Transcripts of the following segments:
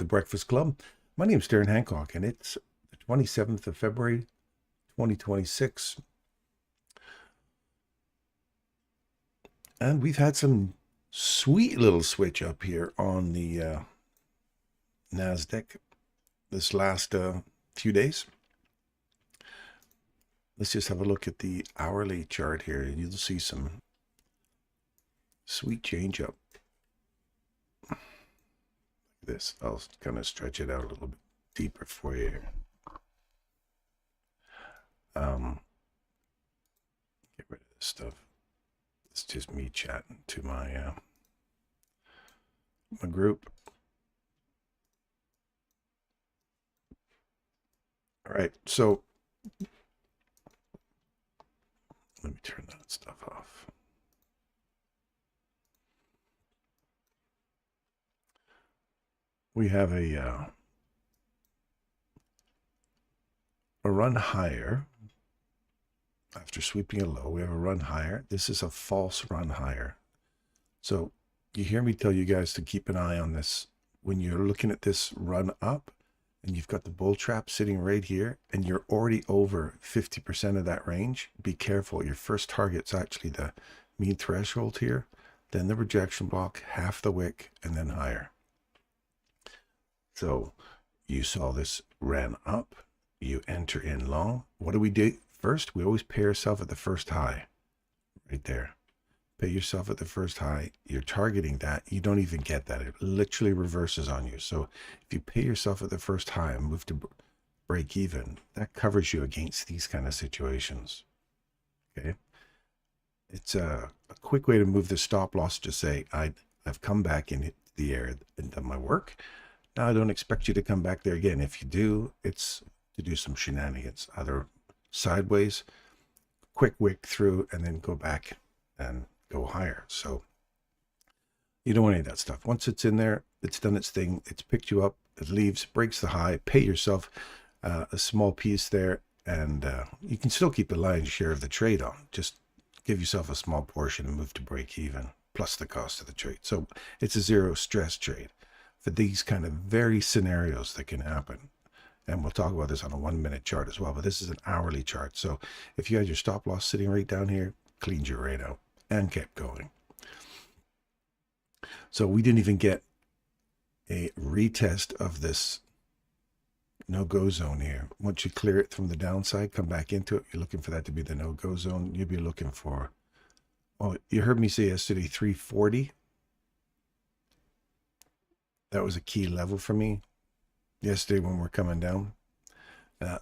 the Breakfast Club. My name is Darren Hancock, and it's the 27th of February, 2026. And we've had some sweet little switch up here on the NASDAQ this last few days. Let's just have a look at the hourly chart here, and you'll see some sweet change up. This, I'll kind of stretch it out a little bit deeper for you here. Get rid of this stuff. It's just me chatting to my my group. All right, so let me turn that stuff off. We have a run higher. After sweeping a low, we have a run higher. This is a false run higher. So you hear me tell you guys to keep an eye on this. When you're looking at this run up and you've got the bull trap sitting right here and you're already over 50% of that range, be careful. Your first target's actually the mean threshold here, then the rejection block, half the wick, and then higher. So you saw this ran up, you enter in long. What do we do? First, we always pay yourself at the first high, right there. Pay yourself at the first high. You're targeting that. You don't even get that. It literally reverses on you. So if you pay yourself at the first high and move to break even, that covers you against these kind of situations. Okay. It's a quick way to move the stop loss to say, I've come back in the air and done my work. Now I don't expect you to come back there again. If you do, it's to do some shenanigans, either sideways, quick wick through, and then go back and go higher. So you don't want any of that stuff. Once it's in there, it's done its thing. It's picked you up. It leaves, breaks the high. Pay yourself a small piece there, and you can still keep the lion's share of the trade on. Just give yourself a small portion and move to break even, plus the cost of the trade. So it's a zero stress trade for these kind of very scenarios that can happen. And we'll talk about this on a 1 minute chart as well, but this is an hourly chart. So if you had your stop loss sitting right down here, cleaned your rate out and kept going. So we didn't even get a retest of this no-go zone here. Once you clear it from the downside, come back into it. You're looking for that to be the no-go zone. You'll be looking for, oh, you heard me say yesterday, 340. That was a key level for me yesterday when we're coming down.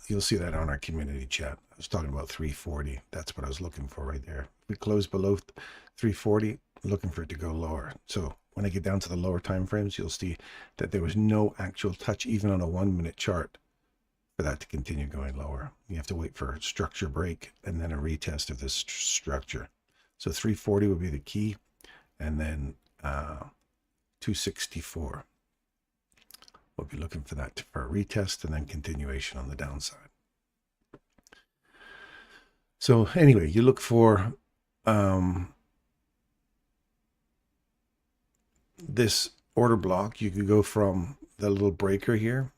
You'll see that on our community chat. I was talking about 340. That's what I was looking for right there. We closed below 340, looking for it to go lower. So when I get down to the lower time frames, you'll see that there was no actual touch, even on a 1 minute chart, for that to continue going lower. You have to wait for a structure break and then a retest of this structure. So 340 would be the key, and then 264. We'll be looking for that for a retest and then continuation on the downside. So anyway, you look for this order block. You could go from the little breaker here,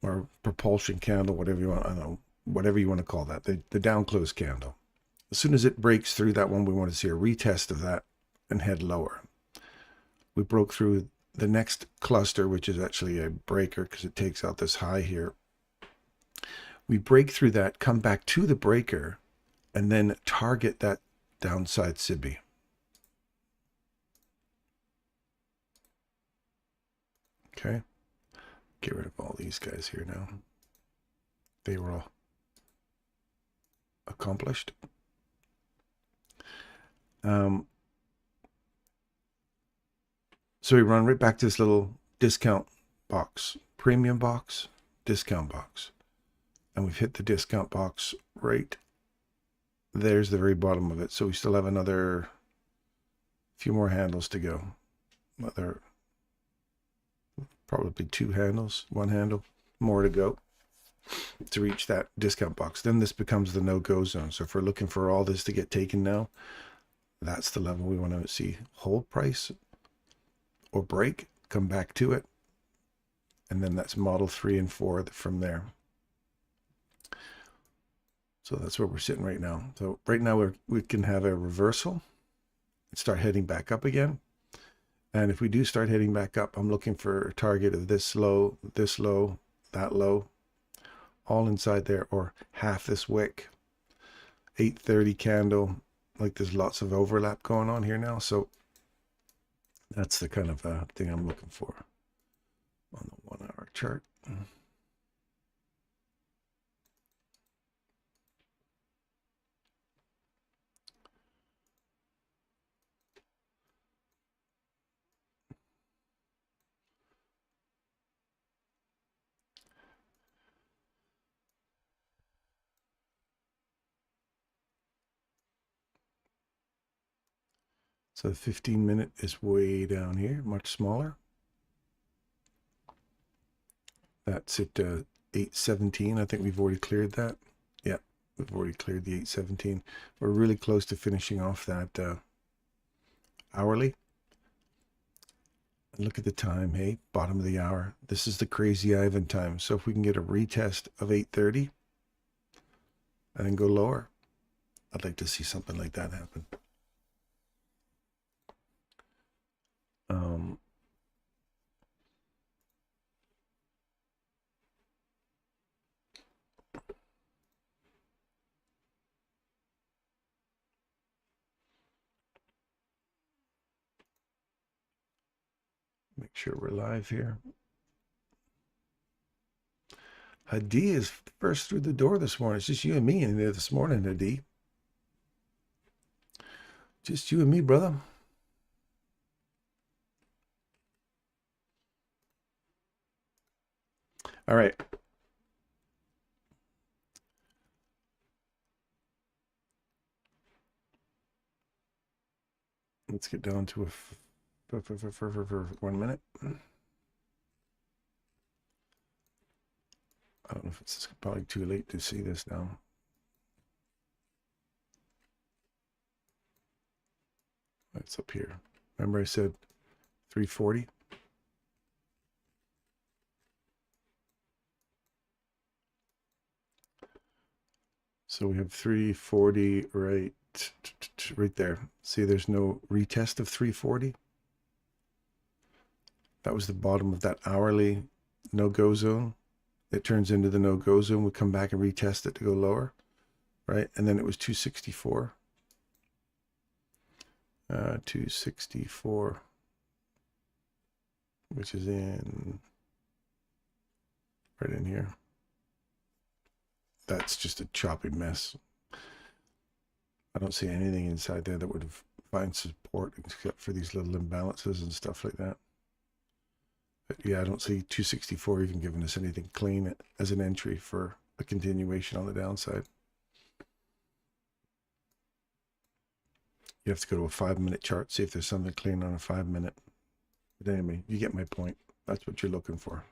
or propulsion candle, whatever you want. I don't know, whatever you want to call that. The down close candle. As soon as it breaks through that one, we want to see a retest of that and head lower. We broke through the next cluster, which is actually a breaker because it takes out this high here. We break through that, come back to the breaker, and then target that downside SIBI. Okay. Get rid of all these guys here now. They were all accomplished. So we run right back to this little discount box, premium box, discount box. And we've hit the discount box right there's the very bottom of it. So we still have another few more handles to go. Another probably 2 handles, 1 handle more to go to reach that discount box. Then this becomes the no-go zone. So if we're looking for all this to get taken now, that's the level we want to see hold price or break, come back to it, And then that's model 3 and 4 from there. So that's where we're sitting right now. So right now we can have a reversal and start heading back up again. And if we do start heading back up, I'm looking for a target of this low, that low, all inside there, or half this wick, 830 candle. Like there's lots of overlap going on here now. So that's the kind of thing I'm looking for on the 1 hour chart. So the 15-minute is way down here, much smaller. That's at 817. I think we've already cleared that. Yeah, we've already cleared the 817. We're really close to finishing off that hourly. Look at the time, hey, bottom of the hour. This is the crazy Ivan time. So if we can get a retest of 830 and then go lower, I'd like to see something like that happen. Make sure we're live here. Hadi is first through the door this morning. It's just you and me in there this morning, Hadi. Just you and me, brother. All right. Let's get down to a 1 minute. I don't know if it's probably too late to see this now. It's up here. Remember I said 340? So we have 340 right there. See, there's no retest of 340. That was the bottom of that hourly no-go zone. It turns into the no-go zone. We come back and retest it to go lower, right? And then it was 264. 264, which is right in here. That's just a choppy mess. I don't see anything inside there that would find support except for these little imbalances and stuff like that. But yeah, I don't see 264 even giving us anything clean as an entry for a continuation on the downside. You have to go to a 5-minute chart, see if there's something clean on a 5-minute. But anyway, you get my point. That's what you're looking for.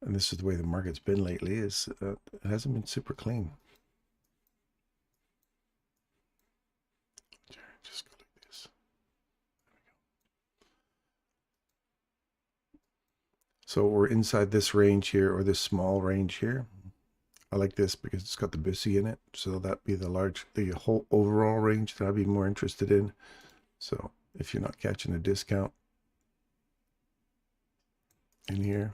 And this is the way the market's been lately, is it hasn't been super clean. Just go like this. So we're inside this range here, or this small range here. I like this because it's got the bussy in it. So that'd be the whole overall range that I'd be more interested in. So if you're not catching a discount in here.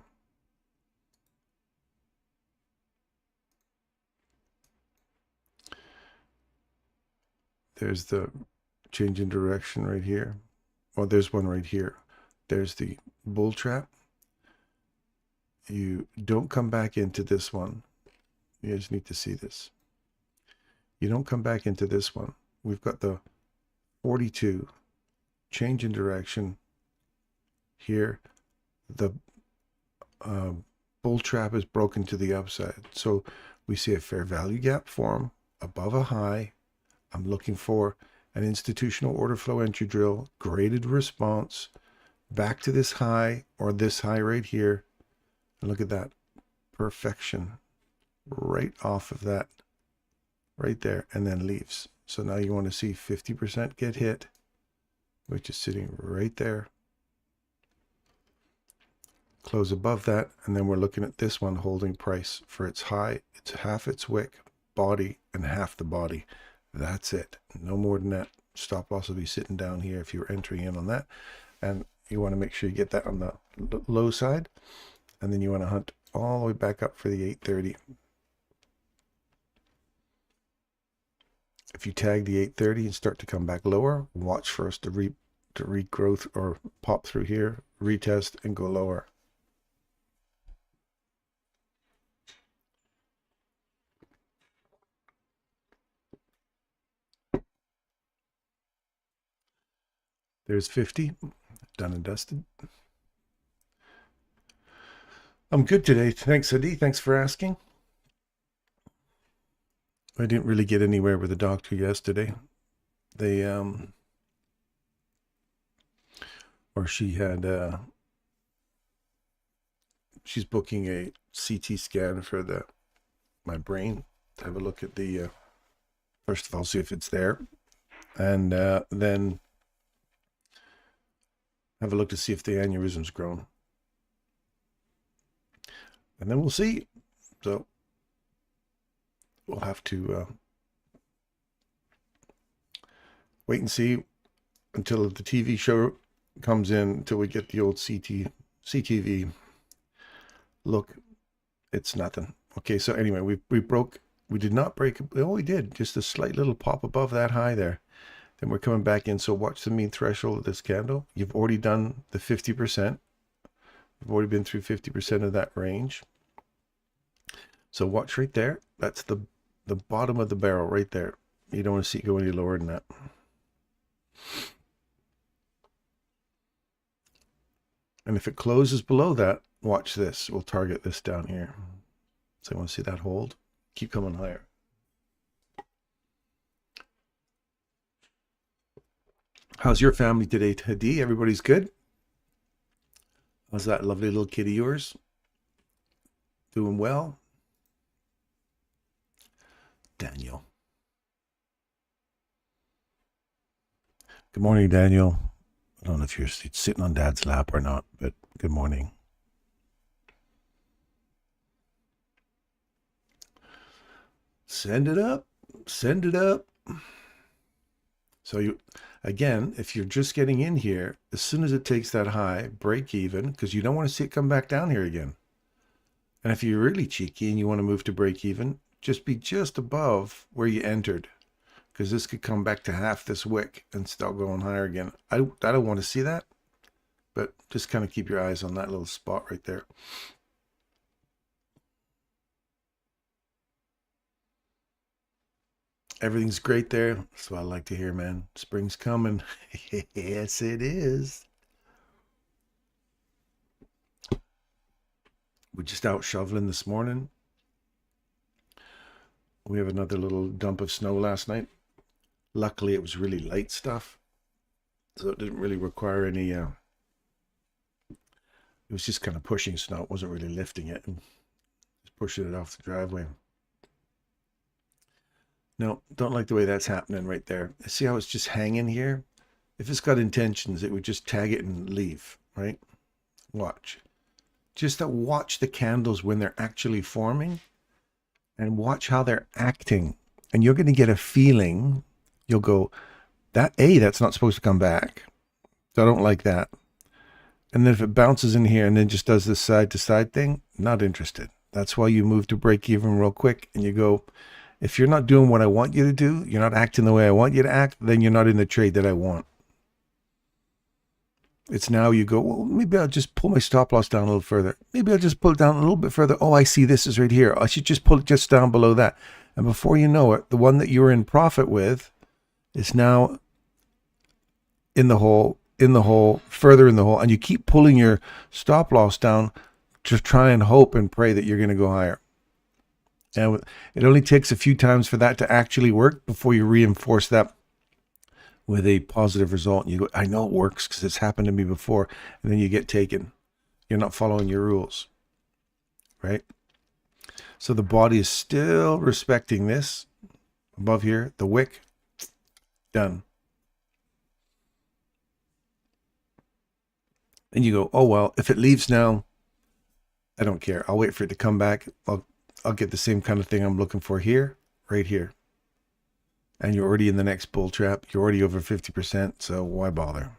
There's the change in direction right here. Well, there's one right here. There's the bull trap. You don't come back into this one. You guys need to see this. You don't come back into this one. We've got the 42 change in direction here. The bull trap is broken to the upside. So we see a fair value gap form above a high. I'm looking for an institutional order flow entry drill, graded response back to this high or this high right here. And look at that perfection right off of that right there, and then leaves. So now you want to see 50% get hit, which is sitting right there. close above that, and then we're looking at this one holding price for its high. It's half its wick, body, and half the body. That's it. No more than that. Stop loss will be sitting down here if you're entering in on that. And you want to make sure you get that on the low side. And then you want to hunt all the way back up for the 830. If you tag the 830 and start to come back lower, watch for us to regrowth or pop through here, retest, and go lower. There's 50, done and dusted. I'm good today. Thanks, Adi. Thanks for asking. I didn't really get anywhere with the doctor yesterday. They, or she had, she's booking a CT scan for my brain to have a look at the, first of all, see if it's there. And then have a look to see if the aneurysm's grown. And then we'll see. So we'll have to wait and see until the TV show comes in, until we get the old CTV look. It's nothing. Okay, so anyway, we did not break. Oh, we did. Just a slight little pop above that high there. Then we're coming back in. So watch the mean threshold of this candle. You've already done the 50%. You've already been through 50% of that range. So watch right there. That's the bottom of the barrel right there. You don't want to see it go any lower than that. And if it closes below that, watch this. We'll target this down here. So I want to see that hold. Keep coming higher. How's your family today, Hadi? Everybody's good? How's that lovely little kitty of yours? Doing well? Daniel. Good morning, Daniel. I don't know if you're sitting on Dad's lap or not, but good morning. Send it up. Send it up. So you, again, if you're just getting in here, as soon as it takes that high, break even, because you don't want to see it come back down here again. And if you're really cheeky and you want to move to break even, just be just above where you entered, because this could come back to half this wick and start going higher again. I don't want to see that, but just kind of keep your eyes on that little spot right there. Everything's great there. That's what I like to hear, man. Spring's coming. Yes, it is. We're just out shoveling this morning. We have another little dump of snow last night. Luckily, it was really light stuff, so it didn't really require any, it was just kind of pushing snow. It wasn't really lifting it, and just pushing it off the driveway. No, don't like the way that's happening right there. See how it's just hanging here? If it's got intentions, it would just tag it and leave, right? Watch. Just to watch the candles when they're actually forming, and watch how they're acting. And you're going to get a feeling. You'll go, that's not supposed to come back. So I don't like that. And then if it bounces in here and then just does this side to side thing, not interested. That's why you move to break even real quick. And you go, if you're not doing what I want you to do, you're not acting the way I want you to act, then you're not in the trade that I want. It's now you go, well, maybe I'll just pull my stop loss down a little further. Maybe I'll just pull it down a little bit further. Oh, I see this is right here. I should just pull it just down below that. And before you know it, the one that you were in profit with is now in the hole, further in the hole. And you keep pulling your stop loss down to try and hope and pray that you're going to go higher. And it only takes a few times for that to actually work before you reinforce that with a positive result. And you go, I know it works because it's happened to me before. And then you get taken. You're not following your rules, right? So the body is still respecting this above here. The wick, done. And you go, oh, well, if it leaves now, I don't care. I'll wait for it to come back. I'll get the same kind of thing I'm looking for here, right here. And you're already in the next bull trap. You're already over 50%, so why bother?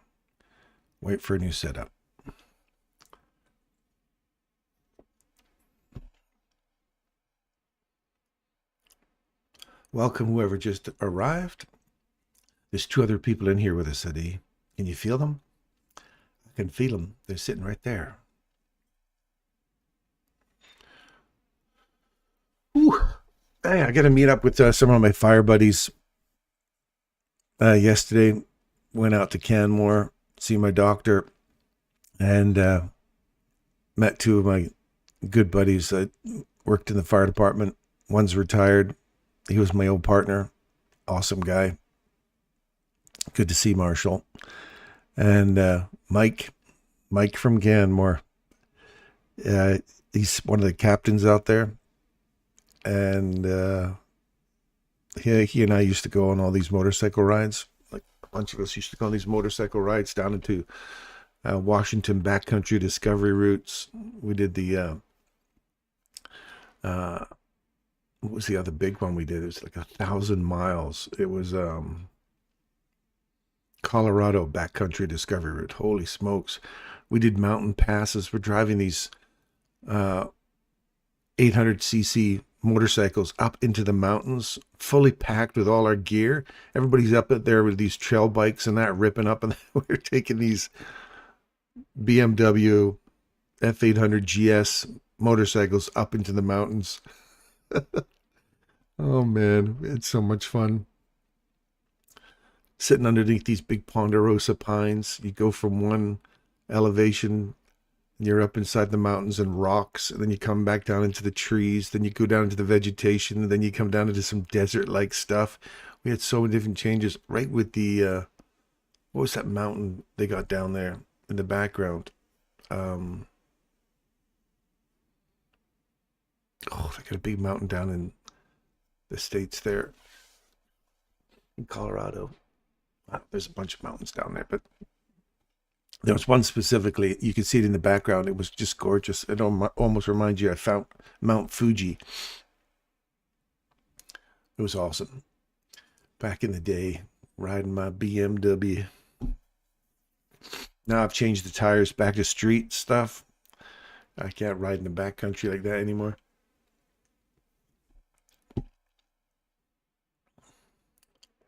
Wait for a new setup. Welcome whoever just arrived. There's 2 other people in here with us, Adi. Can you feel them? I can feel them. They're sitting right there. Ooh. Hey, I got to meet up with some of my fire buddies. Yesterday, went out to Canmore, see my doctor, and met 2 of my good buddies that worked in the fire department. One's retired. He was my old partner. Awesome guy. Good to see Marshall. And Mike from Canmore. He's one of the captains out there. And he and I used to go on all these motorcycle rides. Like a bunch of us used to go on these motorcycle rides down into Washington backcountry discovery routes. We did the what was the other big one we did? It was like 1,000 miles. It was Colorado backcountry discovery route. Holy smokes. We did mountain passes. We're driving these 800cc motorcycles up into the mountains, fully packed with all our gear. Everybody's up there with these trail bikes and that, ripping up, and we're taking these BMW F800 GS motorcycles up into the mountains. Oh man, it's so much fun. Sitting underneath these big ponderosa pines. You go from one elevation, and you're up inside the mountains and rocks, and then you come back down into the trees, then you go down into the vegetation, and then you come down into some desert-like stuff. We had so many different changes, right with the what was that mountain they got down there in the background? Oh, they got a big mountain down in the States there, in Colorado. There's a bunch of mountains down there, but there was one specifically, you could see it in the background. It was just gorgeous. It almost reminds you, I found Mount Fuji. It was awesome. Back in the day, riding my BMW. Now I've changed the tires back to street stuff. I can't ride in the backcountry like that anymore.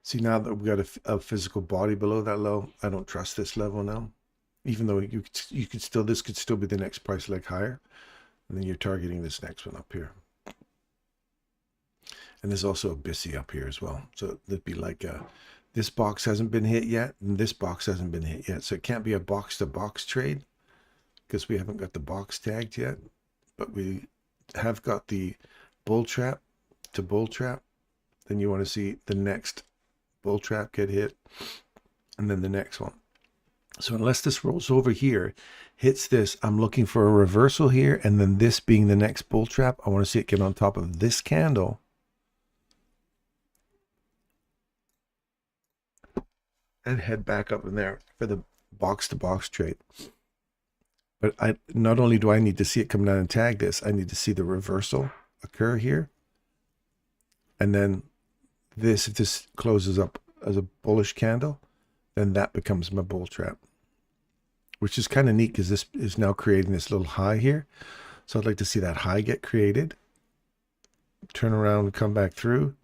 See, now that we've got a physical body below that low, I don't trust this level now. Even though you could still, this could still be the next price leg higher. And then you're targeting this next one up here. And there's also a BISI up here as well. So it'd be like this box hasn't been hit yet, and this box hasn't been hit yet. So it can't be a box-to-box trade because we haven't got the box tagged yet. But we have got the bull trap to bull trap. Then you want to see the next bull trap get hit, and then the next one. So unless this rolls over here, hits this, I'm looking for a reversal here, and then this being the next bull trap, I want to see it get on top of this candle. And head back up in there for the box-to-box trade. But not only do I need to see it come down and tag this, I need to see the reversal occur here. And then this, if this closes up as a bullish candle, then that becomes my bull trap, which is kind of neat because this is now creating this little high here. So I'd like to see that high get created, turn around, come back through,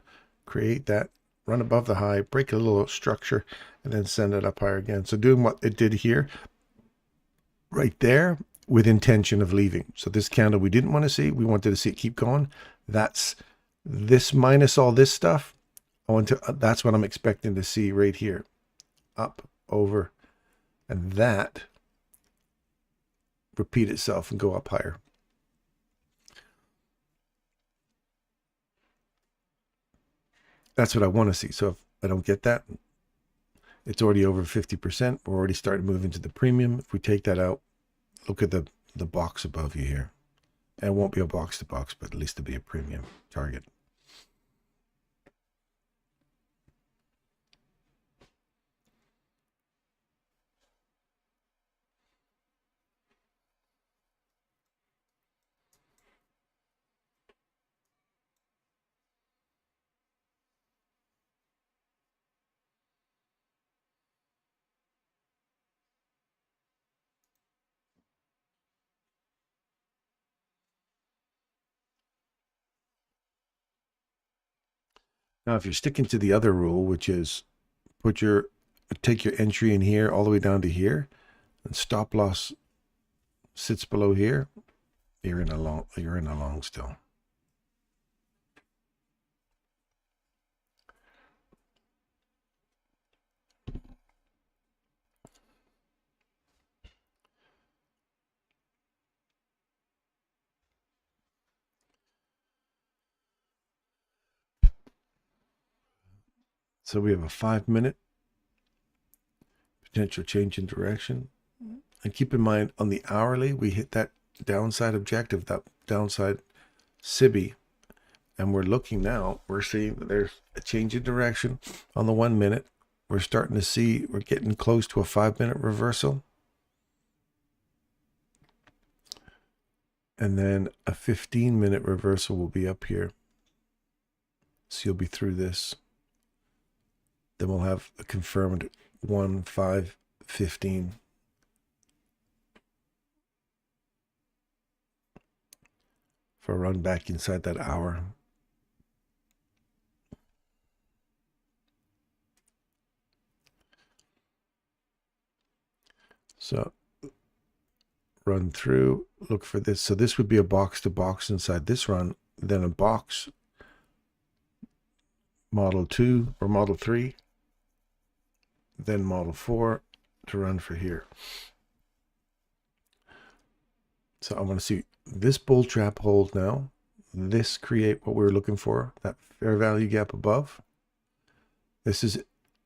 create that, run above the high, break a little structure, and then send it up higher again. So doing what it did here, right there, with intention of leaving. So this candle we didn't want to see, we wanted to see it keep going. That's this minus all this stuff. That's what I'm expecting to see right here. Up, over, and that repeat itself and go up higher. That's what I want to see. So if I don't get that, it's already over 50%. We're already starting to move into the premium. If we take that out, look at the box above you here. And it won't be a box to box, but at least it'll be a premium target. Now, if you're sticking to the other rule, which is take your entry in here all the way down to here, and stop loss sits below here, you're in a long still. So we have a 5-minute potential change in direction. And keep in mind, on the hourly, we hit that downside objective, that downside SIBI. And we're looking now, we're seeing that there's a change in direction on the 1 minute. We're starting to see, we're getting close to a 5-minute reversal. And then a 15-minute reversal will be up here. So you'll be through this. Then we'll have a confirmed 1, 5, 15. For a run back inside that hour. So run through, look for this. So this would be a box to box inside this run, then a box model 2 or model 3, then model 4 to run for here. So I want to see this bull trap hold now. This create what we were looking for, that fair value gap above. This is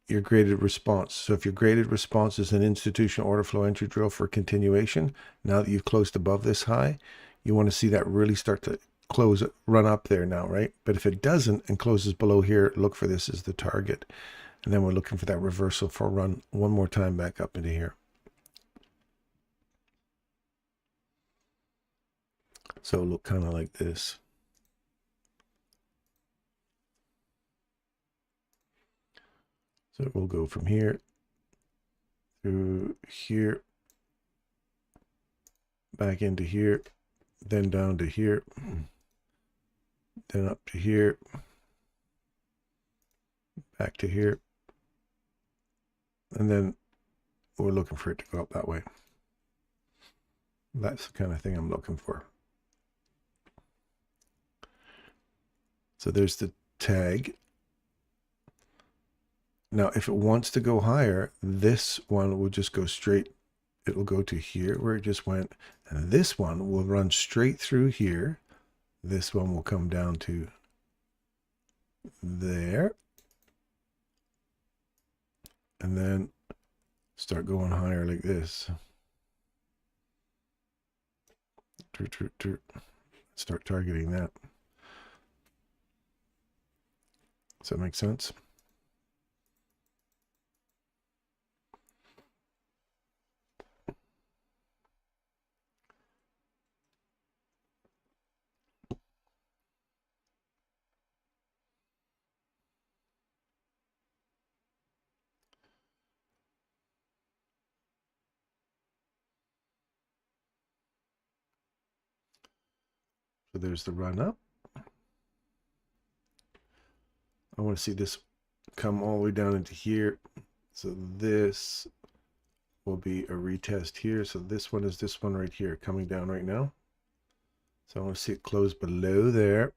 your graded response. So if your graded response is an institutional order flow entry drill for continuation, now that you've closed above this high, you want to see that really start to close, run up there now, right? But if it doesn't and closes below here, look for this as the target. And then we're looking for that reversal for a run one more time back up into here. So it'll look kind of like this. So we'll go from here through here, back into here, then down to here, then up to here, back to here, and then we're looking for it to go up that way. That's the kind of thing I'm looking for. So there's the tag. Now, if it wants to go higher, this one will just go straight. It will go to here where it just went. And this one will run straight through here. This one will come down to there. And then start going higher like this. Start targeting that. Does that make sense? So there's the run up. I want to see this come all the way down into here. So this will be a retest here. So this one is this one right here coming down right now. So I want to see it close below there.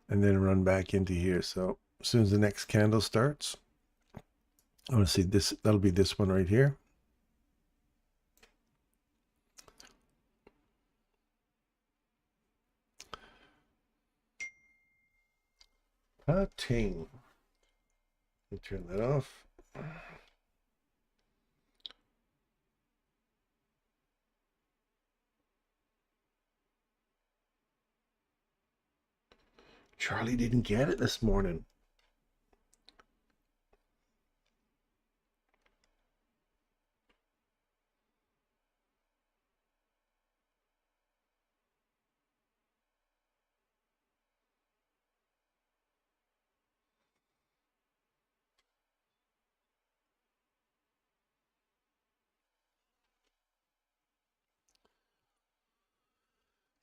And then run back into here. So as soon as the next candle starts, I want to see this. That'll be this one right here. Ting. Let me turn that off. Charlie didn't get it this morning.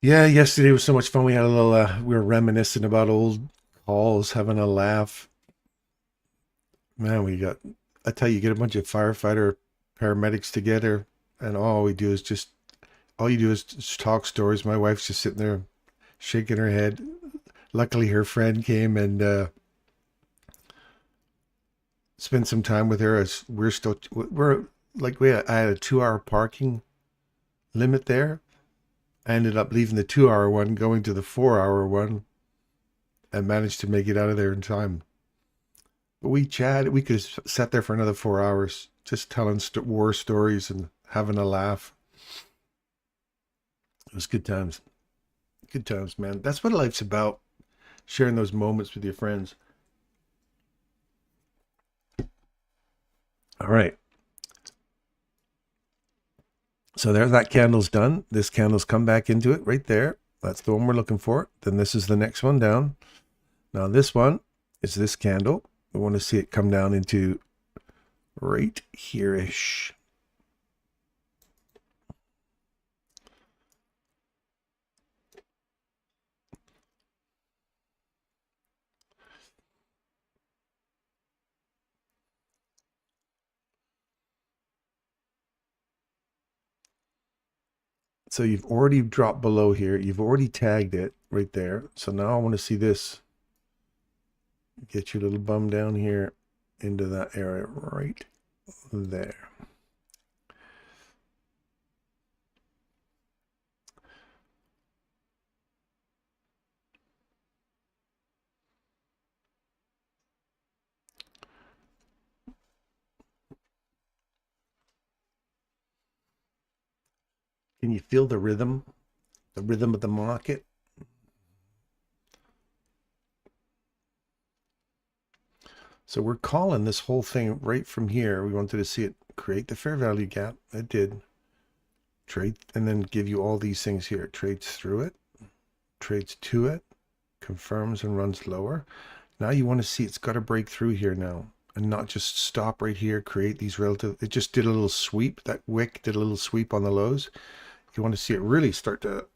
Yeah, yesterday was so much fun. We had a little, we were reminiscing about old calls, having a laugh. Man, I tell you, you get a bunch of firefighter paramedics together, and all you do is just talk stories. My wife's just sitting there shaking her head. Luckily, her friend came and spent some time with her. As we're like I had a 2 hour parking limit there. I ended up leaving the 2 hour one, going to the 4 hour one, and managed to make it out of there in time. But we chatted. We could have sat there for another 4 hours, just telling war stories and having a laugh. It was good times. Good times, man. That's what life's about. Sharing those moments with your friends. All right. So there, that candle's done. This candle's come back into it right there. That's the one we're looking for. Then this is the next one down. Now this one is this candle. We want to see it come down into right here-ish. So you've already dropped below here. You've already tagged it right there. So now I want to see this. Get your little bum down here into that area right there. Can you feel the rhythm of the market? So we're calling this whole thing right from here. We wanted to see it create the fair value gap. It did. Trade, and then give you all these things here. Trades through it, trades to it, confirms and runs lower. Now you want to see it's got to break through here now and not just stop right here, create these relative. It just did a little sweep. That wick did a little sweep on the lows. You want to see it really start to,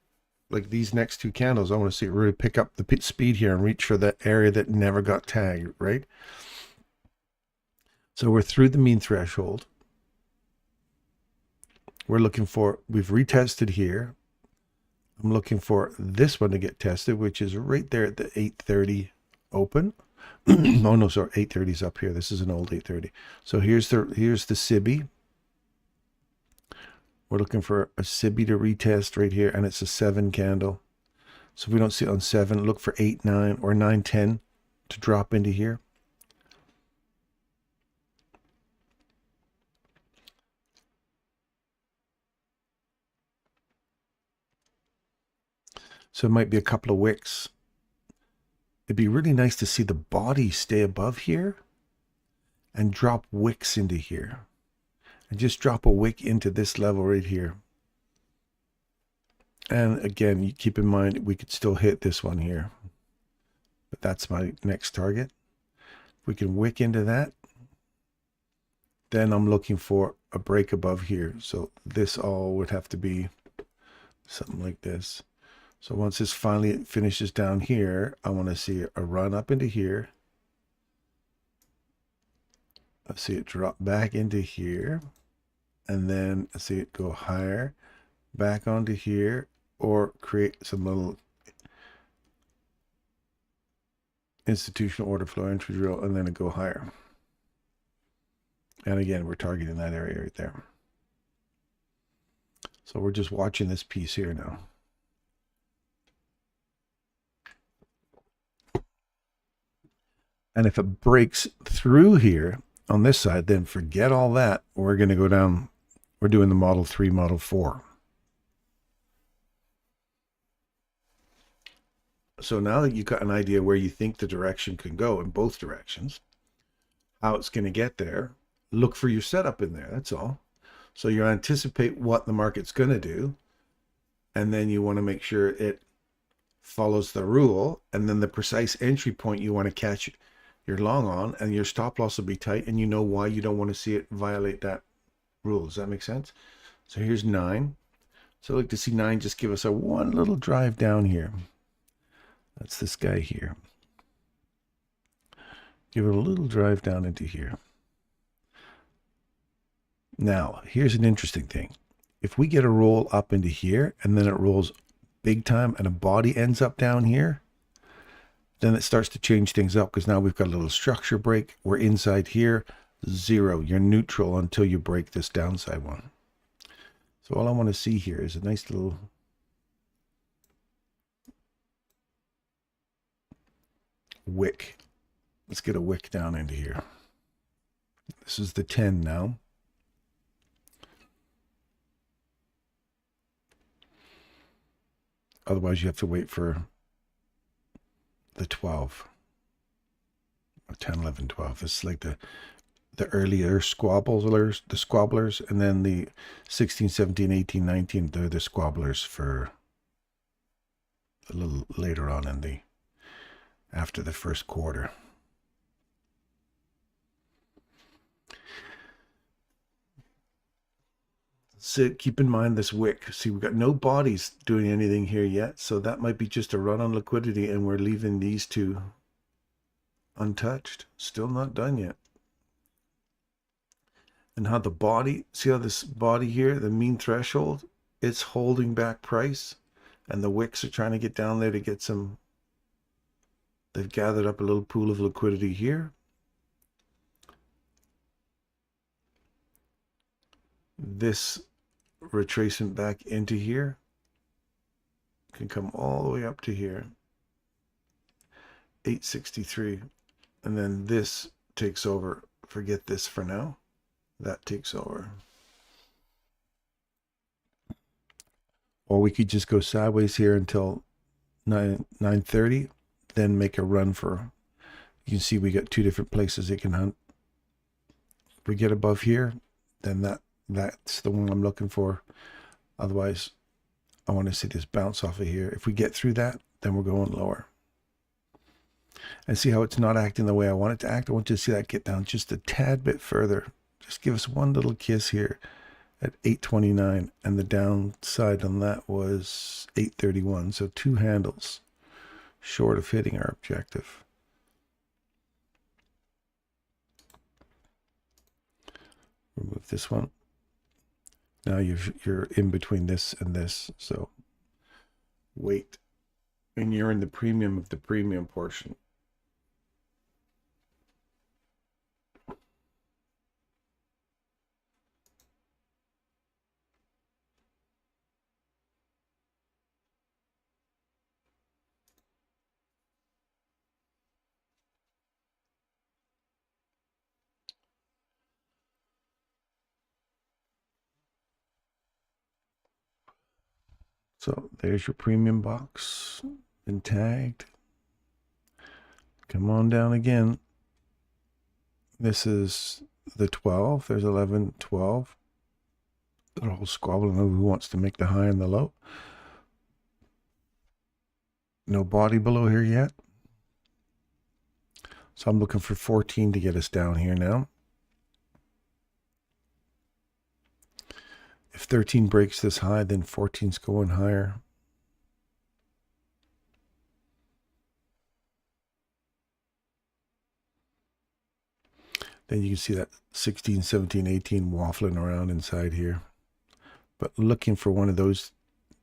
like these next two candles, I want to see it really pick up the speed here and reach for that area that never got tagged, right? So we're through the mean threshold. We're looking for, we've retested here. I'm looking for this one to get tested, which is right there at the 830 open. Oh no, sorry, 830 is up here. This is an old 830. So here's the SIBI. We're looking for a SIBI to retest right here, and it's a 7 candle. So if we don't see it on 7, look for 8, 9, or 9, 10 to drop into here. So it might be a couple of wicks. It'd be really nice to see the body stay above here and drop wicks into here. And just drop a wick into this level right here. And again, you keep in mind, we could still hit this one here. But that's my next target. If we can wick into that, then I'm looking for a break above here. So this all would have to be something like this. So once this finally finishes down here, I want to see a run up into here. I see it drop back into here. And then I see it go higher, back onto here, or create some little institutional order flow entry drill, and then it go higher. And again, we're targeting that area right there. So we're just watching this piece here now. And if it breaks through here on this side, then forget all that. We're going to go down. We're doing the Model 3, Model 4. So now that you've got an idea where you think the direction can go in both directions, how it's going to get there, look for your setup in there. That's all. So you anticipate what the market's going to do, and then you want to make sure it follows the rule, and then the precise entry point you want to catch your long on, and your stop loss will be tight, and you know why you don't want to see it violate that rule. Does that make sense? So here's 9. So look to see 9 just give us a one little drive down here. That's this guy here. Give it a little drive down into here. Now, here's an interesting thing. If we get a roll up into here and then it rolls big time and a body ends up down here, then it starts to change things up because now we've got a little structure break. We're inside here, 0. You're neutral until you break this downside one. So all I want to see here is a nice little wick. Let's get a wick down into here. This is the 10 now. Otherwise, you have to wait for the 12. 10, 11, 12. It's like the earlier squabblers, and then the 16, 17, 18, 19, they're the squabblers for a little later on in the, after the first quarter. So keep in mind this wick. See, we've got no bodies doing anything here yet, so that might be just a run on liquidity, and we're leaving these two untouched. Still not done yet. And how the body, see how this body here, the mean threshold, it's holding back price, and the wicks are trying to get down there to get some. They've gathered up a little pool of liquidity here. This retracement back into here can come all the way up to here, 863, and then this takes over. Forget this for now. That takes over. Or we could just go sideways here until 9:30, then make a run for. You can see we got two different places it can hunt. If we get above here, then that's the one I'm looking for. Otherwise, I want to see this bounce off of here. If we get through that, then we're going lower. And see how it's not acting the way I want it to act? I want you to see that get down just a tad bit further. Just give us one little kiss here at 829, and the downside on that was 831. So 2 handles short of hitting our objective. Remove this one. Now you're in between this and this, so wait. And you're in the premium of the premium portion. So there's your premium box, been tagged. Come on down again. This is the 12. There's 11, 12. The whole squabbling over who wants to make the high and the low. No body below here yet. So I'm looking for 14 to get us down here now. If 13 breaks this high, then 14's going higher. Then you can see that 16, 17, 18 waffling around inside here. But looking for one of those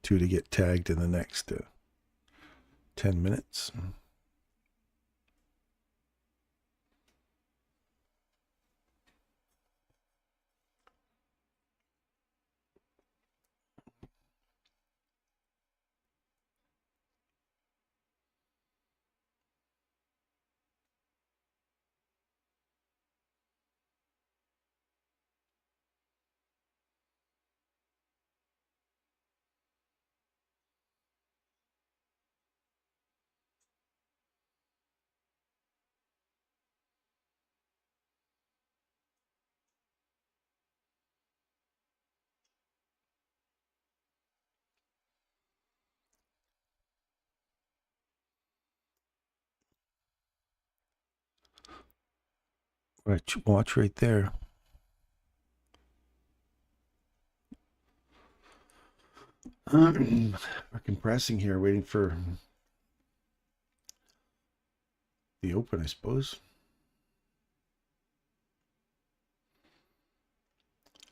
two to get tagged in the next 10 minutes. Right, watch right there. We're compressing here, waiting for the open, I suppose.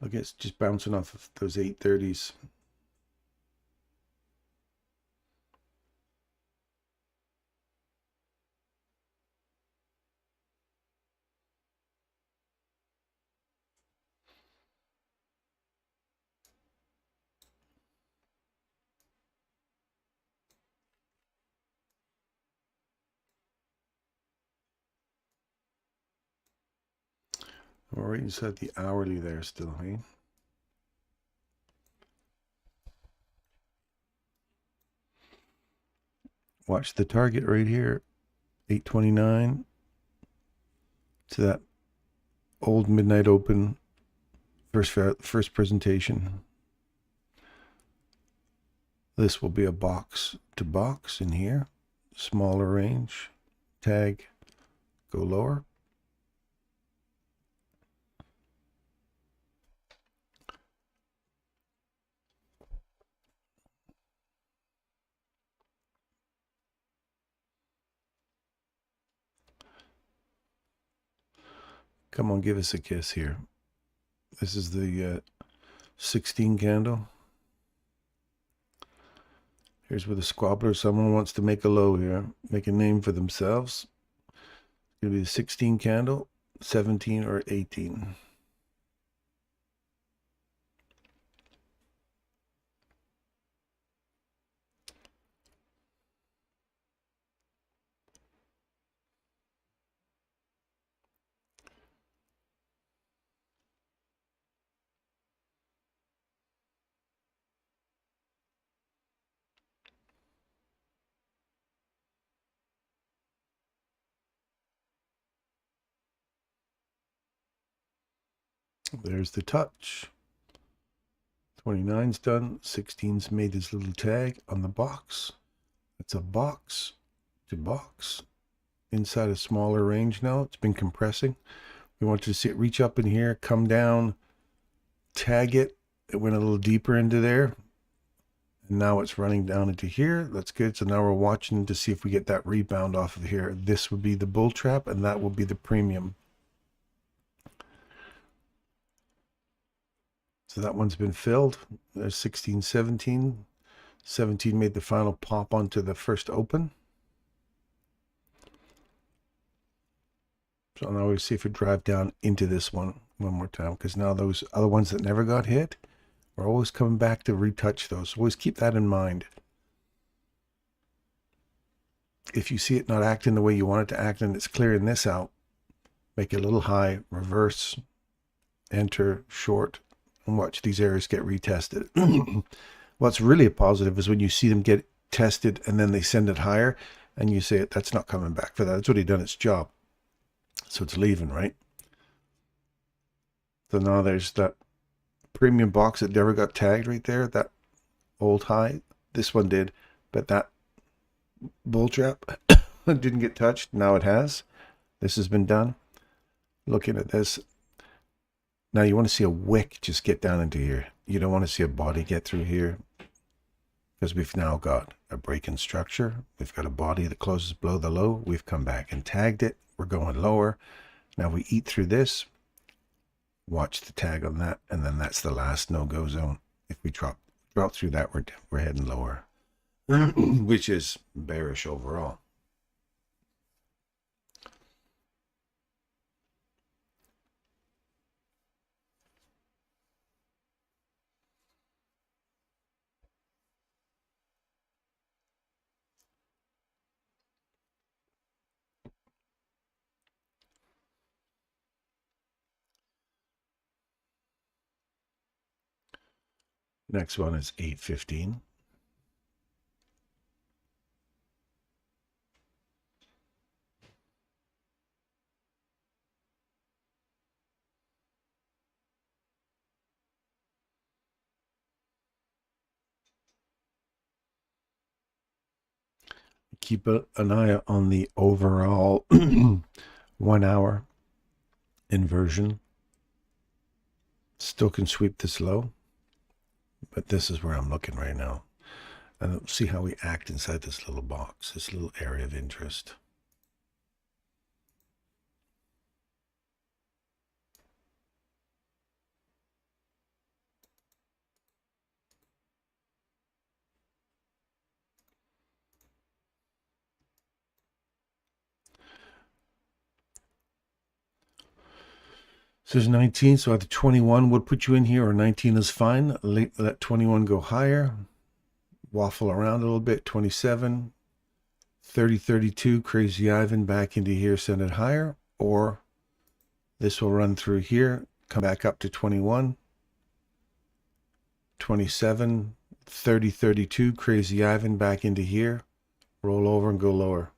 I guess just bouncing off of those 830s. We're right inside the hourly there still, hey? Watch the target right here, 829. To that old midnight open, first presentation. This will be a box to box in here, smaller range, tag, go lower. Come on, give us a kiss here. This is the 16 candle. Here's where the squabbler, someone wants to make a low here, make a name for themselves. It's going to be the 16 candle, 17 or 18. There's the touch. 29's done. 16's made this little tag on the box. It's a box to box inside a smaller range now. It's been compressing. We want to see it reach up in here, come down, tag it. It went a little deeper into there. And now it's running down into here. That's good. So now we're watching to see if we get that rebound off of here. This would be the bull trap, and that will be the premium. So that one's been filled. There's 16, 17. 17 made the final pop onto the first open. So now we see if we drive down into this one more time, because now those other ones that never got hit, we're always coming back to retouch those. So always keep that in mind. If you see it not acting the way you want it to act and it's clearing this out, make it a little high, reverse, enter, short, and watch these areas get retested. What's really a positive is when you see them get tested and then they send it higher and you say, that's not coming back for that. It's already done its job. So it's leaving, right? So now there's that premium box that never got tagged right there, that old high. This one did, but that bull trap didn't get touched. Now it has. This has been done. Looking at this. Now you want to see a wick just get down into here. You don't want to see a body get through here, because we've now got a break in structure. We've got a body that closes below the low. We've come back and tagged it. We're going lower. Now we eat through this. Watch the tag on that, and then that's the last no-go zone. If we drop through that, we're heading lower, which is bearish overall. Next one is 815. Keep an eye on the overall 1 hour inversion. Still can sweep this low, but this is where I'm looking right now. And see how we act inside this little box, this little area of interest. So there's 19, so either 21 would put you in here or 19 is fine. Let 21 go higher. Waffle around a little bit. 27, 30, 32, Crazy Ivan back into here, send it higher. Or this will run through here, come back up to 21, 27, 30, 32, Crazy Ivan back into here, roll over and go lower.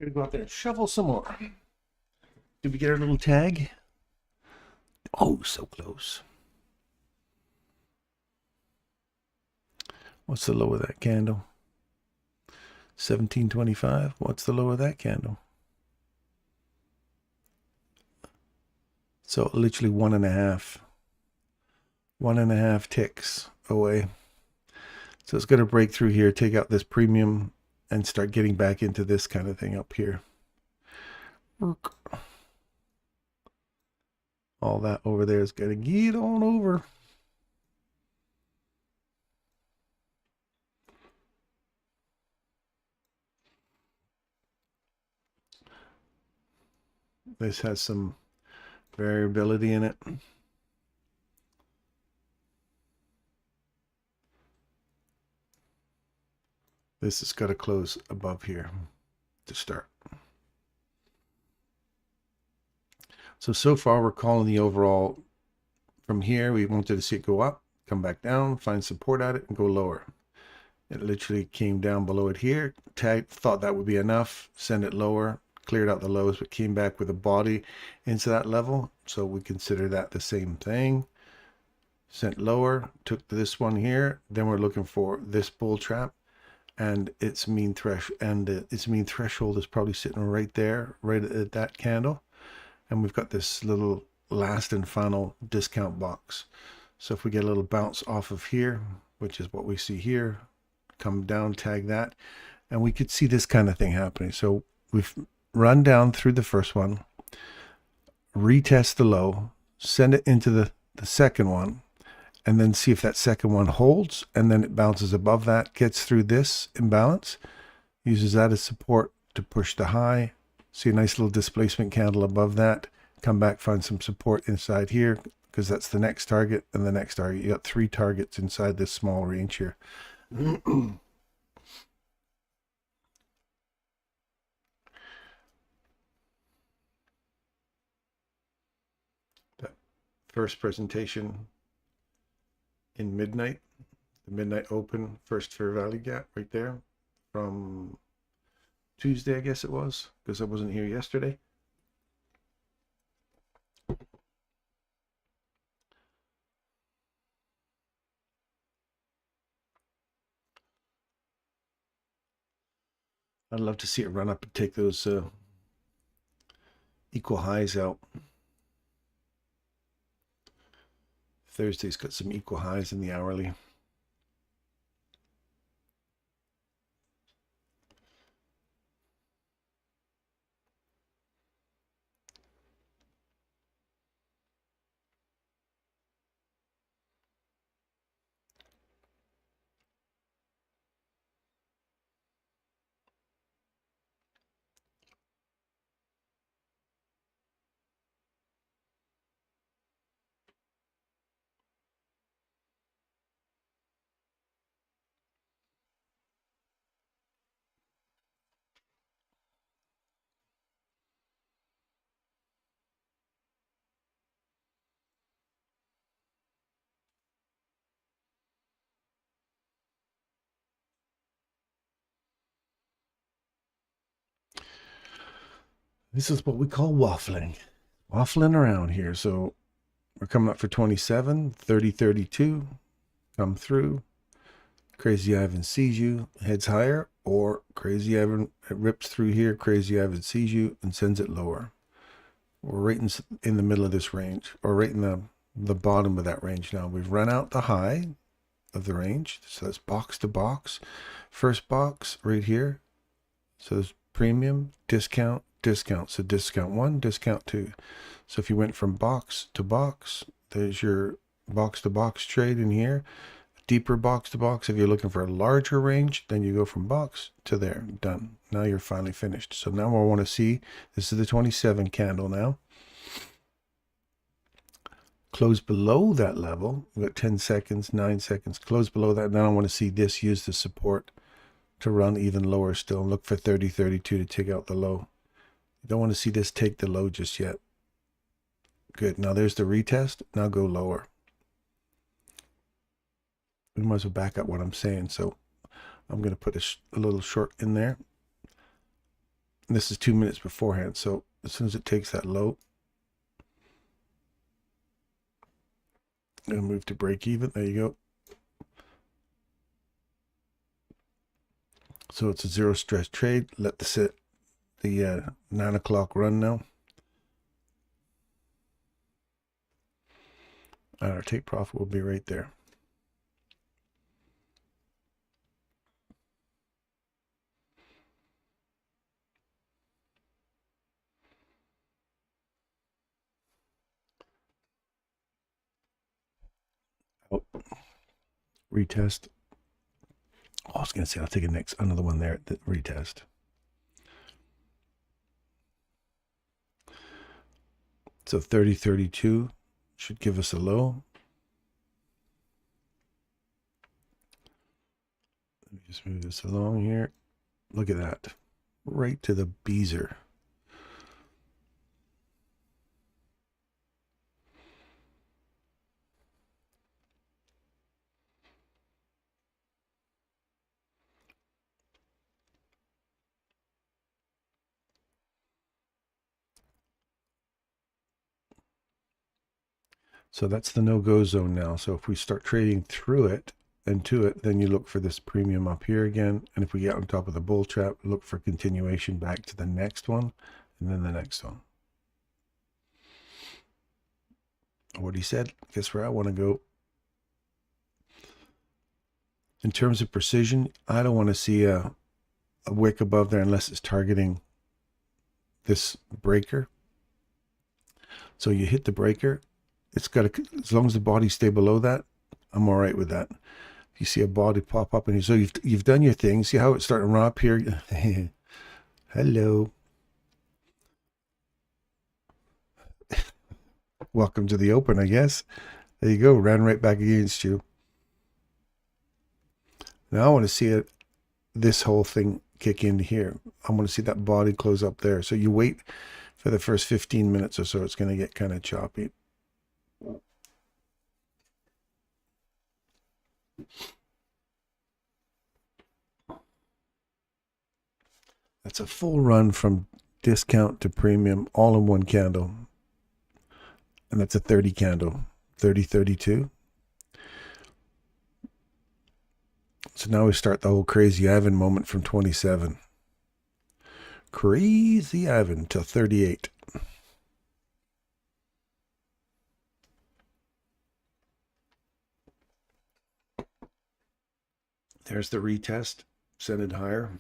Gonna go out there and shovel some more. Did we get our little tag? Oh, so close. What's the low of that candle? 1725. What's the low of that candle? So literally 1.5. 1.5 ticks away. So it's going to break through here, take out this premium, and start getting back into this kind of thing up here. All that over there is going to get on over. This has some variability in it. This has got to close above here to start. So far we're calling the overall from here. We wanted to see it go up, come back down, find support at it, and go lower. It literally came down below it here. Thought that would be enough, send it lower, cleared out the lows, but came back with a body into that level. So we consider that the same thing. sent lower, took this one here. Then we're looking for this bull trap, and its mean threshold is probably sitting right there, right at that candle. And we've got this little last and final discount box. So if we get a little bounce off of here, which is what we see here, come down, tag that, and we could see this kind of thing happening. So we've run down through the first one, retest the low, send it into the second one, and then see if that second one holds, and then it bounces above that, gets through this imbalance, uses that as support to push the high. See a nice little displacement candle above that, come back, find some support inside here, because that's the next target and the next target. You got 3 targets inside this small range here. That first presentation in midnight, the midnight open, first fair value gap right there from Tuesday, I guess it was, because I wasn't here yesterday. I'd love to see it run up and take those equal highs out. Thursday's got some equal highs in the hourly. This is what we call waffling around here. So we're coming up for 27, 30, 32, come through. Crazy Ivan sees you, heads higher, or Crazy Ivan rips through here. Crazy Ivan sees you and sends it lower. We're right in the middle of this range, or right in the bottom of that range now. We've run out the high of the range. So that's box to box. First box right here. So there's premium, discount, discount. So discount 1, discount 2. So if you went from box to box, there's your box to box trade in here. Deeper box to box. If you're looking for a larger range, then you go from box to there. Done. Now you're finally finished. So now I want to see, this is the 27 candle now. Close below that level. We've got 10 seconds, 9 seconds. Close below that. Now I want to see this use the support to run even lower still. Look for 30, 32 to take out the low. You don't want to see this take the low just yet. Good. Now there's the retest. Now go lower. We might as well back up what I'm saying. So I'm going to put a little short in there. And this is 2 minutes beforehand. So as soon as it takes that low, I'm going to move to break even. There you go. So it's a zero stress trade. Let the 9 o'clock run now. And our take profit will be right there. Oh, retest. Oh, I was going to say I'll take another one there at the retest. So 30, 32 should give us a low. Let me just move this along here. Look at that. Right to the beezer. So that's the no-go zone now. So if we start trading through it and to it, then you look for this premium up here again. And if we get on top of the bull trap, look for continuation back to the next one and then the next one. What he said, guess where I want to go. In terms of precision, I don't want to see a wick above there unless it's targeting this breaker. So you hit the breaker. It's got to, as long as the body stay below that, I'm all right with that. If you see a body pop up in here, so you've done your thing. See how it's starting to run up here? Hello. Welcome to the open, I guess. There you go. Ran right back against you. Now I want to see it, this whole thing kick into here. I want to see that body close up there. So you wait for the first 15 minutes or so. It's going to get kind of choppy. That's a full run from discount to premium all in one candle. And that's a 30 candle, 30-32. So now we start the whole crazy Ivan moment from 27. Crazy Ivan till 38. There's the retest, send it higher.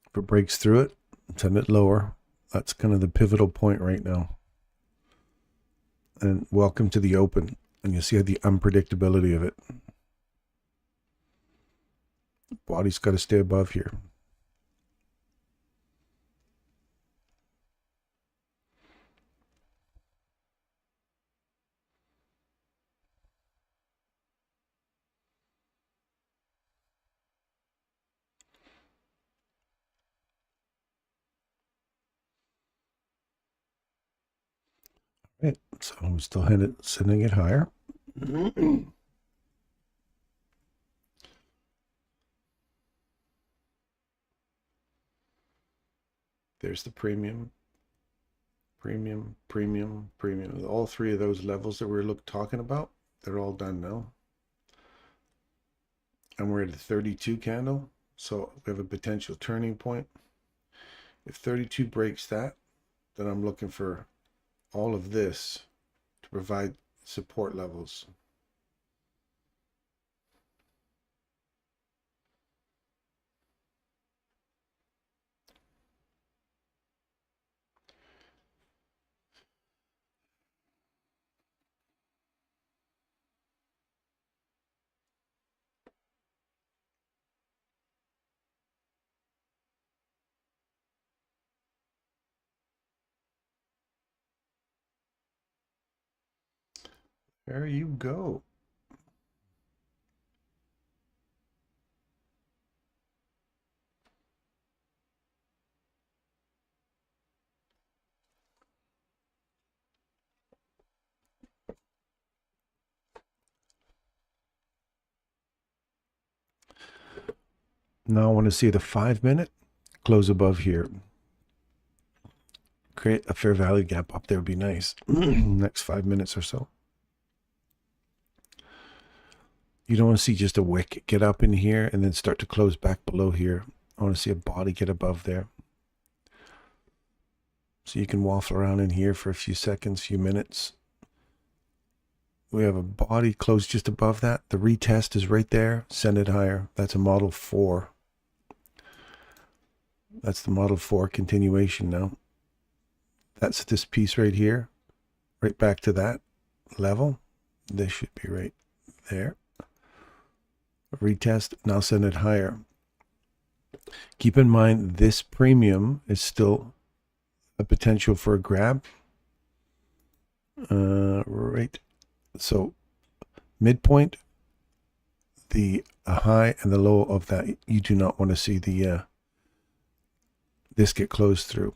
If it breaks through it, send it lower. That's kind of the pivotal point right now. And welcome to the open. And you see the unpredictability of it. Body's got to stay above here. Right, so I'm still sending it higher. There's the premium, premium, premium, premium. All three of those levels that we were talking about, they're all done now. And we're at a 32 candle, so we have a potential turning point. If 32 breaks that, then I'm looking for all of this to provide support levels. There you go. Now I want to see the 5 minute close above here. Create a fair value gap up there would be nice. Next 5 minutes or so. You don't want to see just a wick get up in here and then start to close back below here. I want to see a body get above there. So you can waffle around in here for a few seconds, few minutes. We have a body close just above that. The retest is right there. Send it higher. That's a model 4. That's the model 4 continuation now. That's this piece right here. Right back to that level. This should be right there. Retest. Now send it higher. Keep in mind this premium is still a potential for a grab. Right. So midpoint, the high and the low of that, you do not want to see the this get closed through.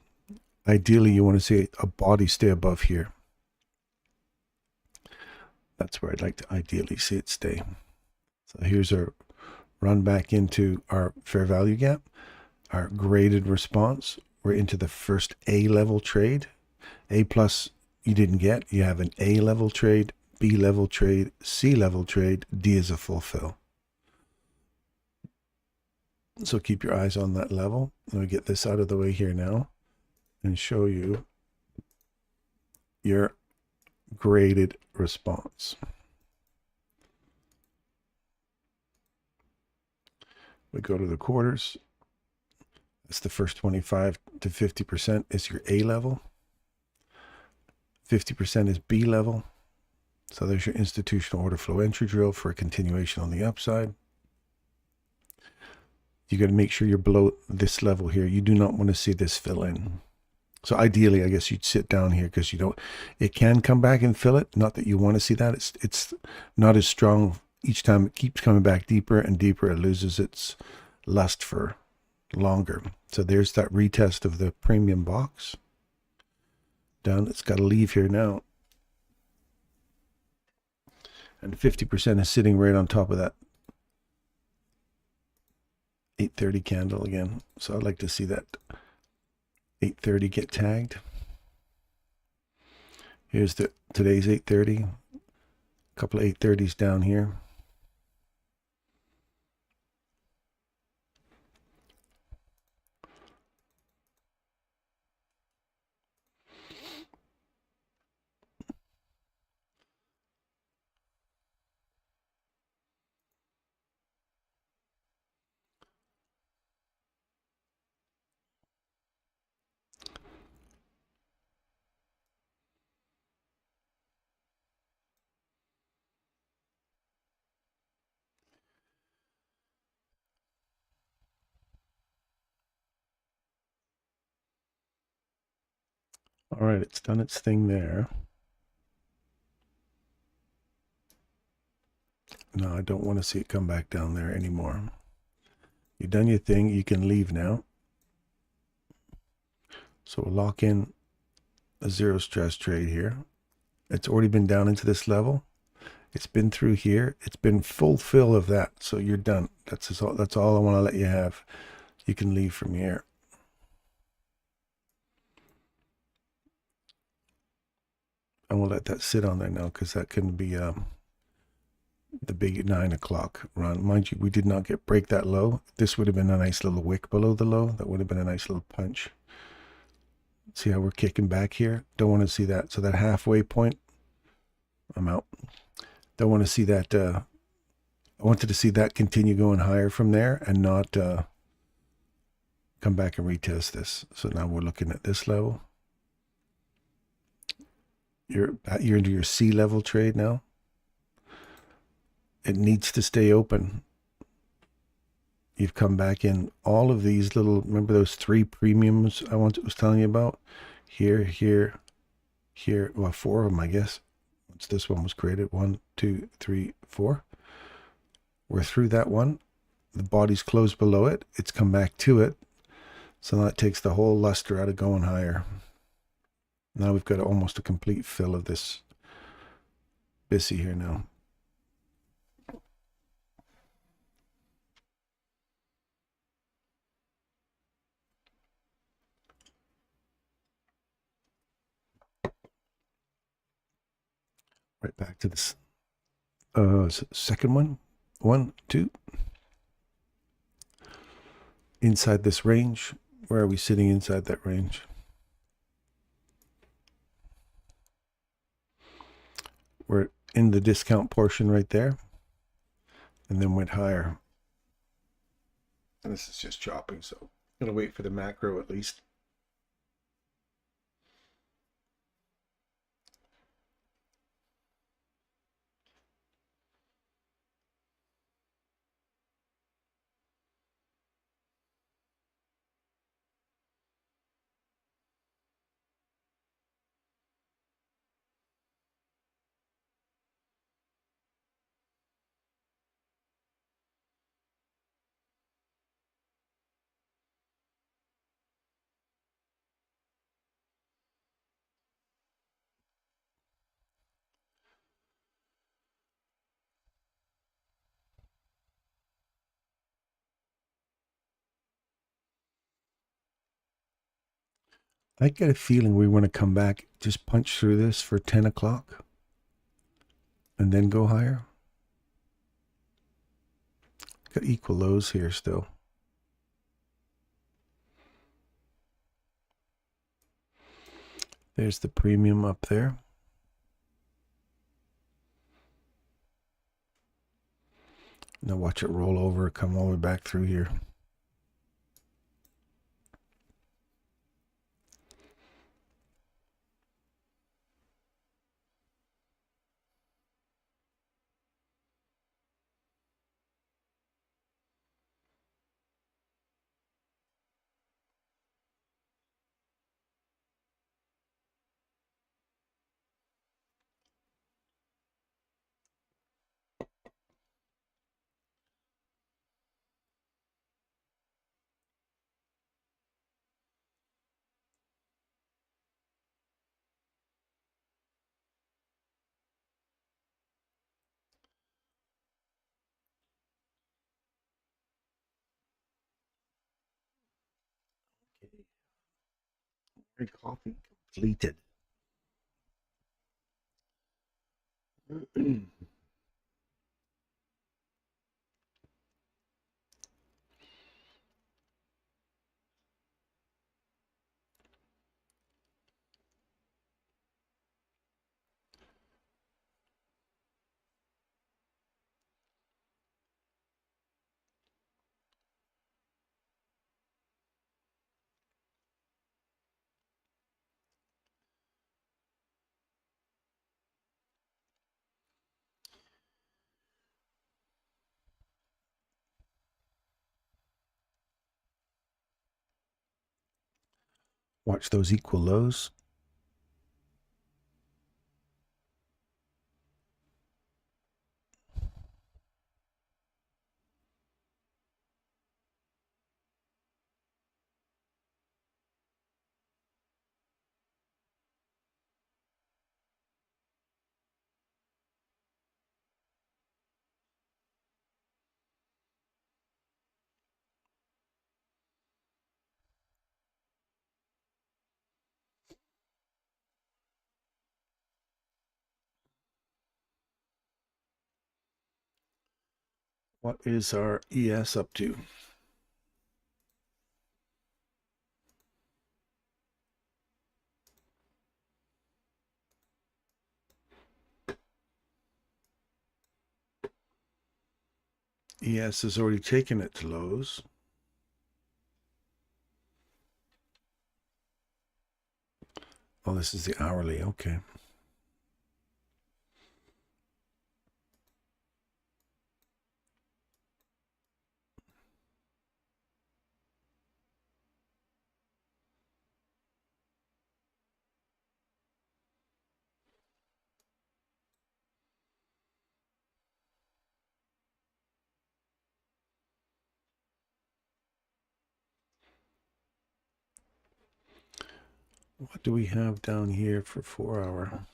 Ideally, you want to see a body stay above here. That's where I'd like to ideally see it stay. So here's our run back into our fair value gap, our graded response. We're into the first A level trade. A plus you didn't get. You have an A level trade, B level trade, C level trade. D is a fulfill. So keep your eyes on that level. Let me get this out of the way here now and show you your graded response. We go to the quarters. It's the first 25 to 50% is your A level. 50% is B level. So there's your institutional order flow entry drill for a continuation on the upside. You got to make sure you're below this level here. You do not want to see this fill in. So ideally, I guess you'd sit down here because you don't, it can come back and fill it. Not that you want to see that. It's not as strong. Each time it keeps coming back deeper and deeper, it loses its lust for longer. So there's that retest of the premium box. Down, it's got to leave here now. And 50% is sitting right on top of that 830 candle again. So I'd like to see that 830 get tagged. Here's the today's 830. A couple of 830s down here. All right, it's done its thing there. No, I don't want to see it come back down there anymore. You've done your thing. You can leave now. So we'll lock in a zero stress trade here. It's already been down into this level. It's been through here. It's been full fill of that. So you're done. That's all I want to let you have. You can leave from here. And we'll let that sit on there now because that can be the big 9 o'clock run. Mind you, we did not break that low. This would have been a nice little wick below the low. That would have been a nice little punch. See how we're kicking back here? Don't want to see that. So that halfway point, I'm out. Don't want to see that. I wanted to see that continue going higher from there and not come back and retest this. So now we're looking at this level. You're into your C level trade now. It needs to stay open. You've come back in all of these little, remember those 3 premiums I was telling you about? Here, here, here. Well, 4 of them, I guess. Once this one was created, 1, 2, 3, 4. We're through that one. The body's closed below it. It's come back to it. So that takes the whole luster out of going higher. Now we've got almost a complete fill of this Bissy here now. Right back to this second one. 1, 2. Inside this range. Where are we sitting inside that range? We're in the discount portion right there. And then went higher. And this is just chopping, so I'm going to wait for the macro at least. I get a feeling we want to come back, just punch through this for 10 o'clock and then go higher. Got equal lows here still. There's the premium up there. Now watch it roll over, come all the way back through here. Okay. Coffee completed. Watch those equal lows. What is our ES up to? ES has already taken it to lows. Oh, this is the hourly. Okay. What do we have down here for 4 hour?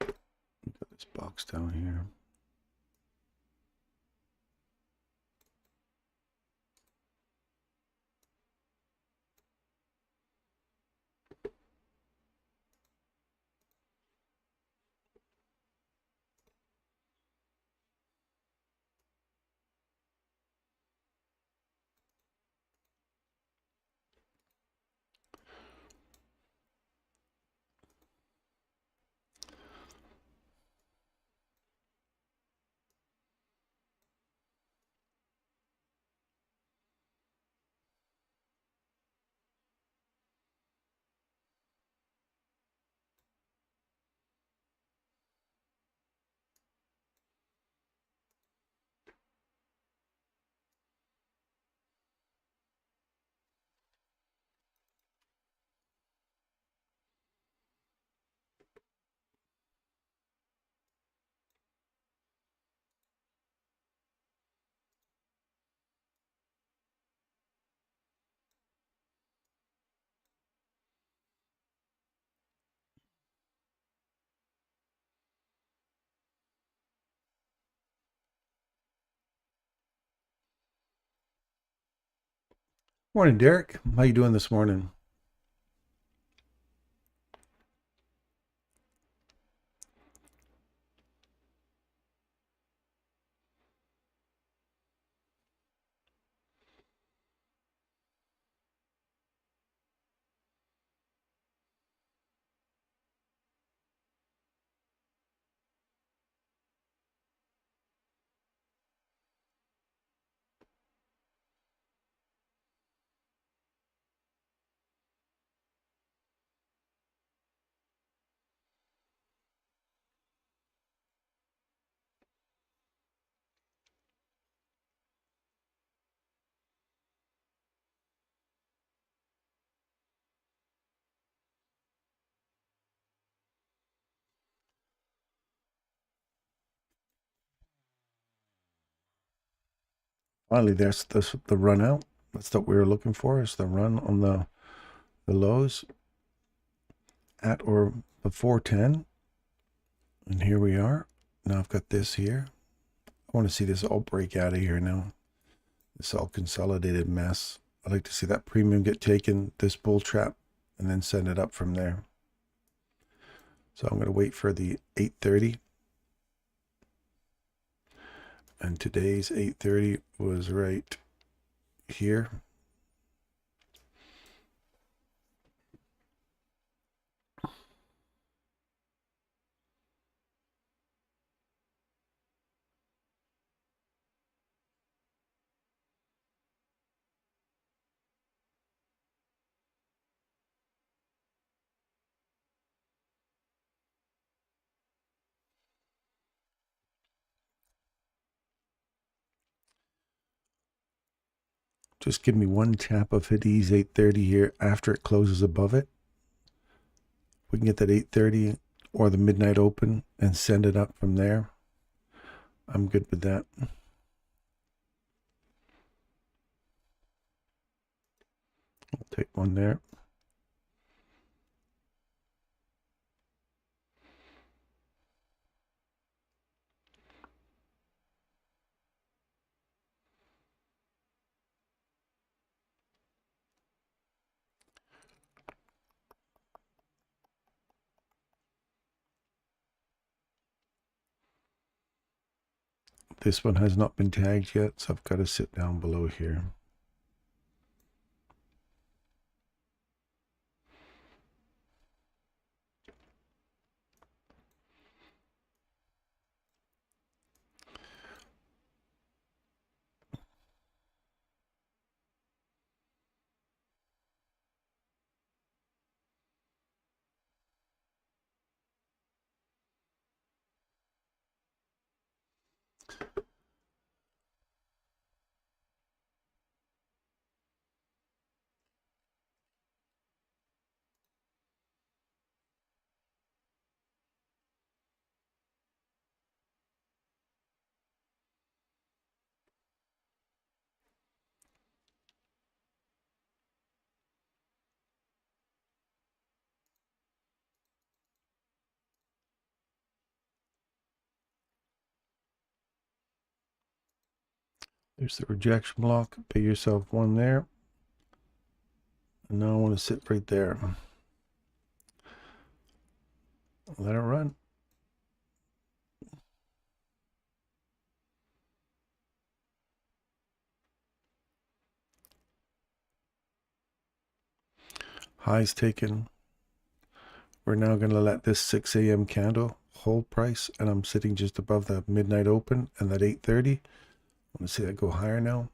Got this box down here. Morning, Derek. How you doing this morning? Finally, there's the run out. That's what we were looking for, is the run on the lows at or before 10. And here we are. Now I've got this here. I want to see this all break out of here now. This all consolidated mess. I'd like to see that premium get taken, this bull trap, and then send it up from there. So I'm going to wait for the 830. And today's 830 was right here. Just give me one tap of these 830 here after it closes above it. We can get that 830 or the midnight open and send it up from there. I'm good with that. I'll take one there. This one has not been tagged yet, so I've got to sit down below here. There's the rejection block. Pay yourself one there. And now I want to sit right there. Let it run. Highs taken. We're now going to let this 6 a.m. candle hold price, and I'm sitting just above the midnight open and that 830. I want to see that go higher now.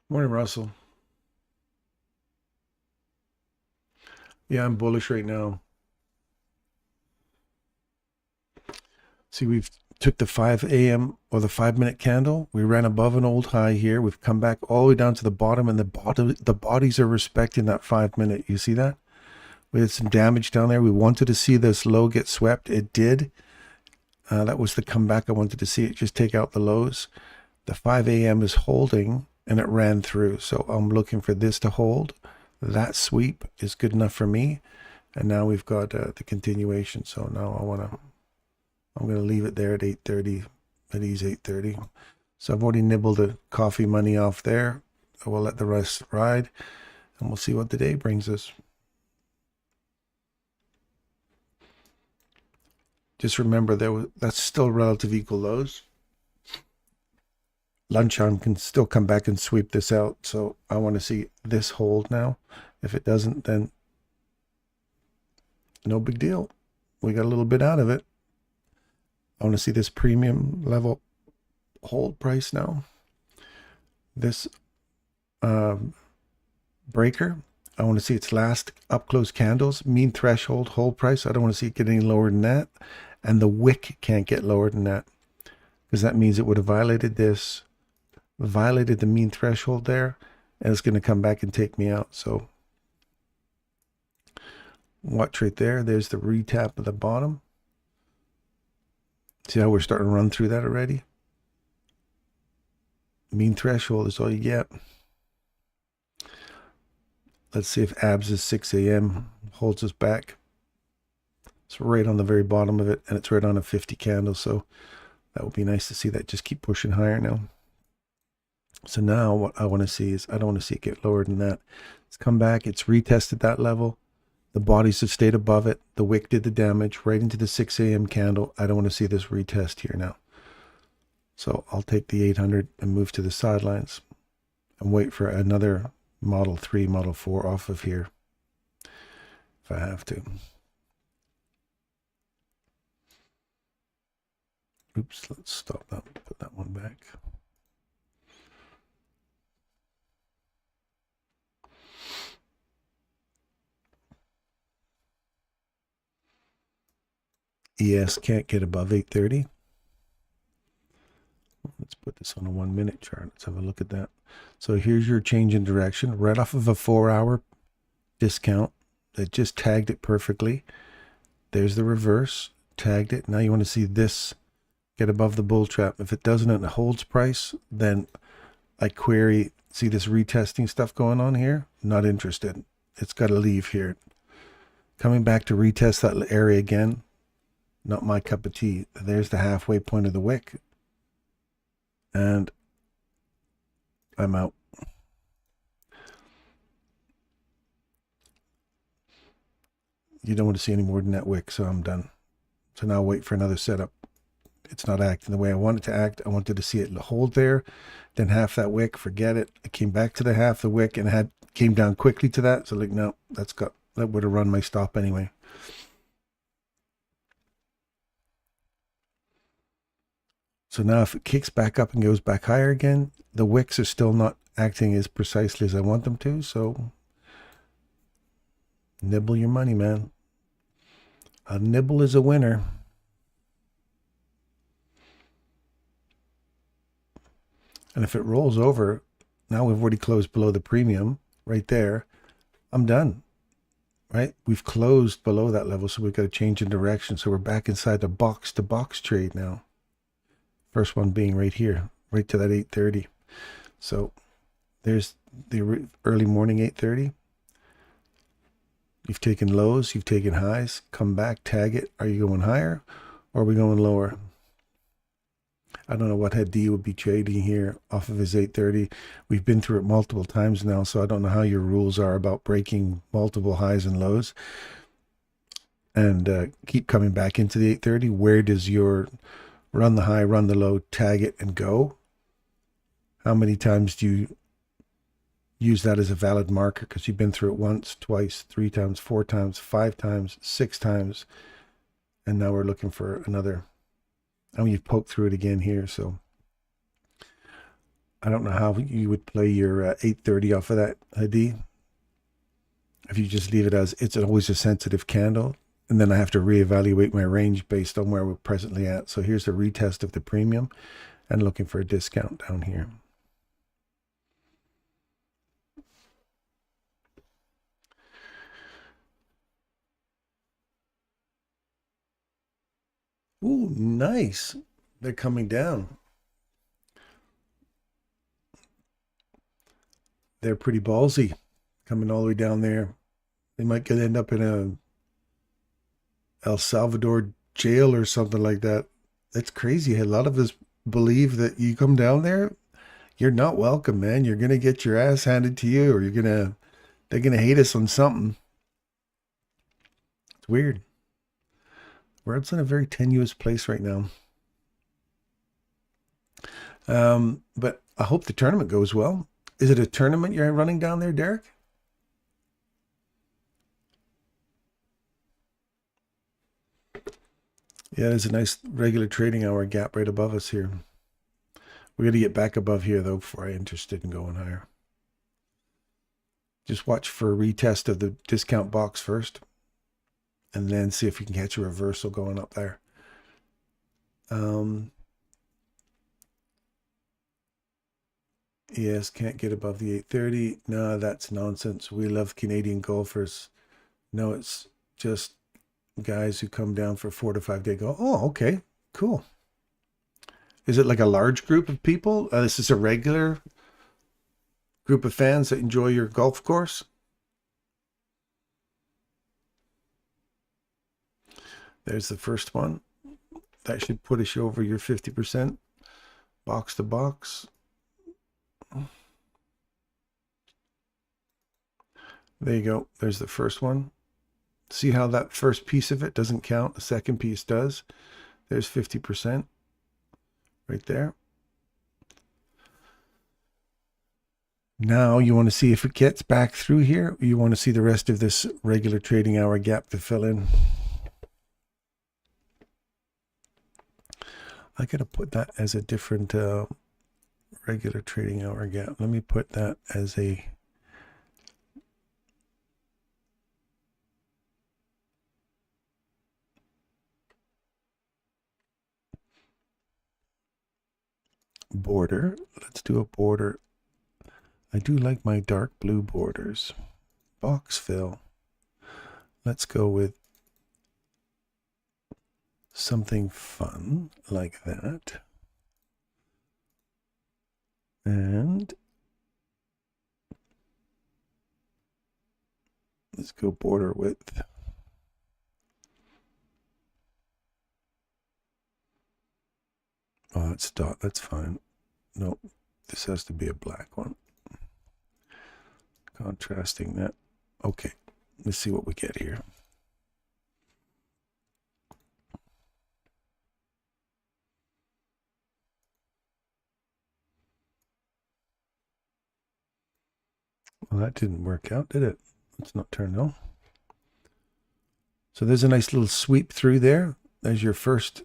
Morning, Russell. Yeah, I'm bullish right now. See, we've took the 5 a.m. or the 5-minute candle. We ran above an old high here. We've come back all the way down to the bottom, and the bodies are respecting that 5-minute. You see that? We had some damage down there. We wanted to see this low get swept. It did. That was the comeback I wanted to see. It just take out the lows. The 5 a.m. is holding, and it ran through. So I'm looking for this to hold. That sweep is good enough for me. And now we've got the continuation. So now I'm going to leave it there at 830. at these 8:30. So I've already nibbled the coffee money off there. I will let the rest ride, and we'll see what the day brings us. Just remember that's still relative equal lows. Lunchtime can still come back and sweep this out. So I want to see this hold now. If it doesn't, then no big deal. We got a little bit out of it. I want to see this premium level hold price now. This breaker, I want to see its last up close candles, mean threshold, hold price. I don't want to see it get any lower than that. And the wick can't get lower than that, because that means it would have violated this, violated the mean threshold there, and it's going to come back and take me out. So watch right there. There's the retap of the bottom. See how we're starting to run through that already? Mean threshold is all you get. Let's see if abs is 6 a.m. holds us back. It's right on the very bottom of it, and it's right on a 50 candle. So that would be nice to see that just keep pushing higher now. So now what I want to see is, I don't want to see it get lower than that. It's come back. It's retested that level. The bodies have stayed above it. The wick did the damage right into the 6 a.m. candle. I don't want to see this retest here now. So I'll take the 800 and move to the sidelines and wait for another Model 3, Model 4 off of here if I have to. Oops, let's stop that. Put that one back. ES can't get above 830. Let's put this on a 1 minute chart. Let's have a look at that. So here's your change in direction right off of a 4-hour discount that just tagged it perfectly. There's the reverse, tagged it. Now you want to see this get above the bull trap. If it doesn't and it holds price, then I query, see this retesting stuff going on here? Not interested. It's got to leave here. Coming back to retest that area again, not my cup of tea. There's the halfway point of the wick. And I'm out. You don't want to see any more than that wick, so I'm done. So now wait for another setup. It's not acting the way I want it to act. I wanted to see it hold there, then half that wick, forget it. I came back to the half the wick and came down quickly to that. So like, no, that would have run my stop anyway. So now if it kicks back up and goes back higher again, the wicks are still not acting as precisely as I want them to. So nibble your money, man. A nibble is a winner. And if it rolls over, now we've already closed below the premium right there. I'm done, right? We've closed below that level, so we've got to change in direction. So we're back inside the box-to-box trade now. First one being right here, right to that 830. So there's the early morning 830. You've taken lows, you've taken highs, come back, tag it. Are you going higher or are we going lower? I don't know what head D would be trading here off of his 830. We've been through it multiple times now, so I don't know how your rules are about breaking multiple highs and lows. And keep coming back into the 830. Where does your run the high, run the low, tag it, and go? How many times do you use that as a valid marker? Because you've been through it once, twice, 3 times, 4 times, 5 times, 6 times. And now we're looking for another. I mean, you've poked through it again here, so I don't know how you would play your 830 off of that ID. If you just leave it as it's always a sensitive candle, and then I have to reevaluate my range based on where we're presently at. So here's the retest of the premium and looking for a discount down here. Ooh, nice. They're coming down. They're pretty ballsy, coming all the way down there. They might end up in a El Salvador jail or something like that. That's crazy. A lot of us believe that you come down there, you're not welcome, man. You're gonna get your ass handed to you, or they're gonna hate us on something. It's weird. World's in a very tenuous place right now. But I hope the tournament goes well. Is it a tournament you're running down there, Derek? Yeah, there's a nice regular trading hour gap right above us here. We got to get back above here, though, before I'm interested in going higher. Just watch for a retest of the discount box first, and then see if you can catch a reversal going up there. Yes, can't get above the 830. No, that's nonsense. We love Canadian golfers. No, it's just guys who come down for 4 to 5 day golf. Oh, okay, cool. Is it like a large group of people? This is a regular group of fans that enjoy your golf course? There's the first one. That should put you over your 50%. Box to box. There you go. There's the first one. See how that first piece of it doesn't count? The second piece does. There's 50% right there. Now you want to see if it gets back through here. You want to see the rest of this regular trading hour gap to fill in. I got to put that as a different regular trading hour gap. Let me put that as a border. Let's do a border. I do like my dark blue borders. Box fill. Let's go with something fun like that. And let's go border width. Oh, that's dot. That's fine. No, this has to be a black one. Contrasting that. Okay, let's see what we get here. Well, that didn't work out, did it? Let's not turn on. So there's a nice little sweep through there. There's your first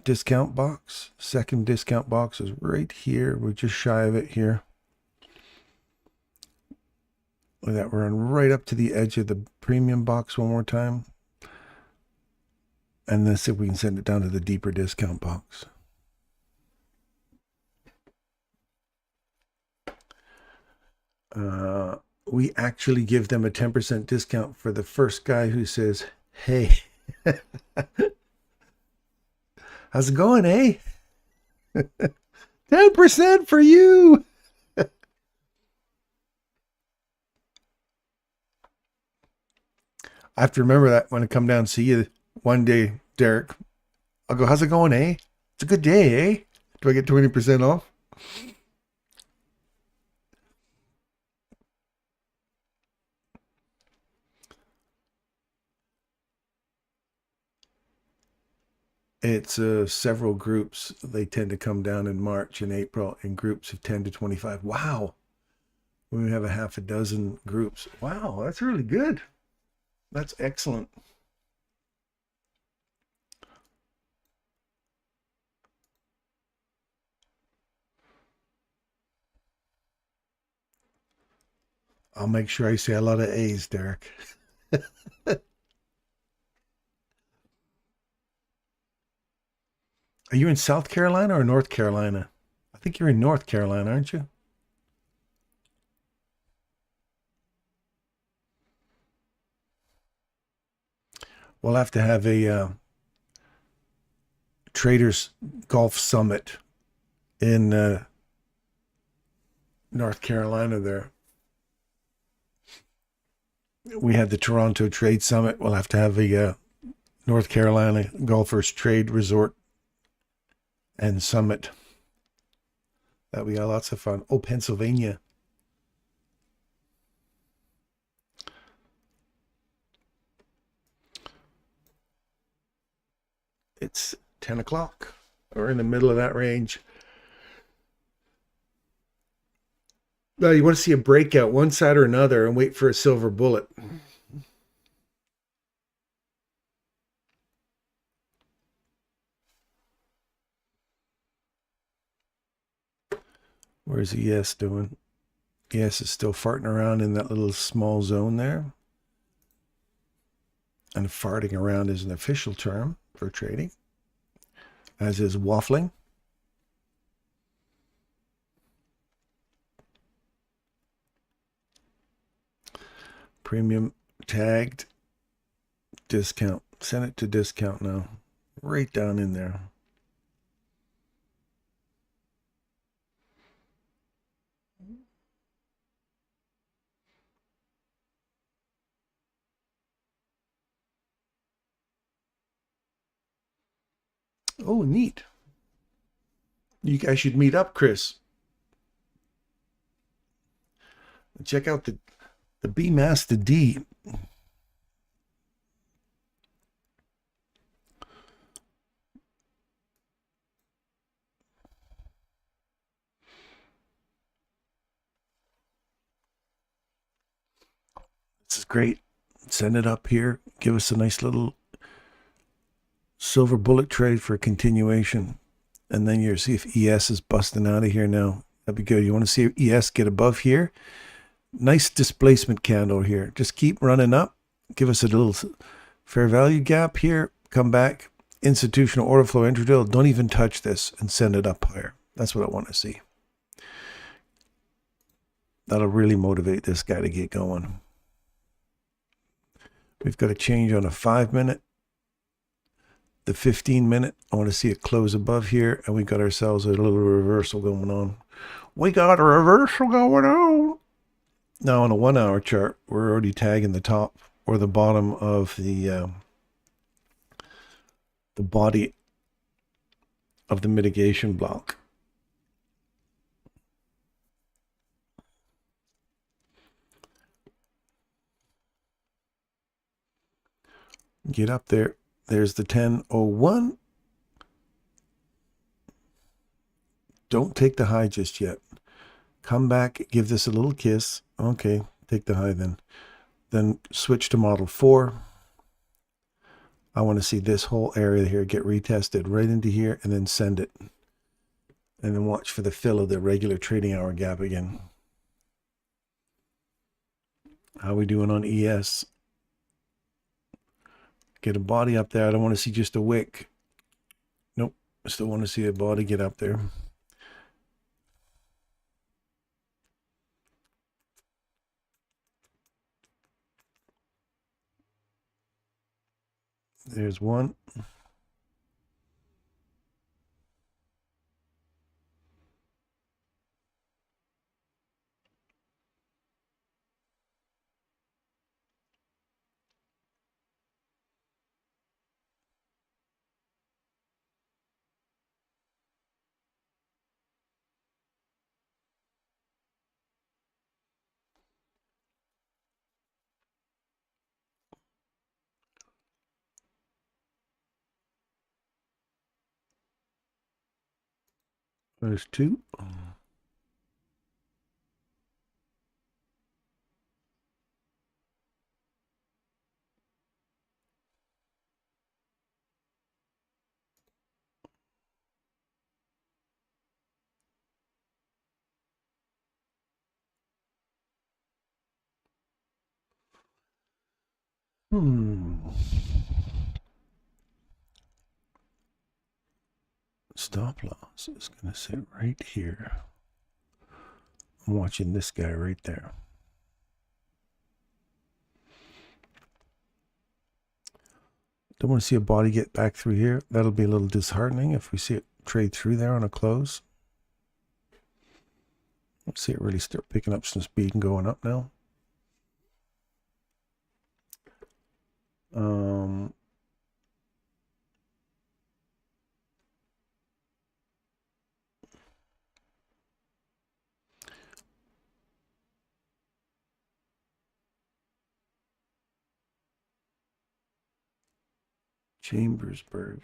discount box. Second discount box is right here. We're just shy of it here. Look at that. We're on right up to the edge of the premium box one more time. And then see if we can send it down to the deeper discount box. We actually give them a 10% discount for the first guy who says, hey, how's it going, eh? 10% for you. I have to remember that when I come down and see you one day, Derek. I'll go, how's it going, eh? It's a good day, eh? Do I get 20% off? It's several groups. They tend to come down in March and April in groups of 10 to 25. Wow. We have a half a dozen groups. Wow, that's really good. That's excellent. I'll make sure I say a lot of A's, Derek. Are you in South Carolina or North Carolina? I think you're in North Carolina, aren't you? We'll have to have a Traders Golf Summit in North Carolina there. We had the Toronto Trade Summit. We'll have to have a North Carolina Golfers Trade Resort and Summit. That we got lots of fun. Oh, Pennsylvania. It's 10 o'clock. We're in the middle of that range. Now you want to see a breakout one side or another and wait for a silver bullet. Where's ES doing? ES is still farting around in that little small zone there. And farting around is an official term for trading, as is waffling. Premium tagged discount. Send it to discount now. Right down in there. Oh, neat. You guys should meet up, Chris. Check out the B Master D. This is great. Send it up here. Give us a nice little silver bullet trade for a continuation. And then you see if ES is busting out of here now. That'd be good. You want to see ES get above here? Nice displacement candle here. Just keep running up. Give us a little fair value gap here. Come back. Institutional order flow intraday. Don't even touch this and send it up higher. That's what I want to see. That'll really motivate this guy to get going. We've got a change on a 5-minute. The 15-minute, I want to see it close above here, and we got ourselves a little reversal going on. We got a reversal going on. Now on a 1-hour chart, we're already tagging the top or the bottom of the body of the mitigation block. Get up there. There's the 10.01. Don't take the high just yet. Come back, give this a little kiss. Okay, take the high then. Then switch to model 4. I want to see this whole area here get retested right into here and then send it. And then watch for the fill of the regular trading hour gap again. How are we doing on ES? Get a body up there. I don't want to see just a wick. Nope. I still want to see a body get up there. There's one. There's two. Stop loss is going to sit right here. I'm watching this guy right there. Don't want to see a body get back through here. That'll be a little disheartening if we see it trade through there on a close. Let's see it really start picking up some speed and going up now. Chambersburg.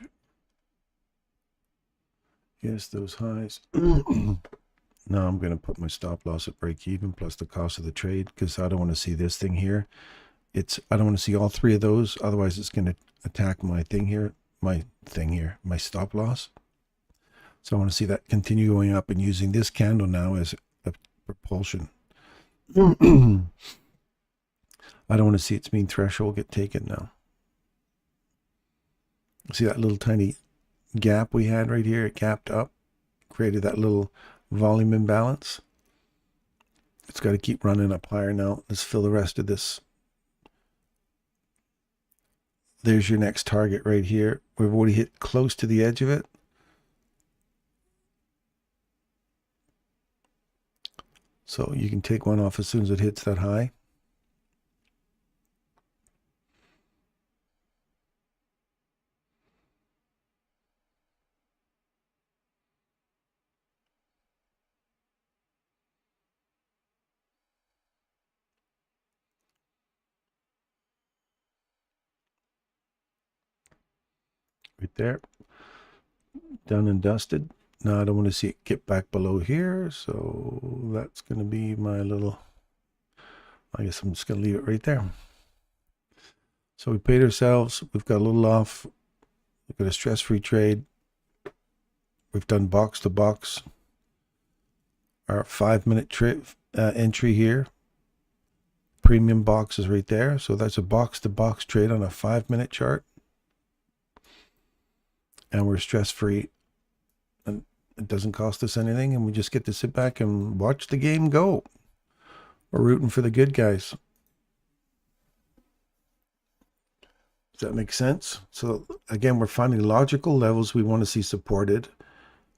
Yes, those highs. Now I'm going to put my stop loss at break even plus the cost of the trade, because I don't want to see this thing here. I don't want to see all three of those. Otherwise, it's going to attack my thing here, my stop loss. So I want to see that continue going up and using this candle now as a propulsion. I don't want to see its mean threshold get taken now. See that little tiny gap we had right here? It gapped up, created that little volume imbalance. It's got to keep running up higher now. Let's fill the rest of this. There's your next target right here. We've already hit close to the edge of it. So you can take one off as soon as it hits that high. Right there. Done and dusted. Now I don't want to see it get back below here. So that's going to be my little, I guess I'm just going to leave it right there. So we paid ourselves. We've got a little off. We've got a stress-free trade. We've done box to box. Our 5-minute entry here. Premium box is right there. So that's a box to box trade on a 5-minute chart. And we're stress-free. And it doesn't cost us anything. And we just get to sit back and watch the game go. We're rooting for the good guys. Does that make sense? So again, we're finding logical levels we want to see supported.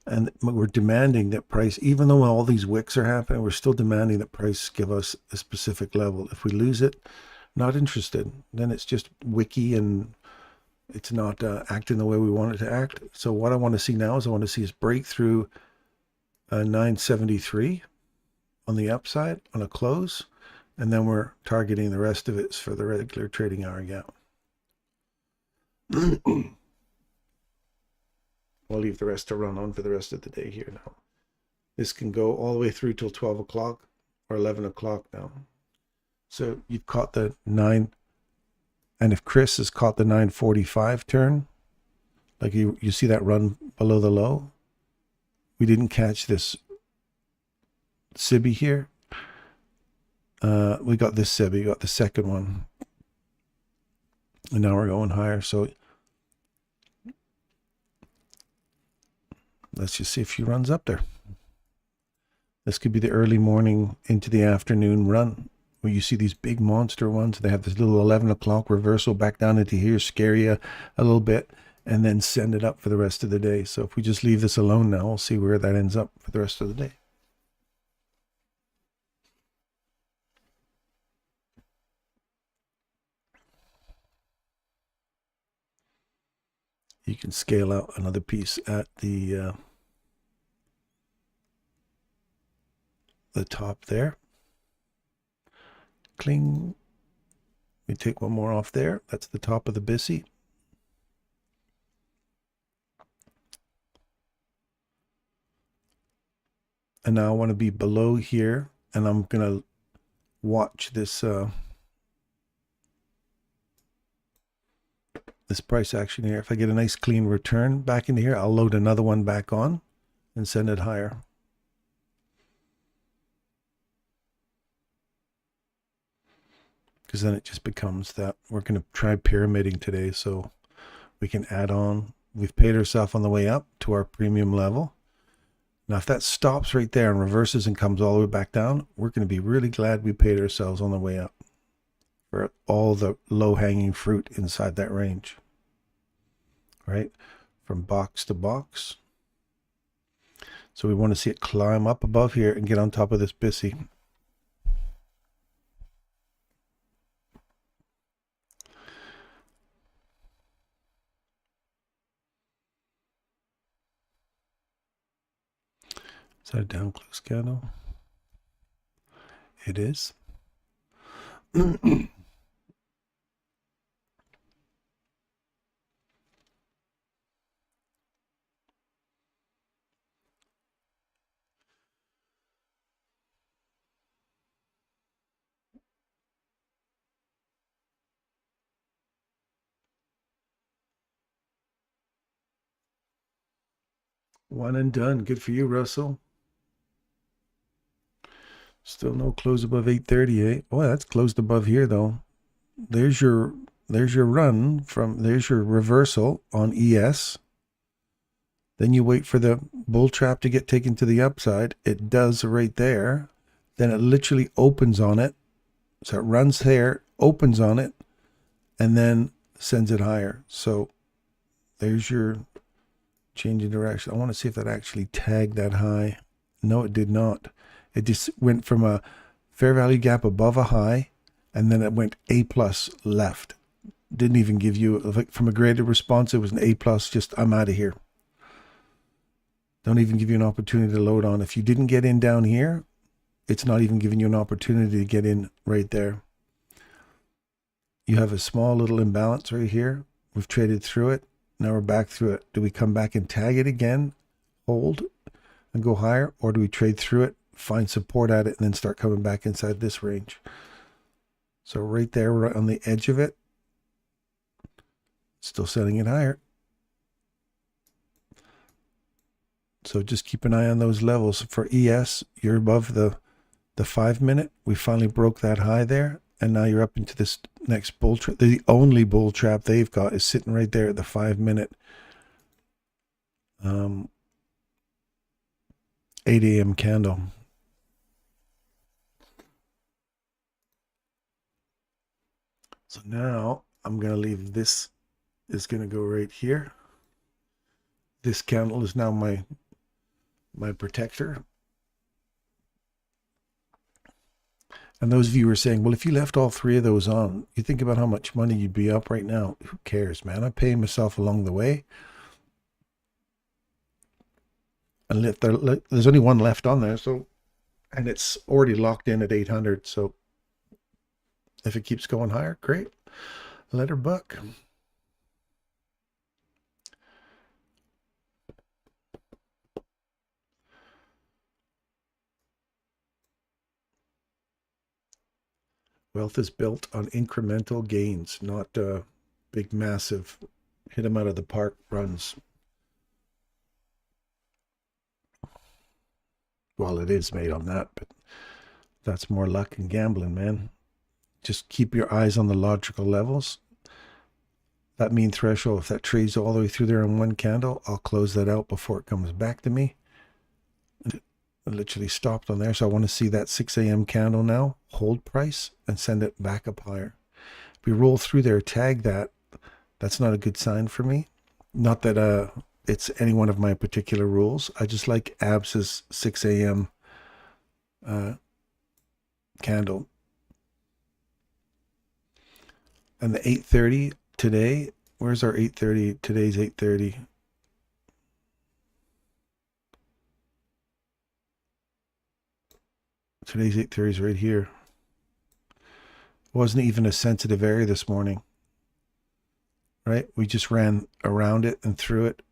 And we're demanding that price, even though all these wicks are happening, we're still demanding that price give us a specific level. If we lose it, not interested. Then it's just wicky and it's not acting the way we want it to act. So what I want to see now is I want to see us break through 973 on the upside on a close. And then we're targeting the rest of it for the regular trading hour gap. We'll leave the rest to run on for the rest of the day here now. This can go all the way through till 12 o'clock or 11 o'clock now. So you've caught the 9, and if Chris has caught the 945 turn, like you see that run below the low, we didn't catch this SIBI here. We got this SIBI, got the second one. And now we're going higher. So let's just see if she runs up there. This could be the early morning into the afternoon run where you see these big monster ones. They have this little 11 o'clock reversal back down into here, scare you a little bit, and then send it up for the rest of the day. So if we just leave this alone now, we'll see where that ends up for the rest of the day. You can scale out another piece at the top there. Cling. We take one more off there. That's the top of the BISI. And now I want to be below here, and I'm going to watch this this price action here. If I get a nice clean return back into here, I'll load another one back on and send it higher. Because then it just becomes that we're going to try pyramiding today, so we can add on. We've paid ourselves on the way up to our premium level. Now, if that stops right there and reverses and comes all the way back down, we're going to be really glad we paid ourselves on the way up for all the low-hanging fruit inside that range, right? From box to box. So we want to see it climb up above here and get on top of this BISI. Is that a down close candle? It is. One and done. Good for you, Russell. Still no close above 838. Oh, that's closed above here though. There's your run from, there's your reversal on ES. Then you wait for the bull trap to get taken to the upside. It does right there. Then it literally opens on it. So it runs there, opens on it, and then sends it higher. So there's your change in direction. I want to see if that actually tagged that high. No, it did not. It just went from a fair value gap above a high, and then it went A plus left. Didn't even give you, like, from a graded response, it was an A plus, just I'm out of here. Don't even give you an opportunity to load on. If you didn't get in down here, it's not even giving you an opportunity to get in right there. You have a small little imbalance right here. We've traded through it. Now we're back through it. Do we come back and tag it again, hold, and go higher? Or do we trade through it, find support at it, and then start coming back inside this range? So right there, right on the edge of it, still setting it higher. So just keep an eye on those levels. For ES, you're above the 5 minute. We finally broke that high there. And now you're up into this next bull trap. The only bull trap they've got is sitting right there at the 5 minute 8 a.m. candle. So now I'm going to leave this, is going to go right here. This candle is now my protector. And those of you who are saying, well, if you left all three of those on, you think about how much money you'd be up right now. Who cares, man? I'm paying myself along the way. And there's only one left on there, so, and it's already locked in at 800. So if it keeps going higher, great. Let her buck. Wealth is built on incremental gains, not big, massive, hit them out of the park runs. Well, it is made on that, but that's more luck and gambling, man. Just keep your eyes on the logical levels. That mean threshold, if that trades all the way through there in one candle, I'll close that out before it comes back to me. It literally stopped on there. So I want to see that 6 a.m. candle now, hold price, and send it back up higher. If we roll through there, tag that, that's not a good sign for me. Not that it's any one of my particular rules. I just like ABS's 6 a.m. Candle. And the 8:30 today, where's our 8:30? Today's 8:30. Today's 8:30 is right here. Wasn't even a sensitive area this morning, right? We just ran around it and through it.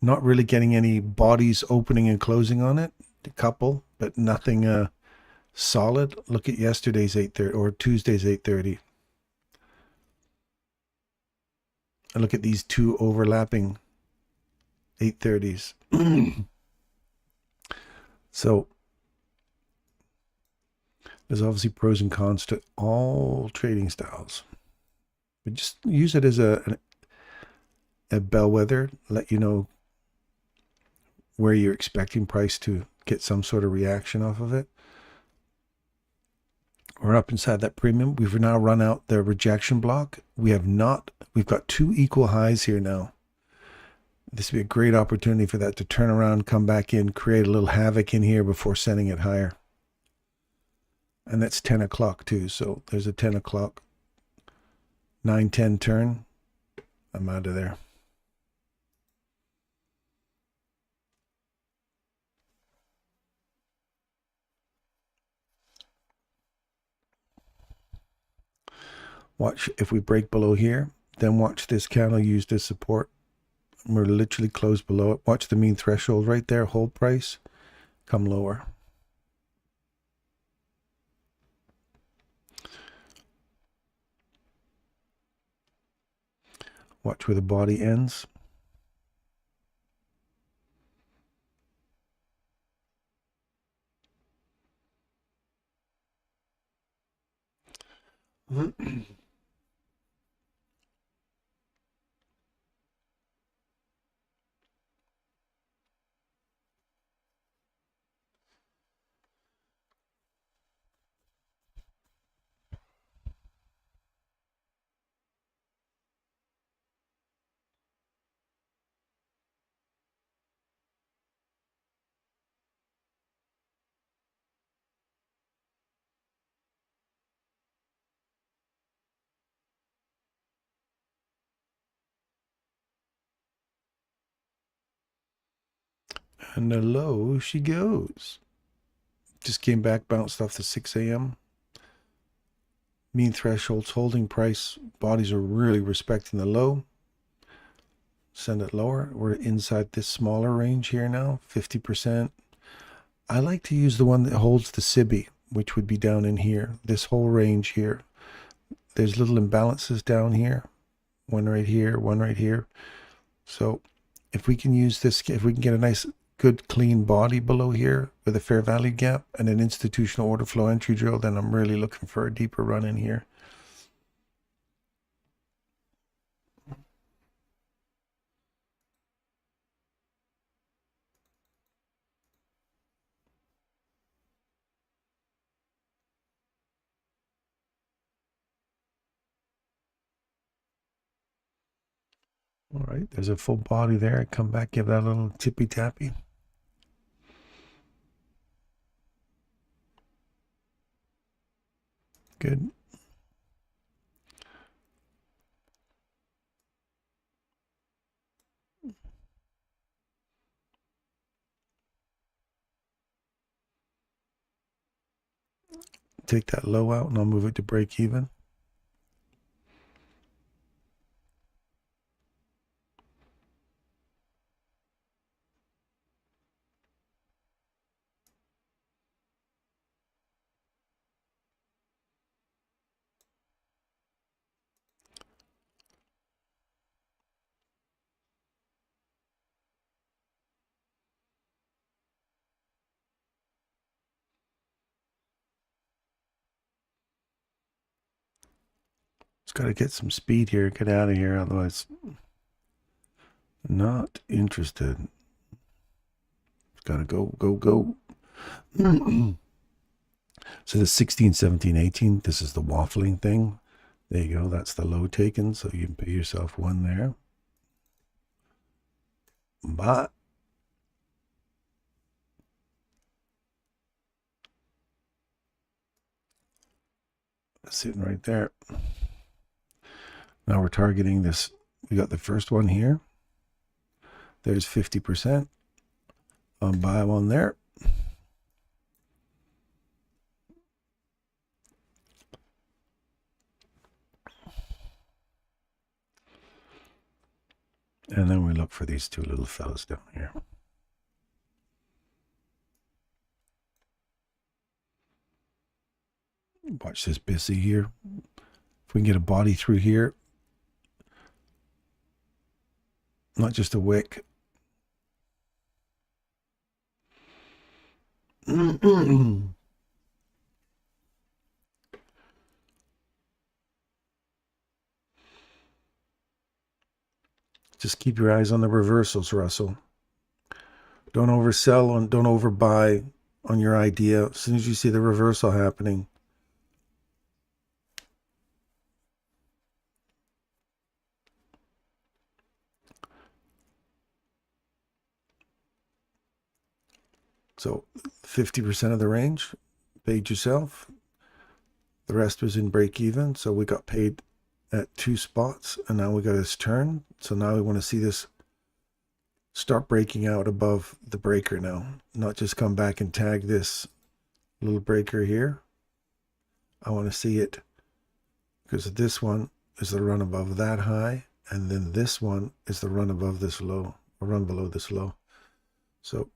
Not really getting any bodies opening and closing on it. A couple, but nothing solid. Look at yesterday's 8:30 or Tuesday's 8:30. And look at these two overlapping 8:30s. So there's obviously pros and cons to all trading styles. But just use it as a bellwether, let you know where you're expecting price to get some sort of reaction off of it. We're up inside that premium. We've now run out the rejection block. We've got two equal highs here now. This would be a great opportunity for that to turn around, come back in, create a little havoc in here before sending it higher. And that's 10 o'clock too. So there's a 10 o'clock, 9:10 turn. I'm out of there. Watch if we break below here, then watch this candle used as support. We're literally close below it. Watch the mean threshold right there, hold price, come lower. Watch where the body ends. And the low she goes. Just came back, bounced off the 6 a.m. Mean thresholds, holding price. Bodies are really respecting the low. Send it lower. We're inside this smaller range here now, 50%. I like to use the one that holds the SIBI, which would be down in here, this whole range here. There's little imbalances down here, one right here, one right here. So if we can use this, if we can get a nice, good, clean body below here with a fair value gap and an institutional order flow entry drill, then I'm really looking for a deeper run in here. All right, there's a full body there. Come back, give that a little tippy tappy. Good. Take that low out and I'll move it to break even. It's got to get some speed here, get out of here, otherwise not interested. It's got to go, go, go. So the 16, 17, 18, this is the waffling thing. There you go, that's the low taken, so you can pay yourself one there. But sitting right there. Now we're targeting this. We got the first one here. There's 50%. I'll buy one there. And then we look for these two little fellas down here. Watch this Bissy here. If we can get a body through here, not just a wick. Just keep your eyes on the reversals, Russell. Don't oversell and don't overbuy on your idea. As soon as you see the reversal happening, so 50% of the range, paid yourself. The rest was in break even. So we got paid at 2 spots and now we got this turn. So now we want to see this start breaking out above the breaker now, not just come back and tag this little breaker here. I want to see it because this one is the run above that high, and then this one is the run above this low, or run below this low. So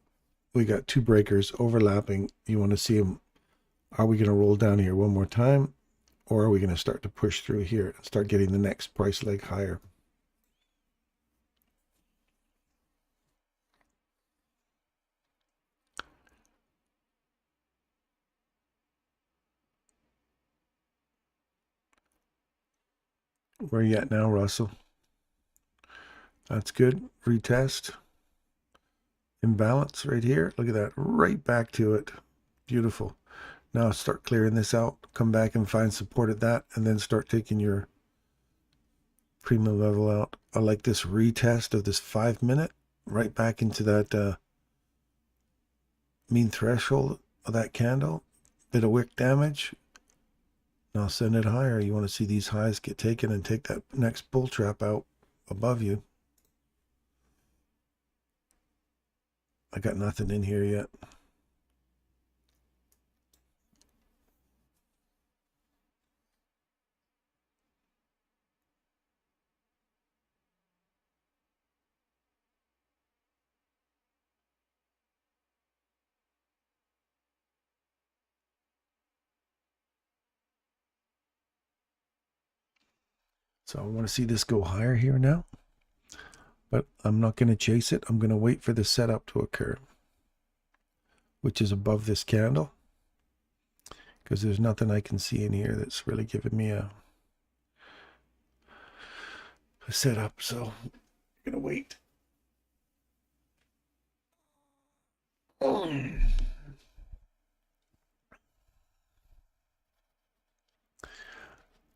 we got 2 breakers overlapping. You want to see them. Are we going to roll down here one more time, or are we going to start to push through here and start getting the next price leg higher? Where you at now, Russell? That's good. Retest. Imbalance right here. Look at that. Right back to it. Beautiful. Now start clearing this out. Come back and find support at that, and then start taking your premium level out. I like this retest of this 5 minute. Right back into that mean threshold of that candle. Bit of wick damage. Now send it higher. You want to see these highs get taken and take that next bull trap out above you. I got nothing in here yet. So I want to see this go higher here now, but I'm not going to chase it. I'm going to wait for the setup to occur, which is above this candle, because there's nothing I can see in here that's really giving me a setup. So I'm going to wait.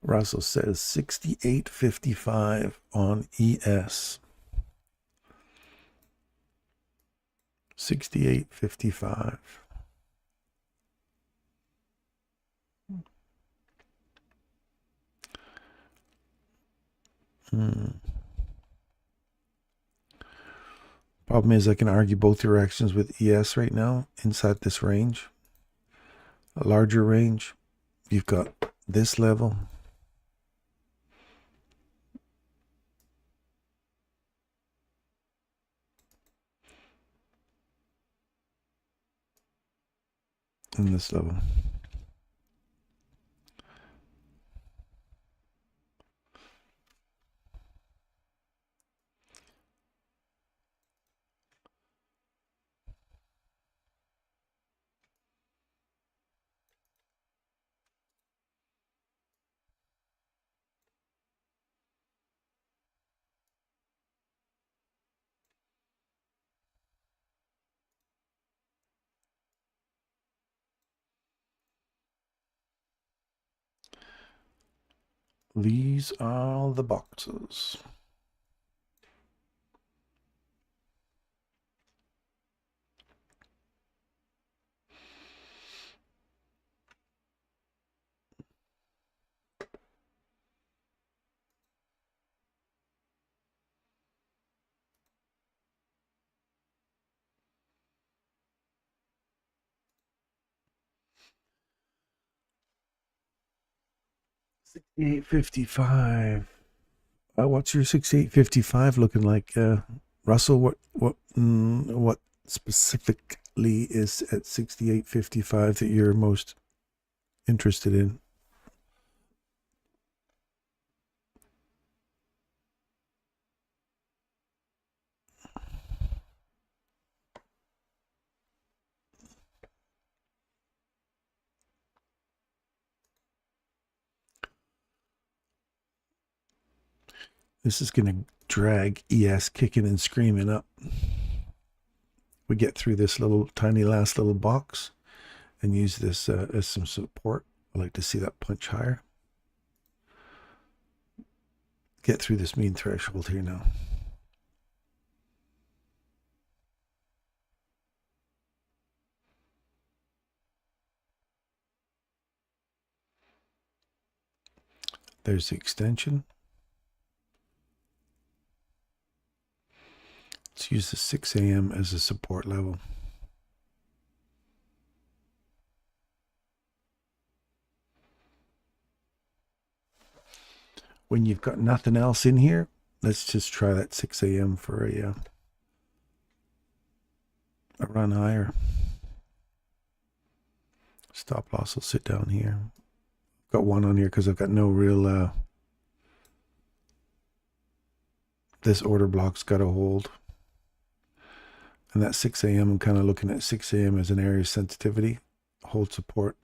Russell says 68.55 on ES. 68.55. Problem is I can argue both directions with ES right now inside this range. A larger range. You've got this level. And this level. These are the boxes. $68.55. What's your 68.55 looking like, Russell? What specifically is at 68.55 that you're most interested in? This is going to drag ES kicking and screaming up. We get through this little tiny last little box and use this as some support. I like to see that punch higher. Get through this mean threshold here now. There's the extension. Let's use the 6 a.m. as a support level. When you've got nothing else in here, let's just try that 6 a.m. for a run higher. Stop loss will sit down here. Got one on here because I've got no real this order block's got a hold. And that 6 a.m. I'm kind of looking at 6 a.m. as an area of sensitivity, hold support,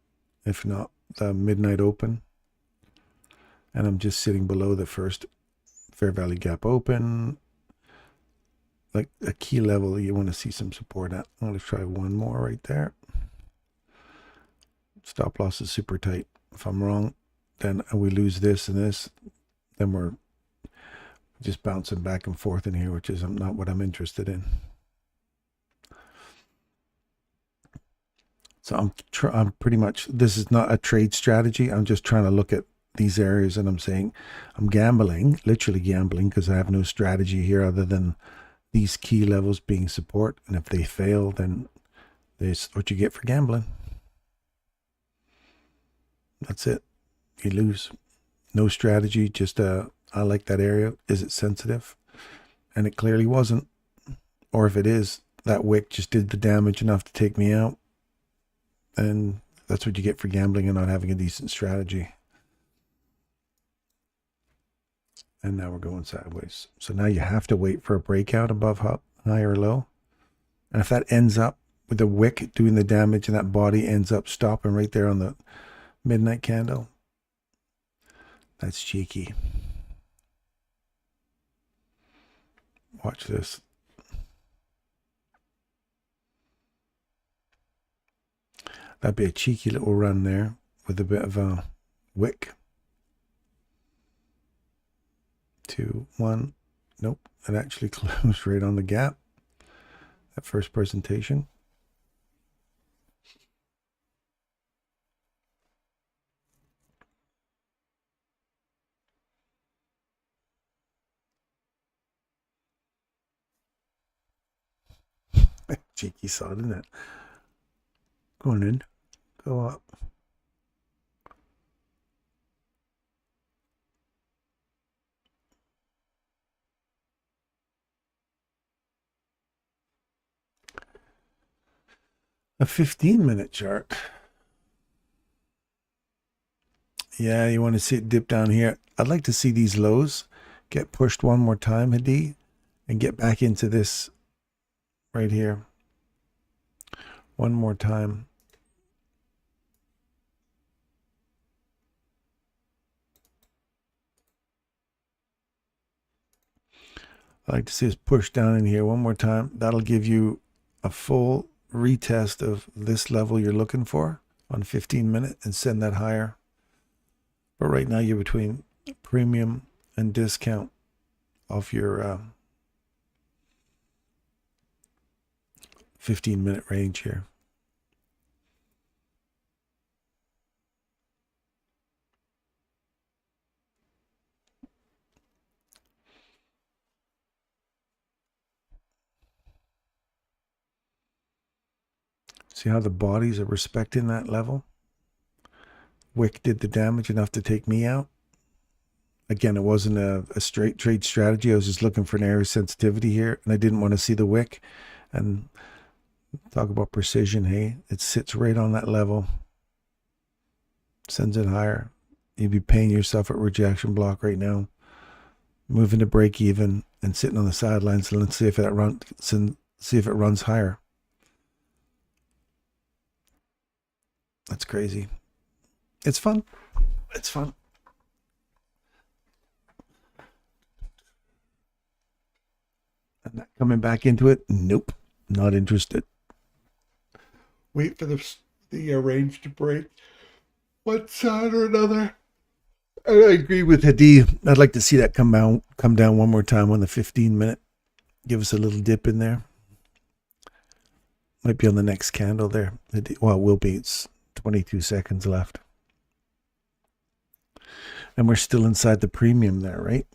if not the midnight open. and I'm just sitting below the first fair value gap open, like a key level you want to see some support at. I'm going to try one more right there. Stop loss is super tight. If I'm wrong, then we lose this and this, then we're just bouncing back and forth in here, which is not what I'm interested in. So I'm pretty much, this is not a trade strategy. I'm just trying to look at these areas, and I'm saying I'm gambling, literally gambling, because I have no strategy here other than these key levels being support. And if they fail, then there's what you get for gambling. That's it. You lose. No strategy, just I like that area. Is it sensitive? And it clearly wasn't. Or if it is, that wick just did the damage enough to take me out. And that's what you get for gambling and not having a decent strategy. And now we're going sideways. So now you have to wait for a breakout above high or low. And if that ends up with the wick doing the damage and that body ends up stopping right there on the midnight candle, that's cheeky. Watch this. That'd be a cheeky little run there with a bit of a wick. 2, 1. Nope, it actually closed right on the gap. That first presentation. Cheeky saw, didn't it? Go on in. Go up. A 15-minute chart. Yeah, you want to see it dip down here. I'd like to see these lows get pushed one more time, Hadi, and get back into this right here. One more time. I'd like to see us push down in here one more time. That'll give you a full retest of this level you're looking for on 15-minute and send that higher. But right now you're between premium and discount off your 15-minute range here. See how the bodies are respecting that level? Wick did the damage enough to take me out. Again, it wasn't a straight trade strategy. I was just looking for an area of sensitivity here, and I didn't want to see the wick. And talk about precision, hey? It sits right on that level. Sends it higher. You'd be paying yourself at rejection block right now. Moving to break even and sitting on the sidelines. So let's see if it runs higher. That's crazy. It's fun. It's fun. And not coming back into it? Nope. Not interested. Wait for the range to break one side or another. I agree with Hadi. I'd like to see that come down one more time on the 15-minute. Give us a little dip in there. Might be on the next candle there. Well, it will be. It's 22 seconds left. And we're still inside the premium there, right?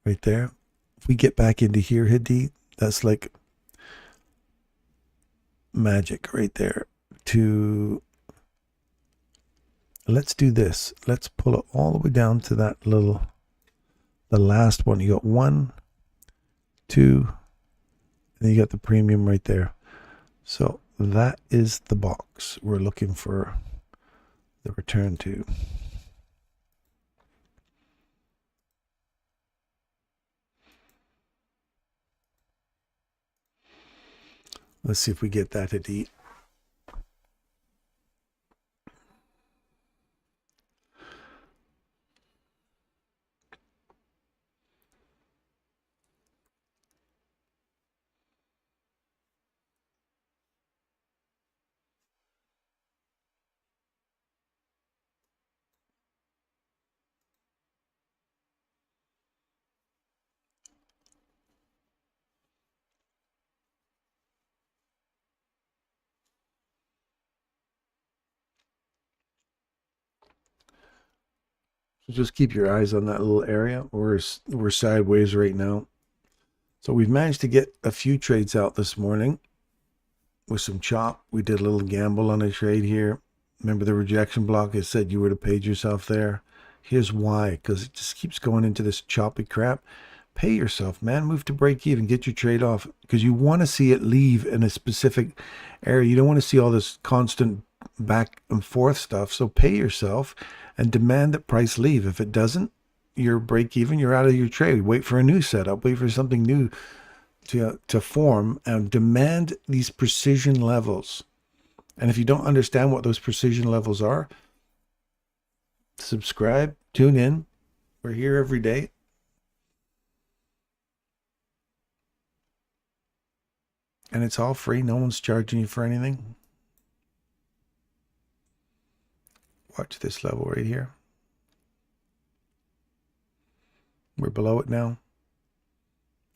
Right there. If we get back into here, Hadi, that's like magic right there. Let's do this. Let's pull it all the way down to that the last one. You got 1, 2, and you got the premium right there. So that is the box we're looking for the return to. Let's see if we get that to eat. So just keep your eyes on that little area. We're sideways right now. So we've managed to get a few trades out this morning with some chop. We did a little gamble on a trade here. Remember the rejection block? I said you would have paid yourself there. Here's why, because it just keeps going into this choppy crap. Pay yourself, man. Move to break even. Get your trade off, because you want to see it leave in a specific area. You don't want to see all this constant back and forth stuff. So pay yourself and demand that price leave. If it doesn't, you're break even. You're out of your trade. Wait for a new setup. Wait for something new to form, and demand these precision levels. And if you don't understand what those precision levels are, subscribe, tune in. We're here every day. And it's all free. No one's charging you for anything. Watch this level right here. We're below it now.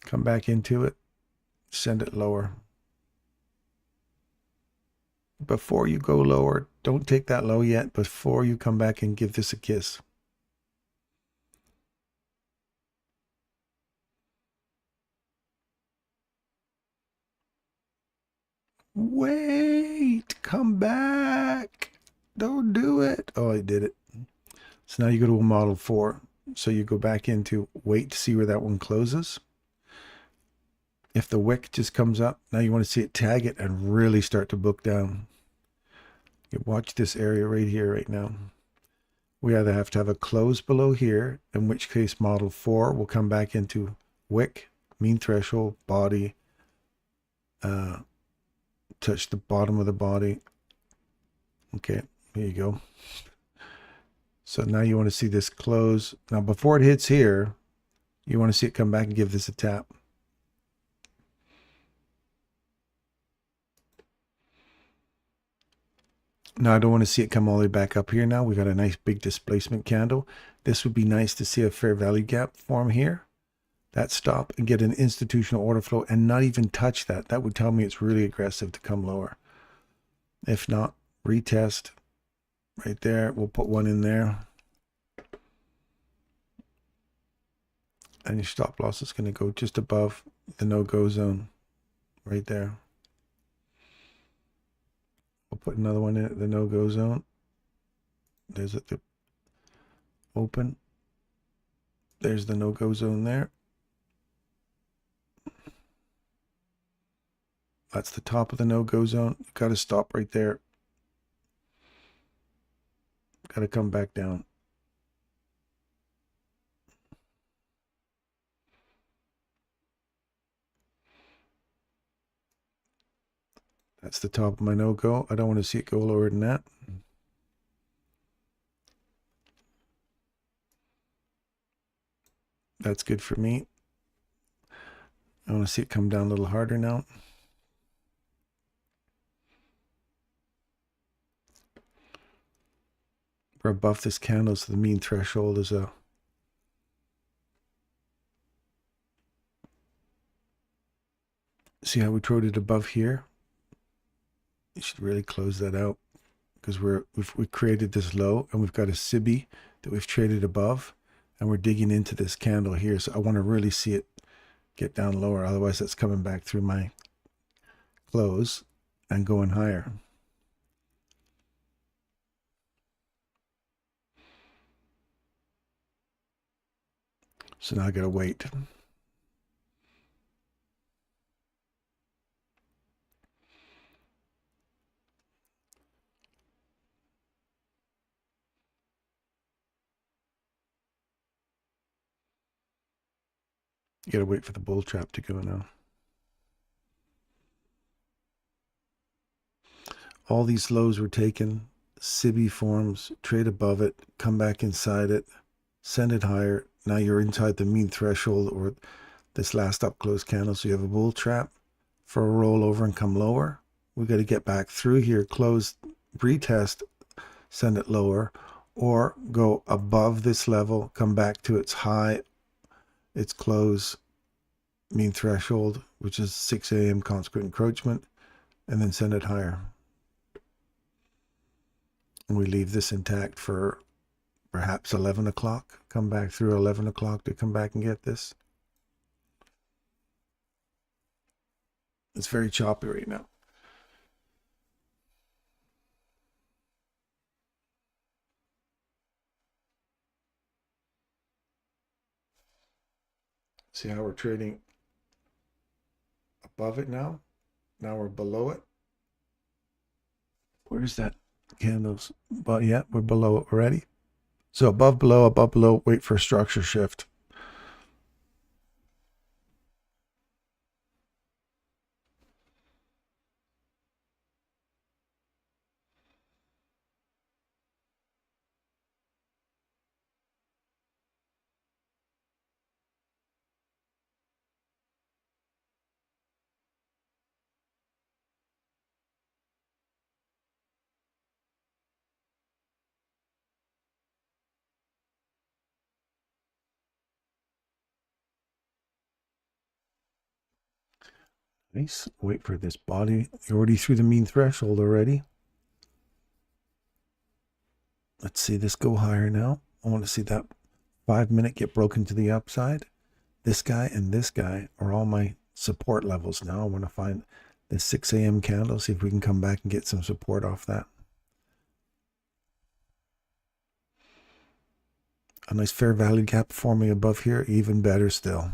Come back into it. Send it lower. Before you go lower, don't take that low yet. Before you come back and give this a kiss. Wait, come back. Don't do it. Oh, I did it. So now you go to a model 4. So you go back into wait to see where that one closes. If the wick just comes up, now you want to see it tag it and really start to book down. You watch this area right here right now. We either have to have a close below here, in which case model 4 will come back into wick, mean threshold, body, touch the bottom of the body. Okay, here you go. So now you want to see this close. Now before it hits here, you want to see it come back and give this a tap. Now I don't want to see it come all the way back up here now. We've got a nice big displacement candle. This would be nice to see a fair value gap form here. That stop and get an institutional order flow and not even touch that. That would tell me it's really aggressive to come lower. If not, retest right there. We'll put one in there. And your stop loss is going to go just above the no-go zone right there. We'll put another one in at the no-go zone. There's the open. There's the no-go zone there. That's the top of the no-go zone. You've got to stop right there. Got to come back down. That's the top of my no-go. I don't want to see it go lower than that. That's good for me. I want to see it come down a little harder now. We're above this candle, so the mean threshold is a see how we traded above here? You should really close that out, because we've created this low and we've got a SIBI that we've traded above, and we're digging into this candle here. So I want to really see it get down lower. Otherwise that's coming back through my close and going higher. So now I got to wait. You got to wait for the bull trap to go now. All these lows were taken, SIBI forms, trade above it, come back inside it, send it higher. Now you're inside the mean threshold or this last up close candle. So you have a bull trap for a rollover and come lower. We got to get back through here, close, retest, send it lower, or go above this level, come back to its high, its close, mean threshold, which is 6 a.m. consequent encroachment, and then send it higher. And we leave this intact for perhaps 11 o'clock, come back through 11 o'clock to come back and get this. It's very choppy right now. See how we're trading above it now? Now we're below it. Where's that candles? But yeah, we're below it already. So above, below, wait for a structure shift. Nice. Wait for this body. You're already through the mean threshold already. Let's see this go higher now. I want to see that 5 minute get broken to the upside. This guy and this guy are all my support levels now. I want to find the 6 a.m. candle, see if we can come back and get some support off that. A nice fair value gap forming above here, even better still.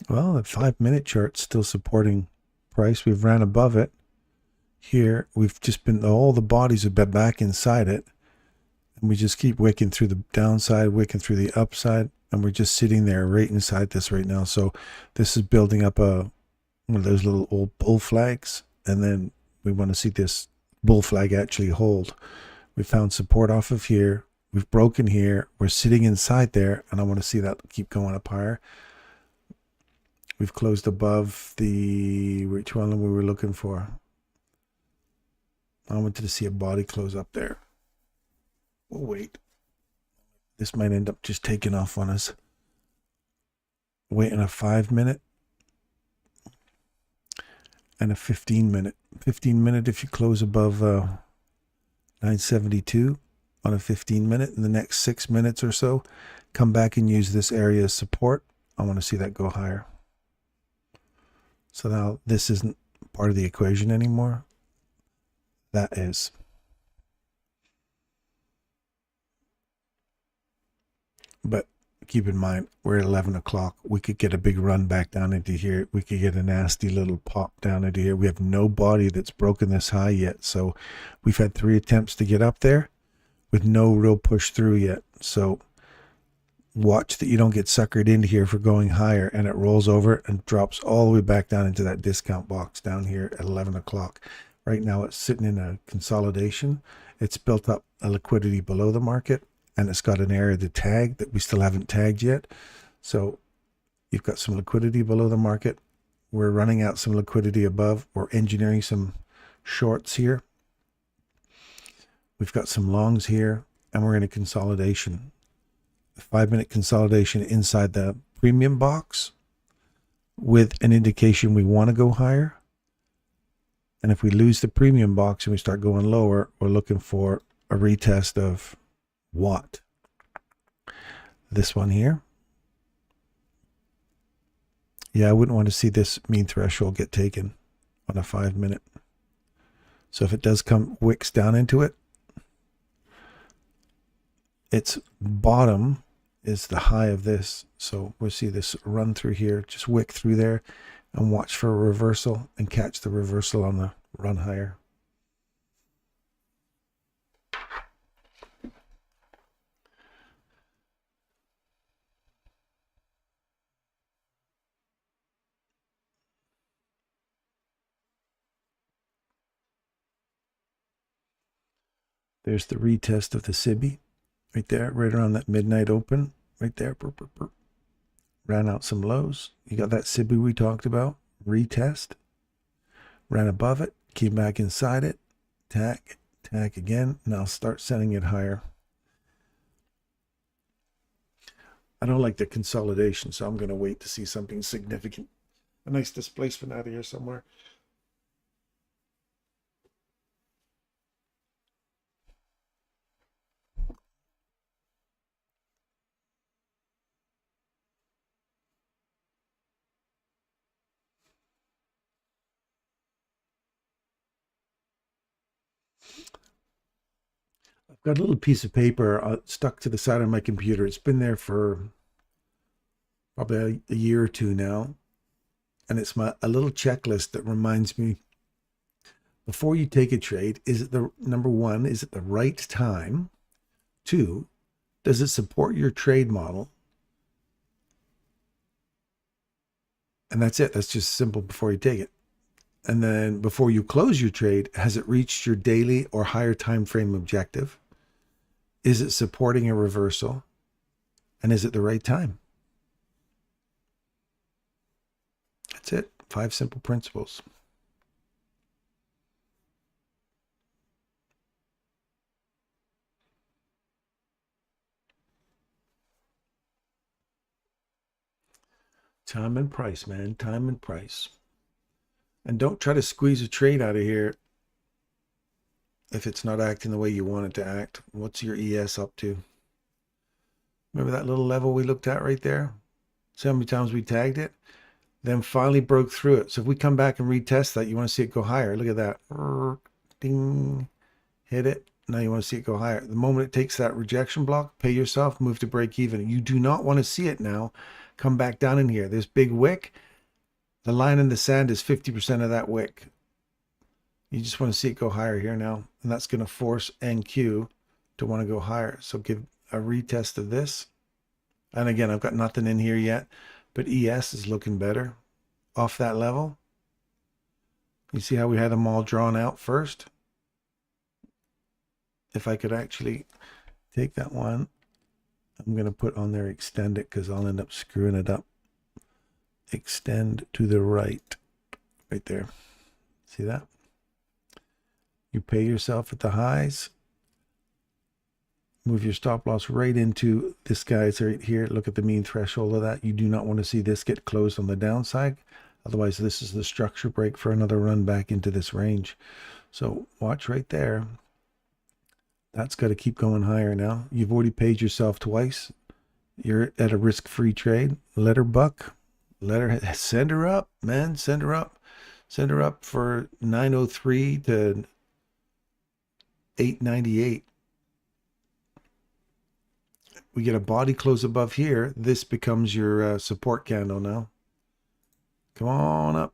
Well, the 5 minute chart's still supporting price. We've ran above it. Here, we've just been, all the bodies have been back inside it. And we just keep wicking through the downside, wicking through the upside. And we're just sitting there right inside this right now. So this is building up one of those little old bull flags. And then we want to see this bull flag actually hold. We found support off of here. We've broken here. We're sitting inside there. And I want to see that keep going up higher. We've closed above the, which one we were looking for? I wanted to see a body close up there. We'll wait. This might end up just taking off on us. Waiting a 5 minute and a 15 minute. 15 minute if you close above 972 on a 15 minute. In the next 6 minutes or so, come back and use this area as support. I want to see that go higher. So now this isn't part of the equation anymore. That is. But keep in mind, we're at 11 o'clock. We could get a big run back down into here. We could get a nasty little pop down into here. We have no body that's broken this high yet. So we've had 3 attempts to get up there with no real push through yet. So watch that you don't get suckered into here for going higher and it rolls over and drops all the way back down into that discount box down here at 11 o'clock. Right now it's sitting in a consolidation. It's built up a liquidity below the market and it's got an area to tag that we still haven't tagged yet. So you've got some liquidity below the market. We're running out some liquidity above. We're engineering some shorts here. We've got some longs here and we're in a consolidation. 5 minute consolidation inside the premium box with an indication we want to go higher. And if we lose the premium box and we start going lower, we're looking for a retest of what? This one here. Yeah, I wouldn't want to see this mean threshold get taken on a 5 minute. So if it does come wicks down into it, its bottom is the high of this. So we'll see this run through here, just wick through there and watch for a reversal and catch the reversal on the run higher. There's the retest of the SIBI. Right there, right around that midnight open, right there. Burp, burp, burp. Ran out some lows. You got that SIBI we talked about, retest. ran above it, came back inside it, tack, tack again. Now start sending it higher. I don't like the consolidation, so I'm going to wait to see something significant. A nice displacement out of here somewhere. I've got a little piece of paper stuck to the side of my computer. It's been there for probably a year or two now. And it's a little checklist that reminds me, before you take a trade, is it number one, is it the right time? Two, does it support your trade model? And that's it. That's just simple before you take it. And then before you close your trade, has it reached your daily or higher time frame objective? Is it supporting a reversal? And is it the right time? That's it. 5 simple principles. Time and price, man. Time and price. And don't try to squeeze a trade out of here if it's not acting the way you want it to act. What's your ES up to? Remember that little level we looked at right there? See how many times we tagged it? Then finally broke through it. So if we come back and retest that, you want to see it go higher. Look at that. Ding. Hit it. Now you want to see it go higher. The moment it takes that rejection block, pay yourself, move to break even. You do not want to see it now come back down in here. This big wick, the line in the sand is 50% of that wick. You just want to see it go higher here now. And that's going to force NQ to want to go higher. So give a retest of this. And again, I've got nothing in here yet, but ES is looking better off that level. You see how we had them all drawn out first? If I could actually take that one, I'm going to put on there, extend it, because I'll end up screwing it up. Extend to the right there. See that? You pay yourself at the highs. Move your stop loss right into this guy's right here. Look at the mean threshold of that. You do not want to see this get closed on the downside. Otherwise, this is the structure break for another run back into this range. So watch right there. That's got to keep going higher now. You've already paid yourself twice. You're at a risk-free trade. Let her buck. Let her, send her up, man. Send her up. Send her up for 903 to 898. We get a body close above here. This becomes your support candle now. Come on up.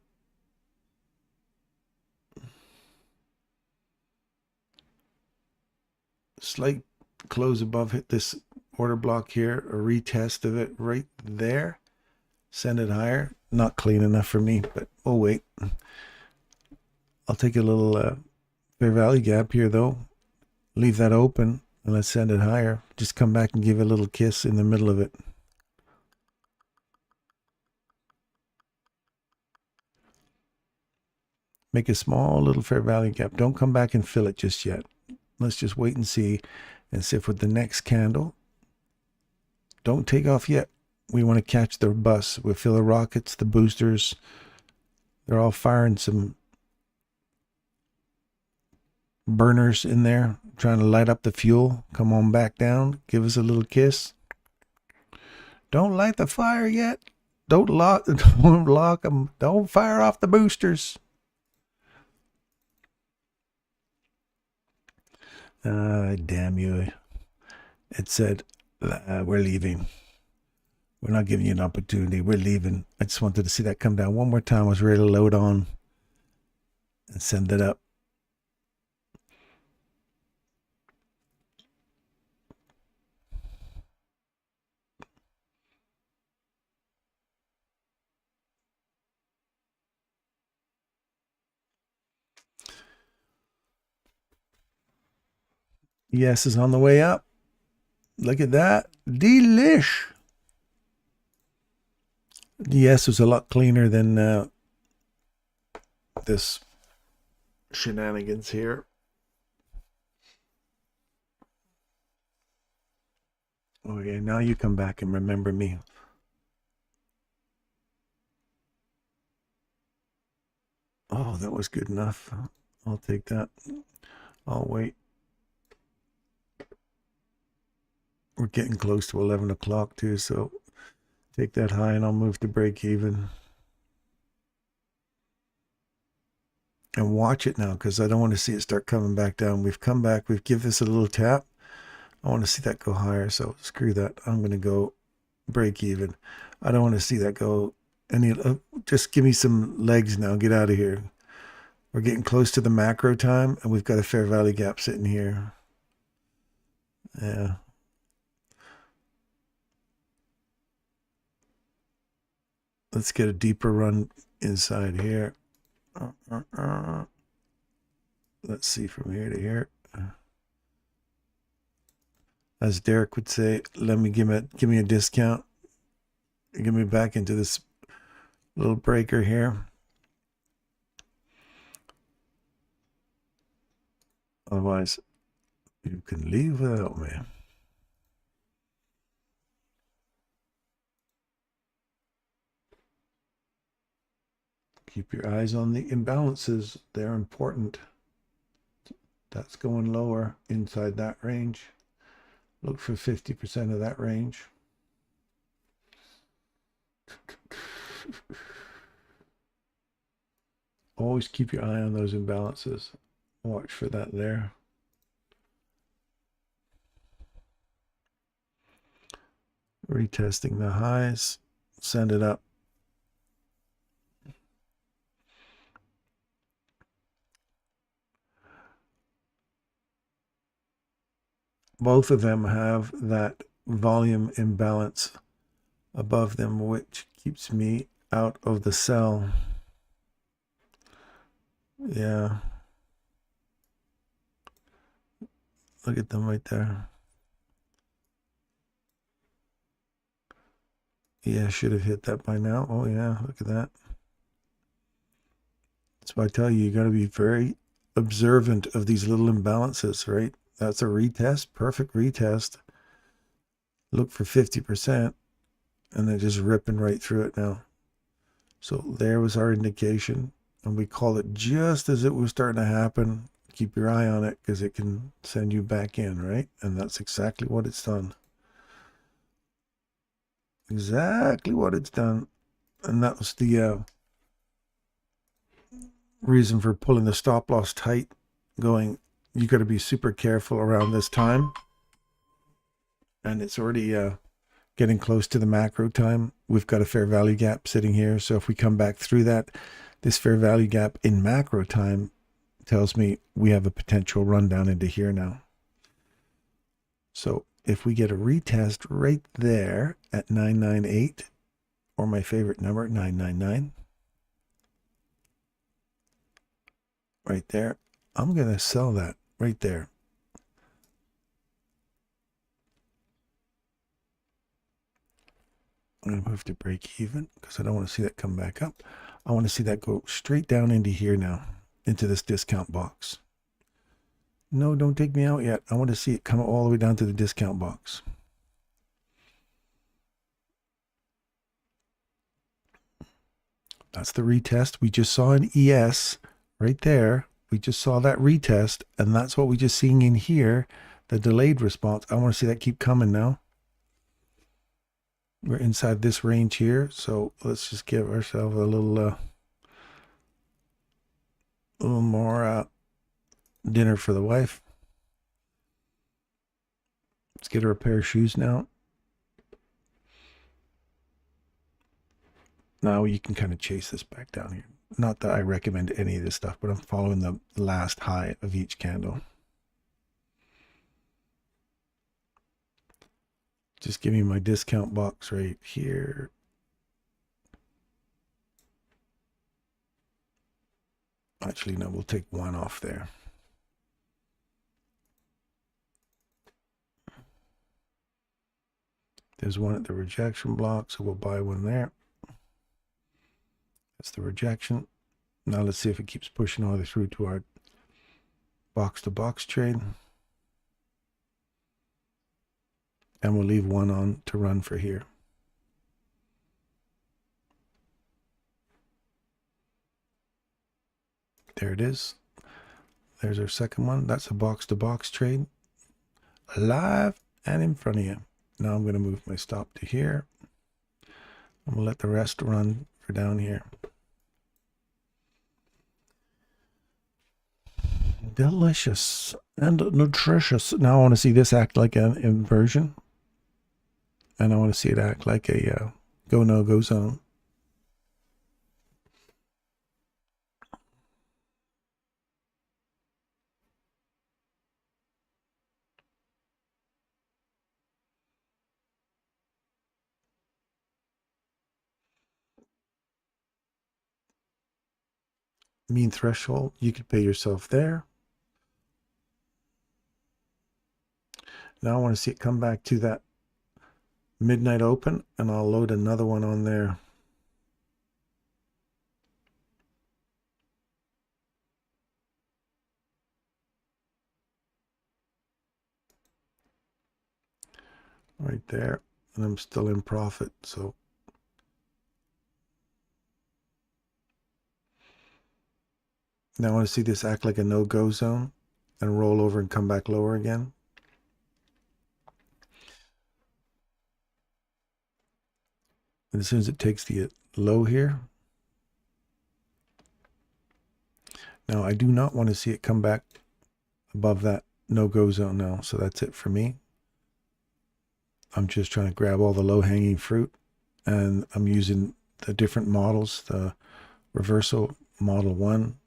Slight close above, hit this order block here, a retest of it right there. Send it higher. Not clean enough for me, but we'll wait. I'll take a little fair value gap here though. Leave that open and let's send it higher. Just come back and give it a little kiss in the middle of it. Make a small little fair value gap. Don't come back and fill it just yet. Let's just wait and see if with the next candle, don't take off yet. We want to catch the bus. We feel the rockets, the boosters. They're all firing some burners in there, trying to light up the fuel. Come on back down. Give us a little kiss. Don't light the fire yet. Don't lock them. Don't fire off the boosters. Damn you. It said, we're leaving. We're not giving you an opportunity. We're leaving. I just wanted to see that come down one more time. I was ready to load on and send it up. Yes is on the way up. Look at that. Delish. Yes was a lot cleaner than this shenanigans here. Okay, now you come back and remember me. Oh, that was good enough. I'll take that. I'll wait. We're getting close to 11 o'clock too, so take that high and I'll move to break even. And watch it now, because I don't want to see it start coming back down. We've come back. We've given this a little tap. I want to see that go higher, so screw that. I'm going to go break even. I don't want to see that go any. Just give me some legs now. Get out of here. We're getting close to the macro time, and we've got a fair value gap sitting here. Yeah. Let's get a deeper run inside here. Let's see from here to here. As Derek would say, let me give me a discount. Get me back into this little breaker here. Otherwise, you can leave without me. Keep your eyes on the imbalances. They're important. That's going lower inside that range. Look for 50% of that range. Always keep your eye on those imbalances. Watch for that there. Retesting the highs. Send it up. Both of them have that volume imbalance above them, which keeps me out of the sell. Yeah. Look at them right there. Yeah, should have hit that by now. Oh yeah, look at that. That's why I tell you, you got to be very observant of these little imbalances, right? That's a retest, perfect retest. Look for 50%, and they're just ripping right through it now. So there was our indication, and we call it just as it was starting to happen. Keep your eye on it, because it can send you back in, right? And that's exactly what it's done. Exactly what it's done. And that was the reason for pulling the stop loss tight, going, you got to be super careful around this time. And it's already getting close to the macro time. We've got a fair value gap sitting here. So if we come back through that, this fair value gap in macro time tells me we have a potential run down into here now. So if we get a retest right there at 998, or my favorite number, 999, right there, I'm going to sell that right there. I'm going to move to break even because I don't want to see that come back up. I want to see that go straight down into here now, into this discount box. No, don't take me out yet. I want to see it come all the way down to the discount box. That's the retest. We just saw an ES right there. We just saw that retest, and that's what we just seen in here, the delayed response. I want to see that keep coming now. We're inside this range here, so let's just give ourselves a little more dinner for the wife. Let's get her a pair of shoes now. Now you can kind of chase this back down here. Not that I recommend any of this stuff, but I'm following the last high of each candle. Just give me my discount box right here. Actually, no, we'll take one off there. There's one at the rejection block, so we'll buy one there. That's the rejection. Now let's see if it keeps pushing all the way through to our box to box trade. And we'll leave one on to run for here. There it is. There's our second one. That's a box to box trade. Live and in front of you. Now I'm going to move my stop to here. I'm going to let the rest run for down here. Delicious and nutritious. Now I want to see this act like an inversion. And I want to see it act like a go no go zone. Mean threshold, you could pay yourself there. Now I want to see it come back to that midnight open, and I'll load another one on there. Right there, and I'm still in profit, so now I want to see this act like a no-go zone and roll over and come back lower again. And as soon as it takes the low here, now I do not want to see it come back above that no-go zone now, so that's it for me. I'm just trying to grab all the low-hanging fruit, and I'm using the different models, the reversal, model 1,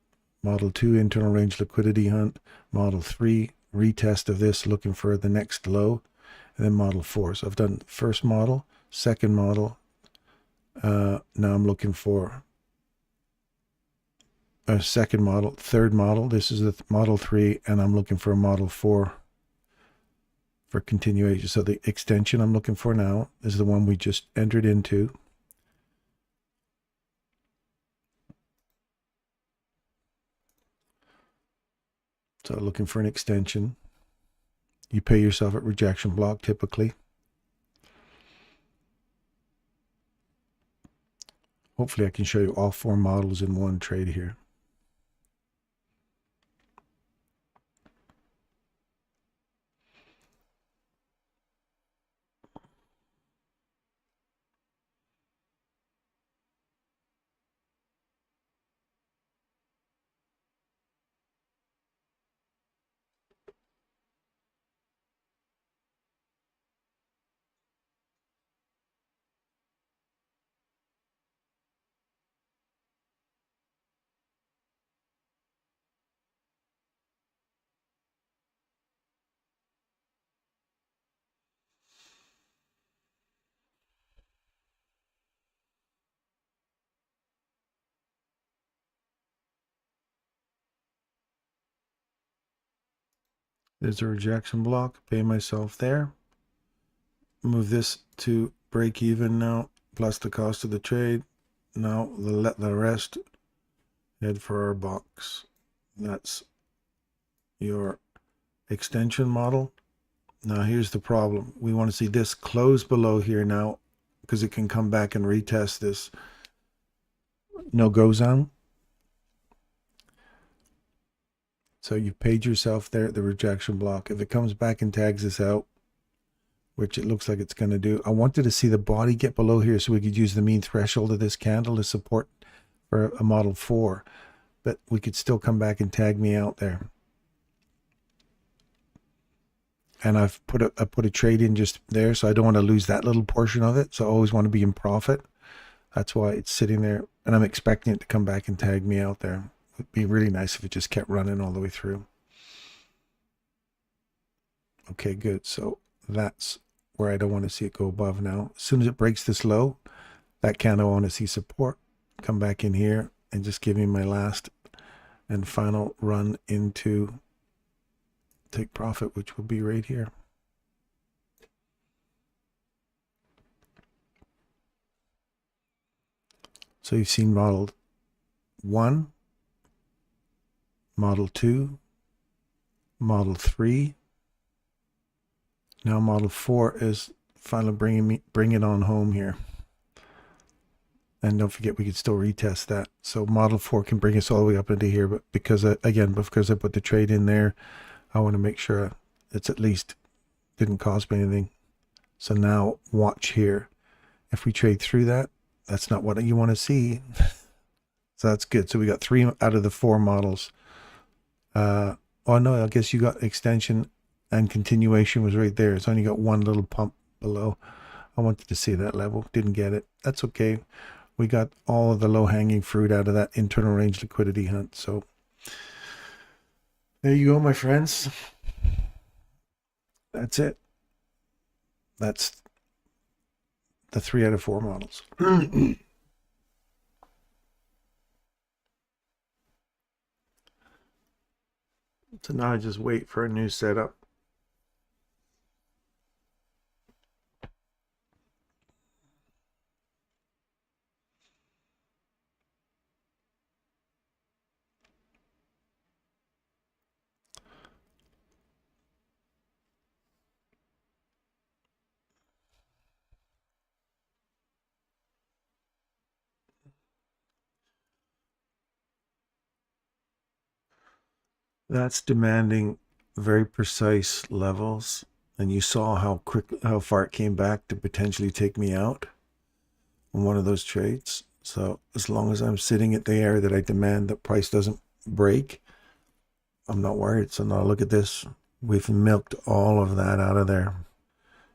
model 2, internal range liquidity hunt, model 3, retest of this, looking for the next low, and then model 4. So I've done first model, second model. Now I'm looking for a second model, third model. This is the model 3, and I'm looking for a model 4 for continuation. So the extension I'm looking for now is the one we just entered into. So looking for an extension. You pay yourself at rejection block typically. Hopefully I can show you all 4 models in one trade here. There's a rejection block, pay myself there. Move this to break even now, plus the cost of the trade. Now let the rest head for our box. That's your extension model. Now here's the problem. We want to see this close below here now, because it can come back and retest this no-go zone. So you've paid yourself there at the rejection block. If it comes back and tags this out, which it looks like it's going to do, I wanted to see the body get below here so we could use the mean threshold of this candle to support for a model 4. But we could still come back and tag me out there. And I've put a trade in just there, so I don't want to lose that little portion of it. So I always want to be in profit. That's why it's sitting there, and I'm expecting it to come back and tag me out there. It'd be really nice if it just kept running all the way through. Okay, good. So that's where I don't want to see it go above now. As soon as it breaks this low, that candle I want to see support. Come back in here and just give me my last and final run into take profit, which will be right here. So you've seen model 1, model 2, Model 3. Now Model 4 is finally bring it on home here. And don't forget, we can still retest that. So Model 4 can bring us all the way up into here, but because I put the trade in there, I want to make sure it's at least didn't cost me anything. So now watch here. If we trade through that, that's not what you want to see. So that's good. So we got 3 out of the 4 models. Oh no, I guess you got extension and continuation was right there. It's only got one little pump below. I wanted to see that level. Didn't get it. That's okay. We got all of the low-hanging fruit out of that internal range liquidity hunt. So there you go, my friends. That's it. That's the 3 out of 4 models. So now I just wait for a new setup. That's demanding very precise levels, and you saw how far it came back to potentially take me out on one of those trades. So as long as I'm sitting at the area that I demand the price doesn't break, I'm not worried. So now look at this. We've milked all of that out of there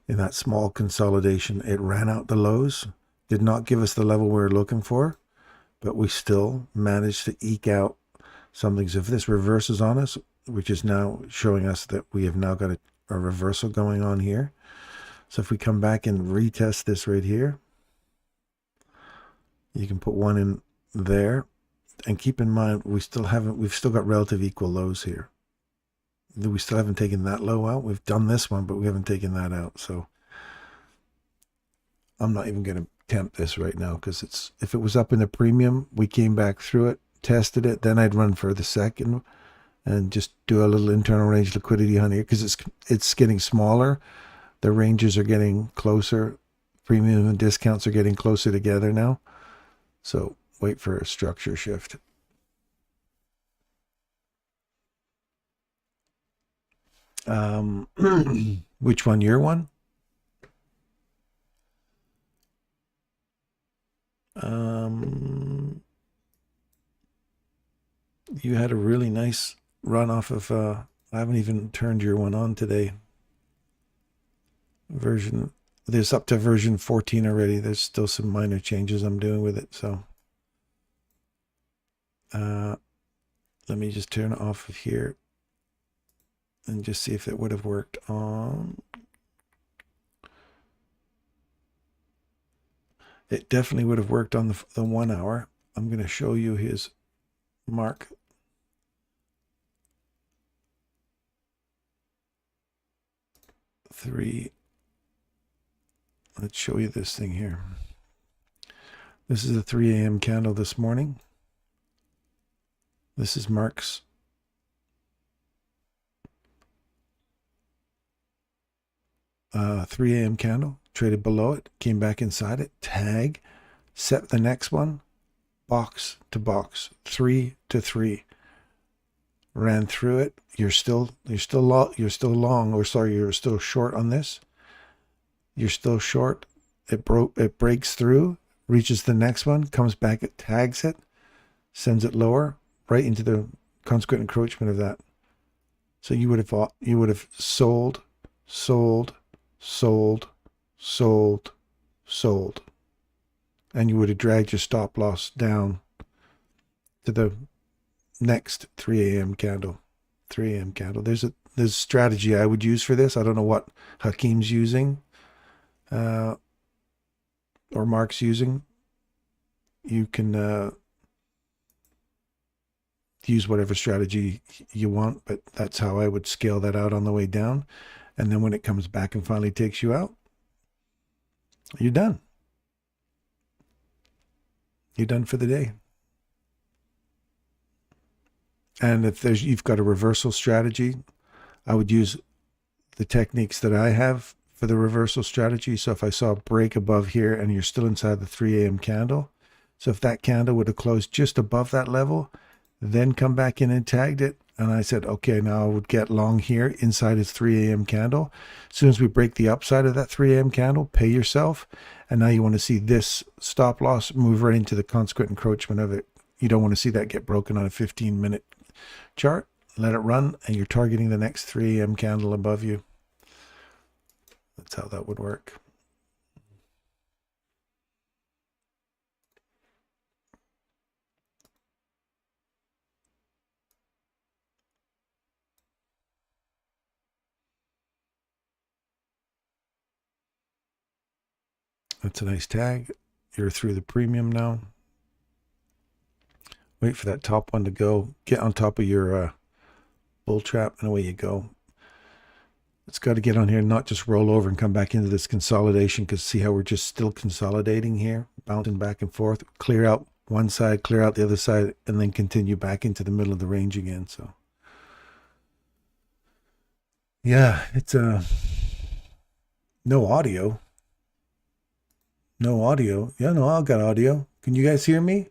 in that small consolidation. It ran out the lows, did not give us the level we were looking for, but we still managed to eke out something. So if this reverses on us, which is now showing us that we have now got a reversal going on here. So if we come back and retest this right here, you can put one in there, and keep in mind we've still got relative equal lows here. We still haven't taken that low out. We've done this one, but we haven't taken that out. So I'm not even going to attempt this right now, because if it was up in the premium, we came back through it, tested it, then I'd run for the second and just do a little internal range liquidity hunt here, because it's getting smaller. The ranges are getting closer. Premium and discounts are getting closer together now. So wait for a structure shift. Which one? Your one? You had a really nice run off of, I haven't even turned your one on today. There's up to version 14 already. There's still some minor changes I'm doing with it. So let me just turn it off of here and just see if it would have worked on. It definitely would have worked on the 1 hour. I'm going to show you his mark. Let's show you this thing here. This is a 3 a.m. candle this morning. This is Mark's uh, 3 a.m. candle. Traded below it, came back inside it, tag, set the next one, box to box, 3 to 3. Ran through it. You're still long, or sorry, you're still short on this. You're still short. It breaks through, reaches the next one, comes back, it tags it, sends it lower, right into the consequent encroachment of that. So you would have sold, and you would have dragged your stop loss down to the next 3 a.m. candle. 3 a.m. candle. There's a strategy I would use for this. I don't know what Hakeem's using, or Mark's using. You can use whatever strategy you want, but that's how I would scale that out on the way down. And then when it comes back and finally takes you out, you're done. You're done for the day. And if you've got a reversal strategy, I would use the techniques that I have for the reversal strategy. So if I saw a break above here and you're still inside the 3 a.m. candle, so if that candle would have closed just above that level, then come back in and tagged it, and I said, okay, now I would get long here inside its 3 a.m. candle. As soon as we break the upside of that 3 a.m. candle, pay yourself. And now you want to see this stop loss move right into the consequent encroachment of it. You don't want to see that get broken on a 15-minute chart. Let it run, and you're targeting the next 3 a.m. candle above you. That's how that would work. That's a nice tag. You're through the premium now. Wait for that top one to go. Get on top of your bull trap, and away you go. It's got to get on here and not just roll over and come back into this consolidation, because see how we're just still consolidating here, bouncing back and forth. Clear out one side, clear out the other side, and then continue back into the middle of the range again. So yeah, it's no audio. No audio. Yeah, no, I've got audio. Can you guys hear me?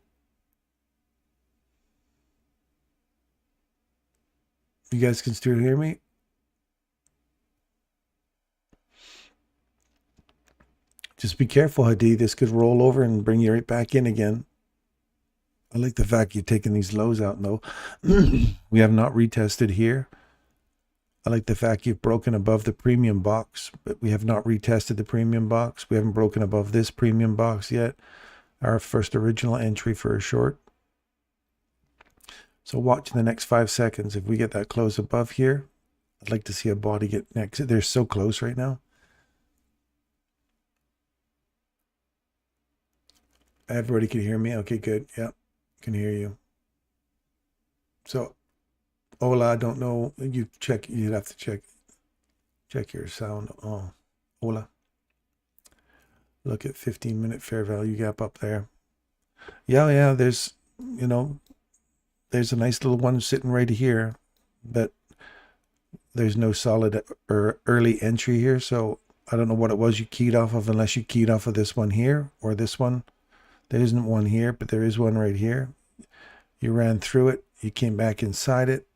You guys can still hear me? Just be careful, Hadi. This could roll over and bring you right back in again. I like the fact you're taking these lows out, though. We have not retested here. I like the fact you've broken above the premium box, but we have not retested the premium box. We haven't broken above this premium box yet. Our first original entry for a short. So watch in the next 5 seconds. If we get that close above here, I'd like to see a body get next. They're so close right now. Everybody can hear me? Okay, good. Yeah, can hear you. So Ola, I don't know. You'd have to check your sound. Oh, Ola. Look at 15-minute fair value gap up there. Yeah, there's, there's a nice little one sitting right here, but there's no solid or early entry here. So I don't know what it was you keyed off of, unless you keyed off of this one here or this one. There isn't one here, but there is one right here. You ran through it. You came back inside it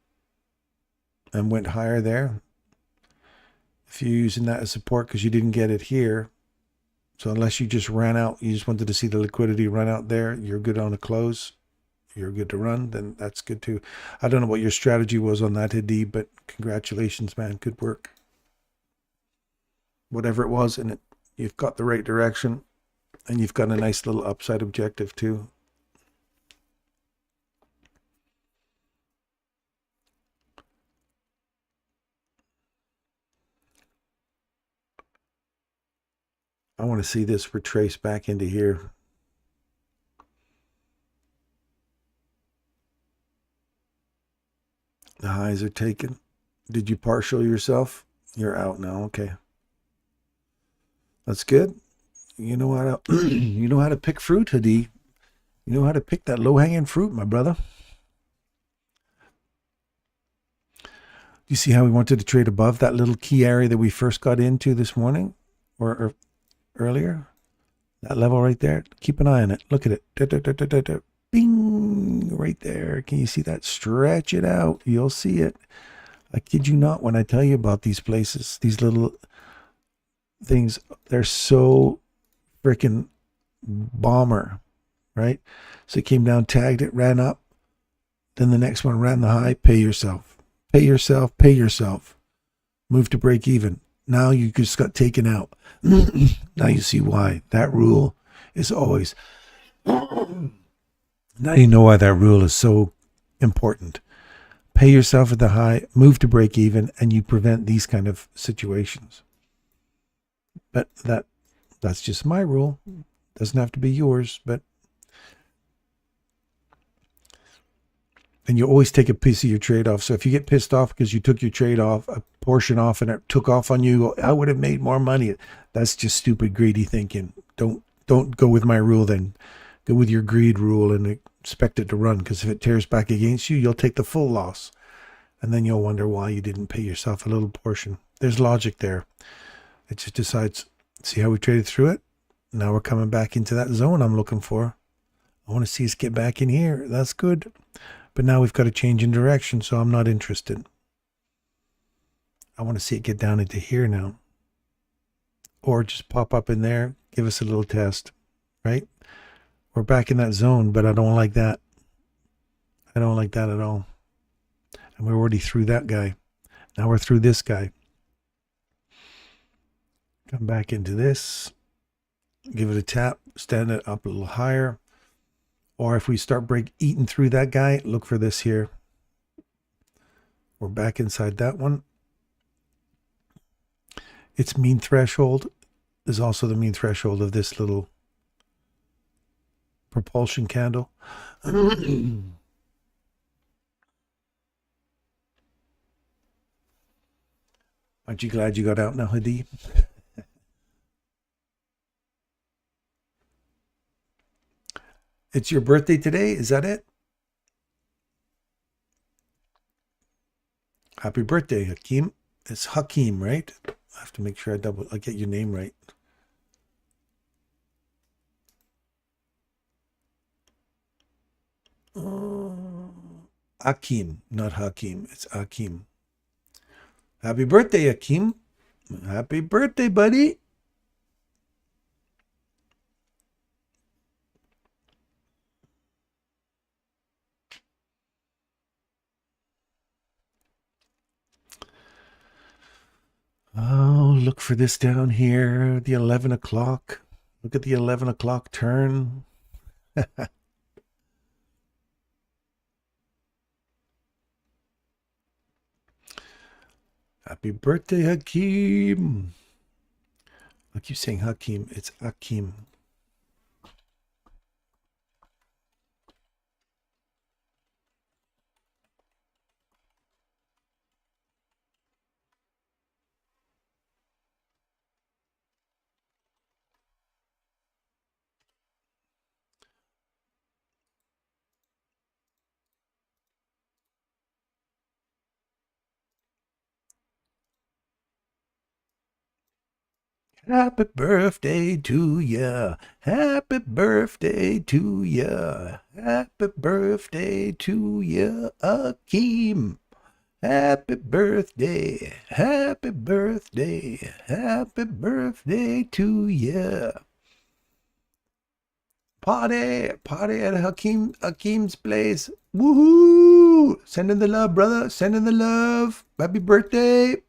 and went higher there. If you're using that as support because you didn't get it here, so unless you just ran out, you just wanted to see the liquidity run out there, you're good on a close, you're good to run, then that's good too. I don't know what your strategy was on that, Hadi, but congratulations, man. Good work. Whatever it was, and you've got the right direction, and you've got a nice little upside objective too. I want to see this retrace back into here. The highs are taken. Did you partial yourself? You're out now. Okay. That's good. You know how to you know how to pick fruit, Hadi. You know how to pick that low-hanging fruit, my brother. You see how we wanted to trade above that little key area that we first got into this morning or earlier? That level right there. Keep an eye on it. Look at it. Bing! Right there. Can you see that? Stretch it out. You'll see it. I kid you not when I tell you about these places. These little things, they're so freaking bomber, right? So it came down, tagged it, ran up. Then the next one ran the high. Pay yourself. Pay yourself. Pay yourself. Move to break even. Now you just got taken out. Now you see why that rule is always. Now you know why that rule is so important. Pay yourself at the high, move to break even, and you prevent these kind of situations. But that's just my rule. Doesn't have to be yours, but. And you always take a piece of your trade off. So if you get pissed off because you took your trade off, a portion off, and it took off on you, I would have made more money. That's just stupid, greedy thinking. Don't go with my rule then. Go with your greed rule and expect it to run, because if it tears back against you, you'll take the full loss. And then you'll wonder why you didn't pay yourself a little portion. There's logic there. It just decides, see how we traded through it? Now we're coming back into that zone I'm looking for. I want to see us get back in here. That's good. But now we've got to change in direction, so I'm not interested. I want to see it get down into here now. Or just pop up in there, give us a little test, right? We're back in that zone, but I don't like that. I don't like that at all. And we're already through that guy. Now we're through this guy. Come back into this. Give it a tap. Stand it up a little higher. Or if we start eating through that guy, look for this here. We're back inside that one. Its mean threshold is also the mean threshold of this little propulsion candle. Aren't you glad you got out now, Hadi? It's your birthday today? Is that it? Happy birthday, Hakeem. It's Hakeem, right? I have to make sure I get your name right. Akeem, not Hakeem. It's Akeem. Happy birthday, Akeem. Happy birthday, buddy. Oh, look for this down here. The 11 o'clock. Look at the 11 o'clock turn. Happy birthday, Hakeem. I keep saying Hakeem. It's Akeem. Happy birthday to ya. Happy birthday to ya. Happy birthday to ya, Akeem. Happy birthday. Happy birthday. Happy birthday to ya. Party at Hakeem's place. Woohoo! Sending the love, brother. Sending the love. Happy birthday.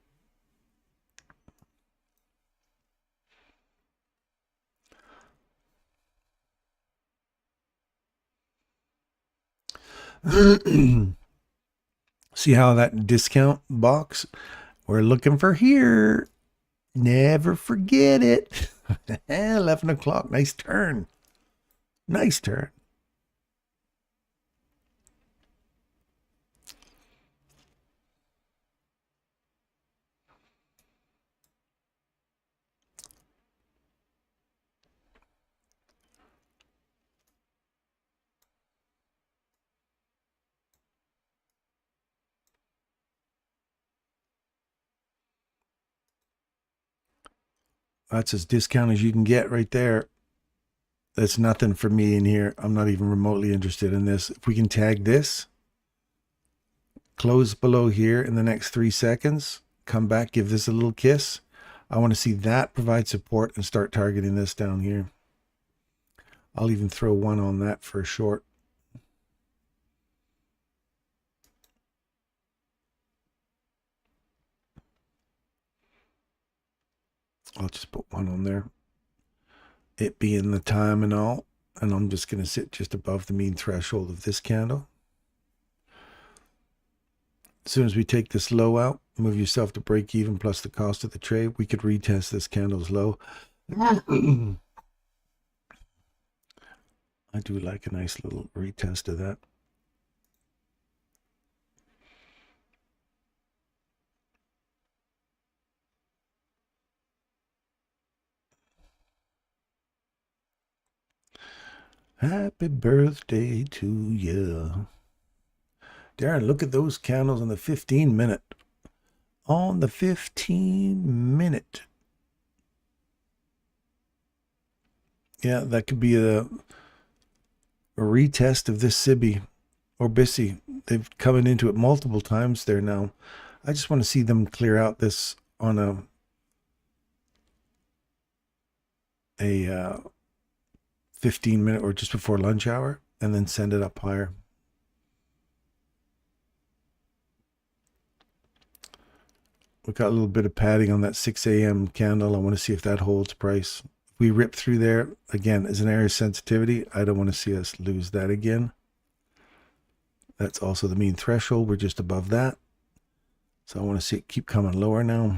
See how that discount box? We're looking for here. Never forget it. 11 o'clock. Nice turn. Nice turn. That's as discount as you can get right there. That's nothing for me in here. I'm not even remotely interested in this. If we can tag this, close below here in the next 3 seconds, come back, give this a little kiss. I want to see that provide support and start targeting this down here. I'll even throw one on that for a short. I'll just put one on there. It being the time and all, and I'm just going to sit just above the mean threshold of this candle. As soon as we take this low out, move yourself to break even plus the cost of the trade, we could retest this candle's low. I do like a nice little retest of that. Happy birthday to you. Darren, look at those candles on the 15-minute. On the 15-minute. Yeah, that could be a retest of this SIBI or BISI. They've come into it multiple times there now. I just want to see them clear out this on a 15-minute or just before lunch hour, and then send it up higher. We got a little bit of padding on that 6 a.m. candle. I want to see if that holds price. If we rip through there, again, as an area of sensitivity, I don't want to see us lose that again. That's also the mean threshold. We're just above that. So I want to see it keep coming lower now.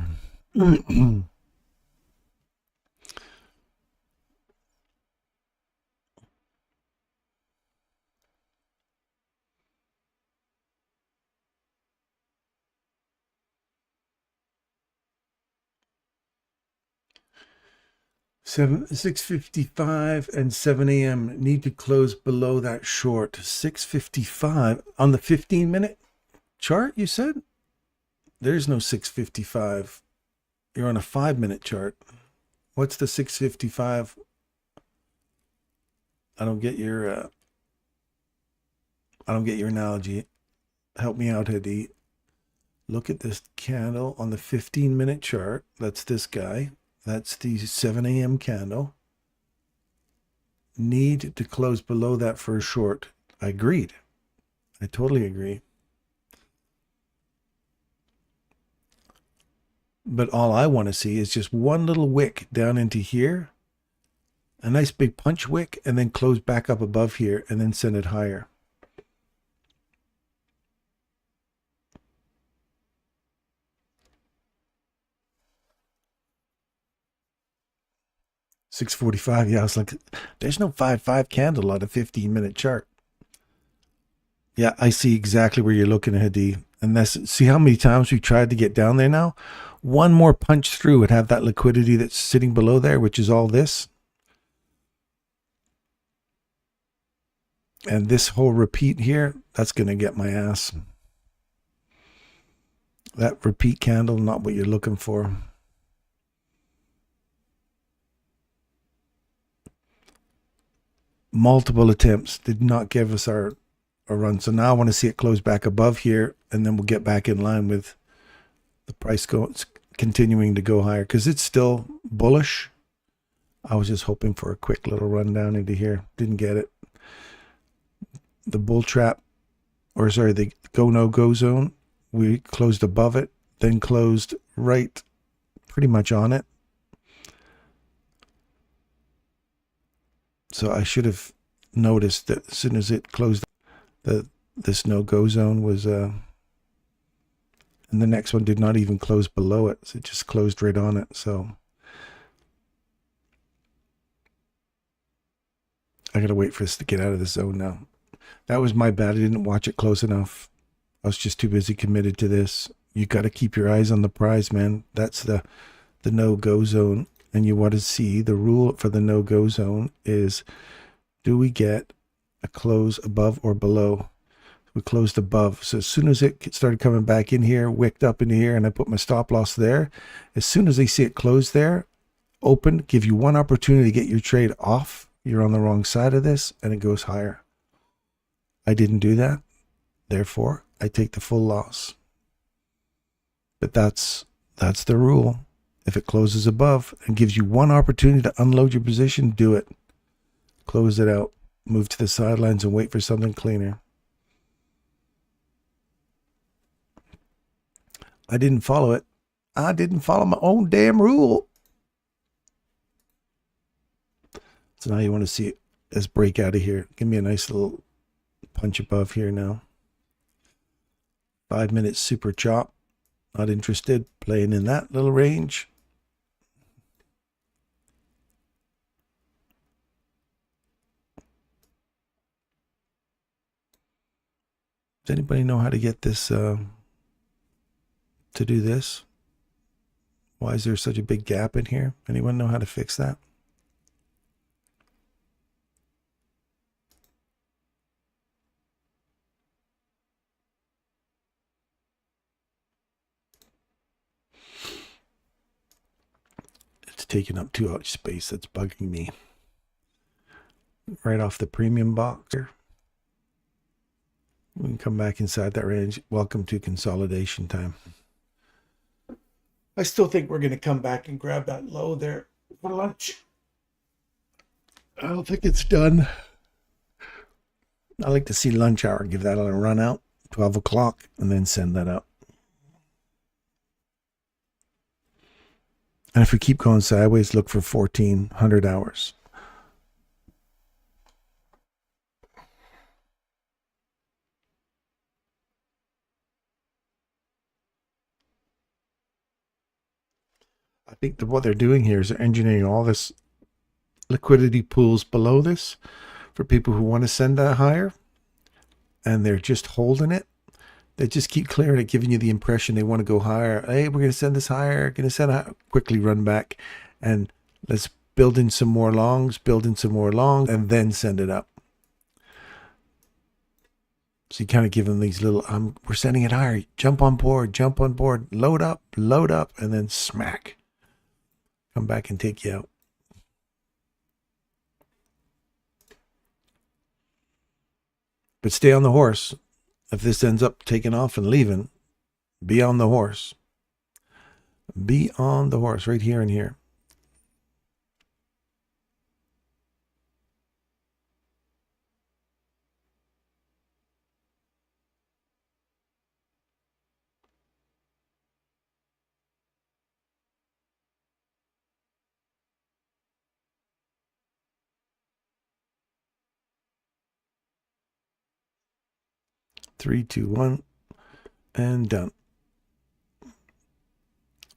6:55 and 7 a.m. need to close below that short. 6:55 on the 15-minute chart, you said? There's no 6:55. You're on a 5-minute chart. What's the 6:55? I don't get your analogy. Help me out, Hadi. Look at this candle on the 15-minute chart. That's this guy. That's the 7 a.m. candle. Need to close below that for a short. I agreed. I totally agree. But all I want to see is just one little wick down into here. A nice big punch wick, and then close back up above here, and then send it higher. $6.45. Yeah, I was like, there's no 5-5 candle on a 15-minute chart. Yeah, I see exactly where you're looking at, Hadi. And that's, see how many times we tried to get down there now? One more punch through would have that liquidity that's sitting below there, which is all this. And this whole repeat here, that's going to get my ass. That repeat candle, not what you're looking for. Multiple attempts did not give us our run. So now I want to see it close back above here, and then we'll get back in line with the price continuing to go higher, because it's still bullish. I was just hoping for a quick little run down into here. Didn't get it. The bull trap, or sorry, the go no go zone, we closed above it, then closed right pretty much on it. So I should have noticed that as soon as it closed, this no-go zone was, and the next one did not even close below it. So it just closed right on it. So I got to wait for this to get out of the zone now. That was my bad. I didn't watch it close enough. I was just too busy committed to this. You got to keep your eyes on the prize, man. That's the no-go zone. And you want to see the rule for the no-go zone is, do we get a close above or below? We closed above. So as soon as it started coming back in here, wicked up into here, and I put my stop loss there, as soon as I see it close there, open, give you one opportunity to get your trade off. You're on the wrong side of this, and it goes higher. I didn't do that. Therefore, I take the full loss. But that's the rule. If it closes above and gives you one opportunity to unload your position, do it. Close it out. Move to the sidelines and wait for something cleaner. I didn't follow it. I didn't follow my own damn rule. So now you want to see us break out of here. Give me a nice little punch above here now. 5 minutes super chop. Not interested. Playing in that little range. Does anybody know how to get this, to do this? Why is there such a big gap in here? Anyone know how to fix that? taking up too much space. That's bugging me. Right off the premium box here. We can come back inside that range. Welcome to consolidation time. I still think we're going to come back and grab that low there for lunch. I don't think it's done. I like to see lunch hour. Give that a run out, 12 o'clock, and then send that up. And if we keep going sideways, look for 1400 hours. I think that what they're doing here is they're engineering all this liquidity pools below this for people who want to send that higher, and they're just holding it. They just keep clearing it, giving you the impression they want to go higher. Hey, we're going to send this higher, going to send it, quickly run back, and let's build in some more longs, and then send it up. So you kind of give them these little, we're sending it higher, jump on board, load up, and then smack. Come back and take you out. But stay on the horse. If this ends up taking off and leaving, be on the horse. Be on the horse right here and here. Three, two, one, and done.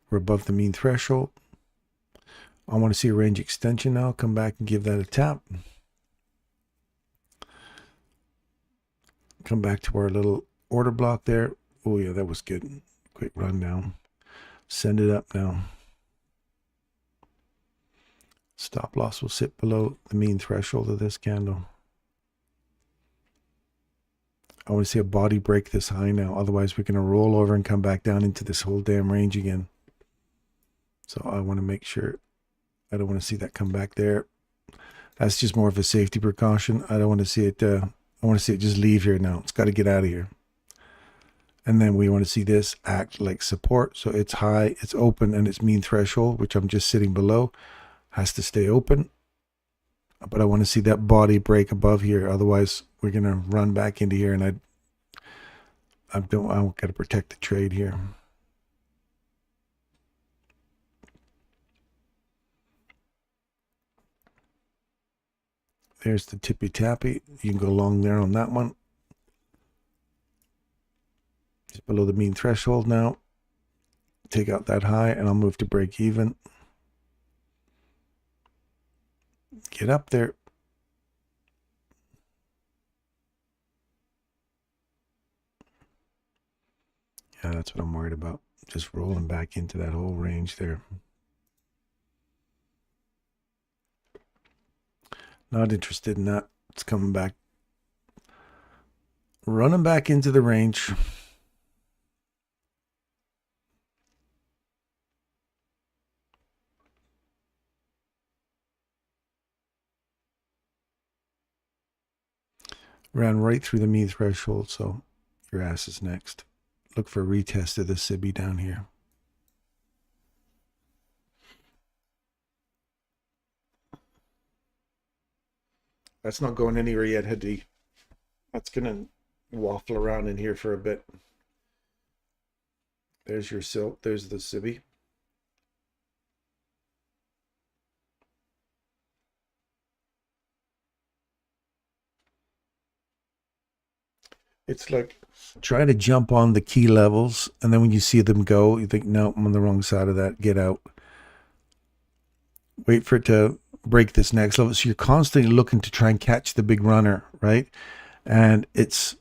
We're above the mean threshold. I want to see a range extension now. Come back and give that a tap. Come back to our little order block there. Oh yeah, that was good. Quick run down. Send it up now. Stop loss will sit below the mean threshold of this candle. I want to see a body break this high now. Otherwise, we're going to roll over and come back down into this whole damn range again. So I want to make sure. I don't want to see that come back there. That's just more of a safety precaution. I don't want to see it. I want to see it just leave here now. It's got to get out of here. And then we want to see this act like support. So it's high, it's open, and its mean threshold, which I'm just sitting below, has to stay open. But I want to see that body break above here. Otherwise, we're going to run back into here, and I got to protect the trade here. There's the tippy tappy. You can go long there on that one. Just below the mean threshold now. Take out that high, and I'll move to break even. Get up there. Yeah, that's what I'm worried about. Just rolling back into that whole range there. Not interested in that. It's coming back. Running back into the range. Ran right through the mean threshold, so your ass is next. Look for a retest of the SIBI down here. That's not going anywhere yet, Hadi. That's going to waffle around in here for a bit. There's your silk. There's the SIBI. It's like try to jump on the key levels, and then when you see them go, you think, no, I'm on the wrong side of that. Get out. Wait for it to break this next level. So you're constantly looking to try and catch the big runner, right? And it's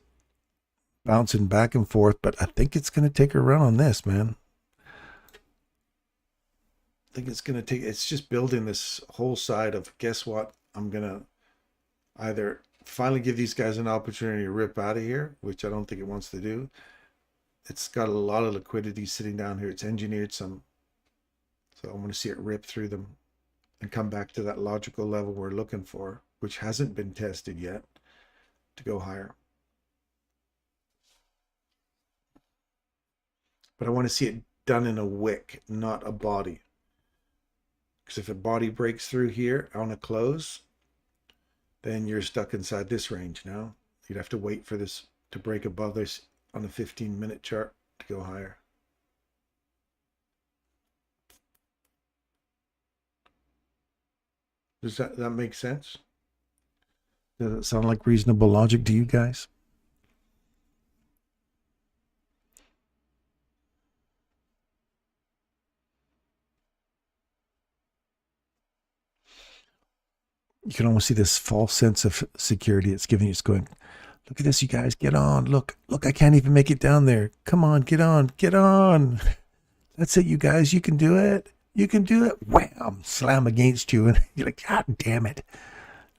bouncing back and forth, but I think it's going to take a run on this, man. I think it's going to take, it's just building this whole side of, guess what? I'm going to either finally give these guys an opportunity to rip out of here, which I don't think it wants to do. It's got a lot of liquidity sitting down here. It's engineered some, so I want to see it rip through them. and come back to that logical level we're looking for, which hasn't been tested yet, to go higher. But I want to see it done in a wick, not a body. Because if a body breaks through here on a close, then you're stuck inside this range now. You'd have to wait for this to break above this on a 15-minute chart to go higher. Does that make sense? Does it sound like reasonable logic to you guys? You can almost see this false sense of security it's giving you. It's going, look at this, you guys, get on. Look, I can't even make it down there. Come on, get on, get on. That's it, you guys, you can do it. You can do it. Wham, slam against you. And you're like, God damn it.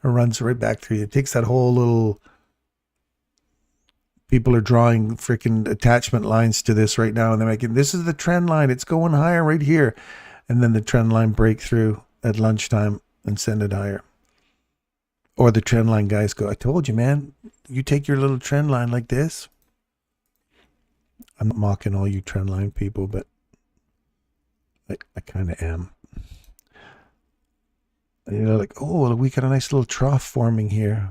It runs right back through you. It takes that whole little, people are drawing freaking attachment lines to this right now. And they're making, this is the trend line. It's going higher right here. And then the trend line break through at lunchtime and send it higher. Or the trend line guys go, I told you, man, you take your little trend line like this. I'm not mocking all you trend line people, but I kind of am. You know, like, oh, we got a nice little trough forming here.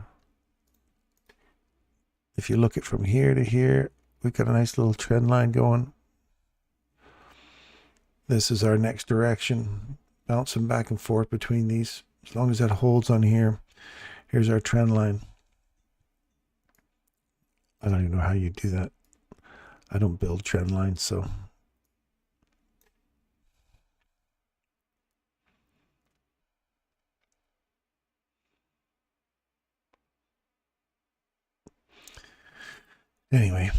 If you look at from here to here, we got a nice little trend line going. This is our next direction, bouncing back and forth between these. As long as that holds on here. Here's our trend line. I don't even know how you do that. I don't build trend lines, so. Anyway.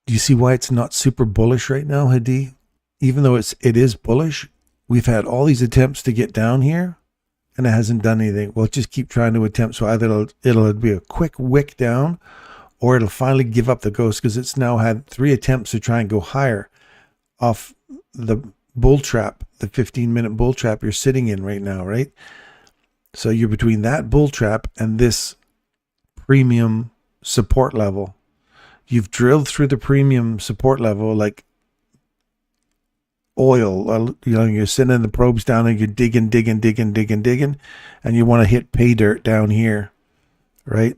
Do you see why it's not super bullish right now, Hadi? Even though it is bullish, we've had all these attempts to get down here, and it hasn't done anything. We'll just keep trying to attempt. So either it'll be a quick wick down, or it'll finally give up the ghost, because it's now had 3 attempts to try and go higher off the bull trap, the 15-minute bull trap you're sitting in right now, right? So you're between that bull trap and this premium support level. You've drilled through the premium support level like oil. You know, you're sending the probes down and you're digging, and you want to hit pay dirt down here, right?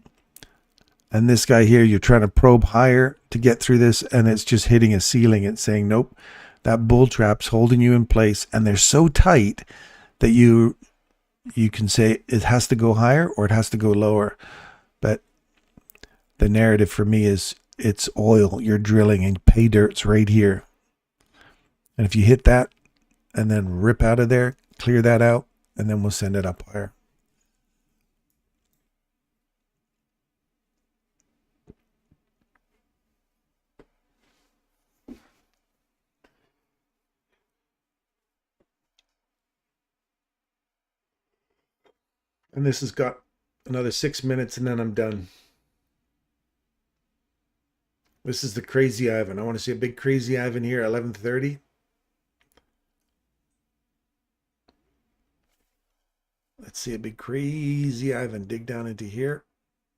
And this guy here, you're trying to probe higher to get through this, and it's just hitting a ceiling. It's saying, nope, that bull trap's holding you in place, and they're so tight that you can say it has to go higher or it has to go lower. But the narrative for me is it's oil. You're drilling and pay dirt's right here. And if you hit that and then rip out of there, clear that out, and then we'll send it up higher. And this has got another 6 minutes and then I'm done. This is the crazy Ivan. I want to see a big crazy Ivan here at 11:30. Let's see a big crazy Ivan dig down into here.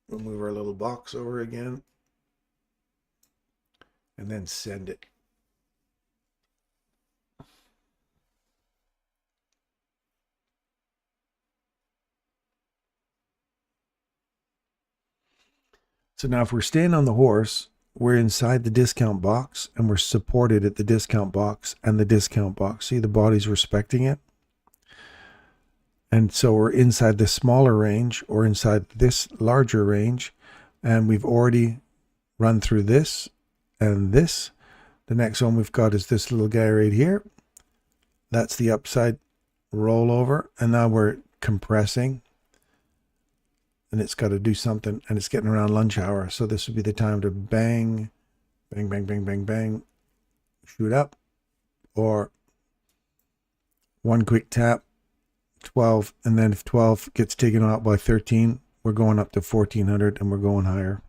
We'll move our little box over again. And then send it. So now if we're staying on the horse, we're inside the discount box and we're supported at the discount box and the discount box. See, the body's respecting it. And so we're inside the smaller range or inside this larger range. And we've already run through this and this. The next one we've got is this little guy right here. That's the upside rollover. And now we're compressing. And it's got to do something, and it's getting around lunch hour. So this would be the time to bang, bang, bang, bang, bang, bang, shoot up, or one quick tap, 12, and then if 12 gets taken out by 13, we're going up to 1400 and we're going higher.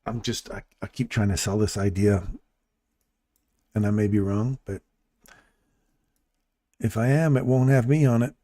I keep trying to sell this idea, and I may be wrong, but if I am, it won't have me on it.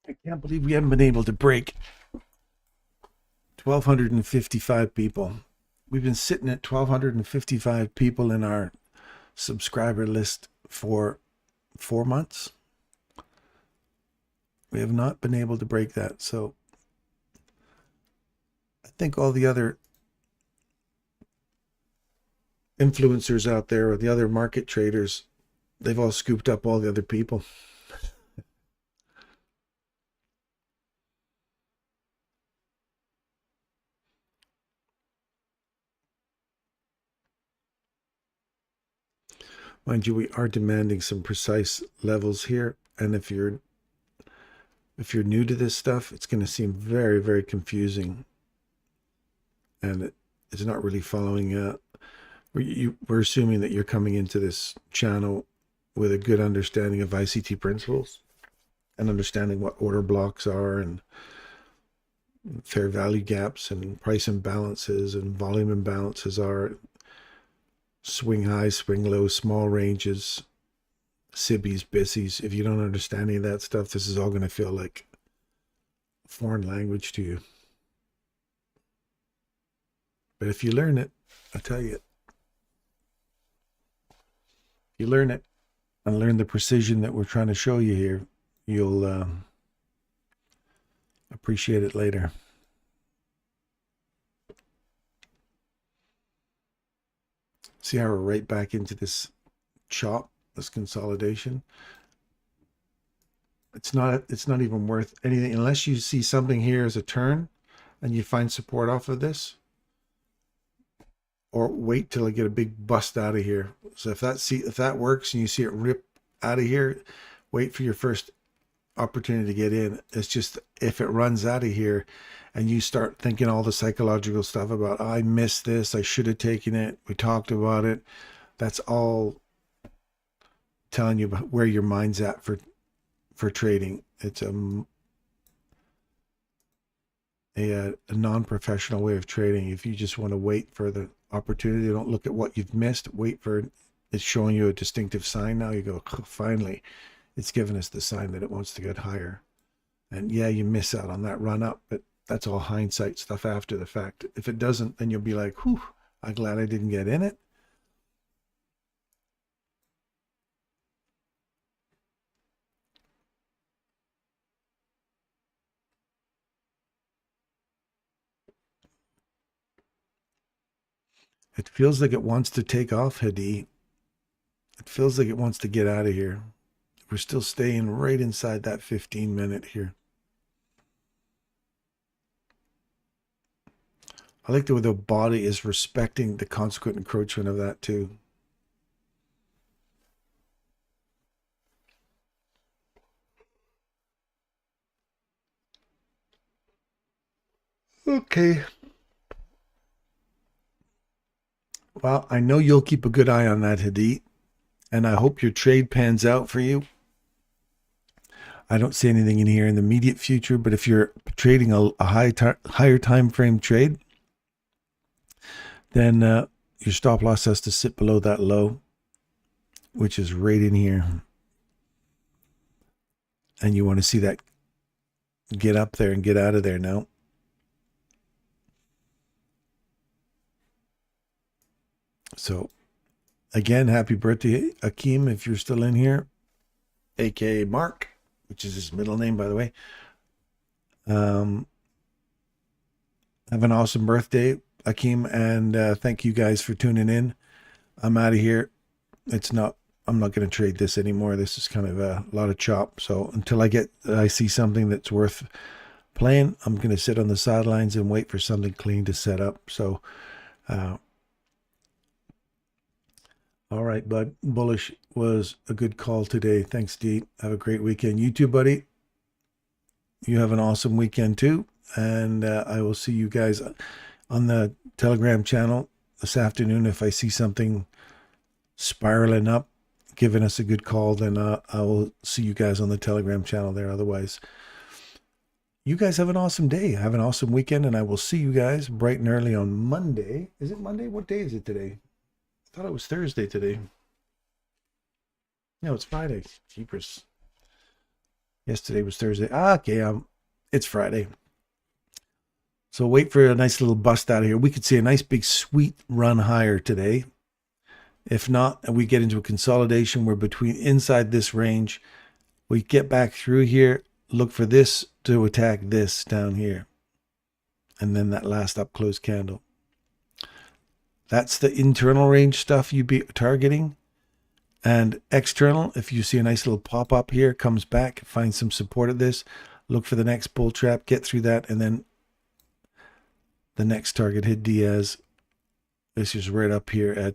I can't believe we haven't been able to break 1,255 people. We've been sitting at 1,255 people in our subscriber list for 4 months. We have not been able to break that. So I think all the other influencers out there, or the other market traders, they've all scooped up all the other people. Mind you, we are demanding some precise levels here, and if you're new to this stuff, it's going to seem very, very confusing, and it's not really following. We're assuming that you're coming into this channel with a good understanding of ICT principles and understanding what order blocks are and fair value gaps and price imbalances and volume imbalances are, swing high, swing low, small ranges, SIBIs, BISIs. If you don't understand any of that stuff, this is all going to feel like foreign language to you. But if you learn it, I tell you, if you learn it and learn the precision that we're trying to show you here, you'll appreciate it later. See how we're right back into this chop, this consolidation. It's not even worth anything unless you see something here as a turn and you find support off of this, or wait till I get a big bust out of here. So if that works and you see it rip out of here, wait for your first opportunity to get in. It's just, if it runs out of here and you start thinking all the psychological stuff about, I missed this, I should have taken it, we talked about it, that's all telling you about where your mind's at for trading. It's a non-professional way of trading. If you just want to wait for the opportunity. Don't look at what you've missed. Wait for it's showing you a distinctive sign now. You go, oh, finally, it's given us the sign that it wants to get higher. And yeah, you miss out on that run up, but that's all hindsight stuff after the fact. If it doesn't, then you'll be like, whew, I'm glad I didn't get in it. It feels like it wants to take off, Hadi. It feels like it wants to get out of here. We're still staying right inside that 15-minute here. I like the way the body is respecting the consequent encroachment of that too. Okay. Well, I know you'll keep a good eye on that, Hadi, and I hope your trade pans out for you. I don't see anything in here in the immediate future, but if you're trading a higher time frame trade, then your stop loss has to sit below that low, which is right in here. And you want to see that get up there and get out of there now. So again, happy birthday, Akeem, if you're still in here, aka Mark, which is his middle name, by the way. Have an awesome birthday, Akeem, and thank you guys for tuning in. I'm out of here. I'm not going to trade this anymore. This is kind of a lot of chop. So until I see something that's worth playing, I'm going to sit on the sidelines and wait for something clean to set up. So, all right, bud. Bullish was a good call today. Thanks, D. Have a great weekend. You too, buddy. You have an awesome weekend too. And I will see you guys on the Telegram channel this afternoon. If I see something spiraling up, giving us a good call, then I will see you guys on the Telegram channel there. Otherwise, you guys have an awesome day. Have an awesome weekend, and I will see you guys bright and early on Monday. Is it Monday? What day is it today? I thought it was Thursday today. No, it's Friday. Jeepers. Yesterday was Thursday. Okay, it's Friday. So wait for a nice little bust out of here. We could see a nice big sweet run higher today. If not, and we get into a consolidation, we're inside this range. We get back through here, look for this to attack this down here. And then that last up close candle. That's the internal range stuff you'd be targeting. And external, if you see a nice little pop up here, comes back, find some support at this, look for the next bull trap, get through that, and then the next target hit Diaz. This is right up here at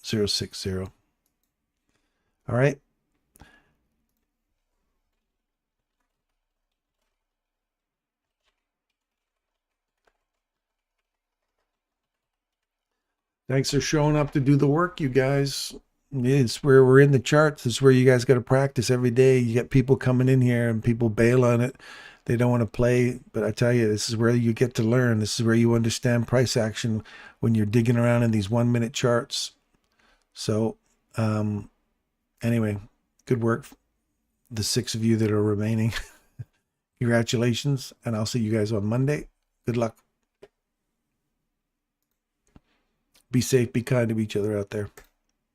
060. All right. Thanks for showing up to do the work, you guys. It's where we're in the charts. It's where you guys got to practice every day. You get people coming in here and people bail on it. They don't want to play. But I tell you, this is where you get to learn. This is where you understand price action when you're digging around in these 1 minute charts. So anyway, good work. The 6 of you that are remaining. Congratulations. And I'll see you guys on Monday. Good luck. Be safe. Be kind to each other out there.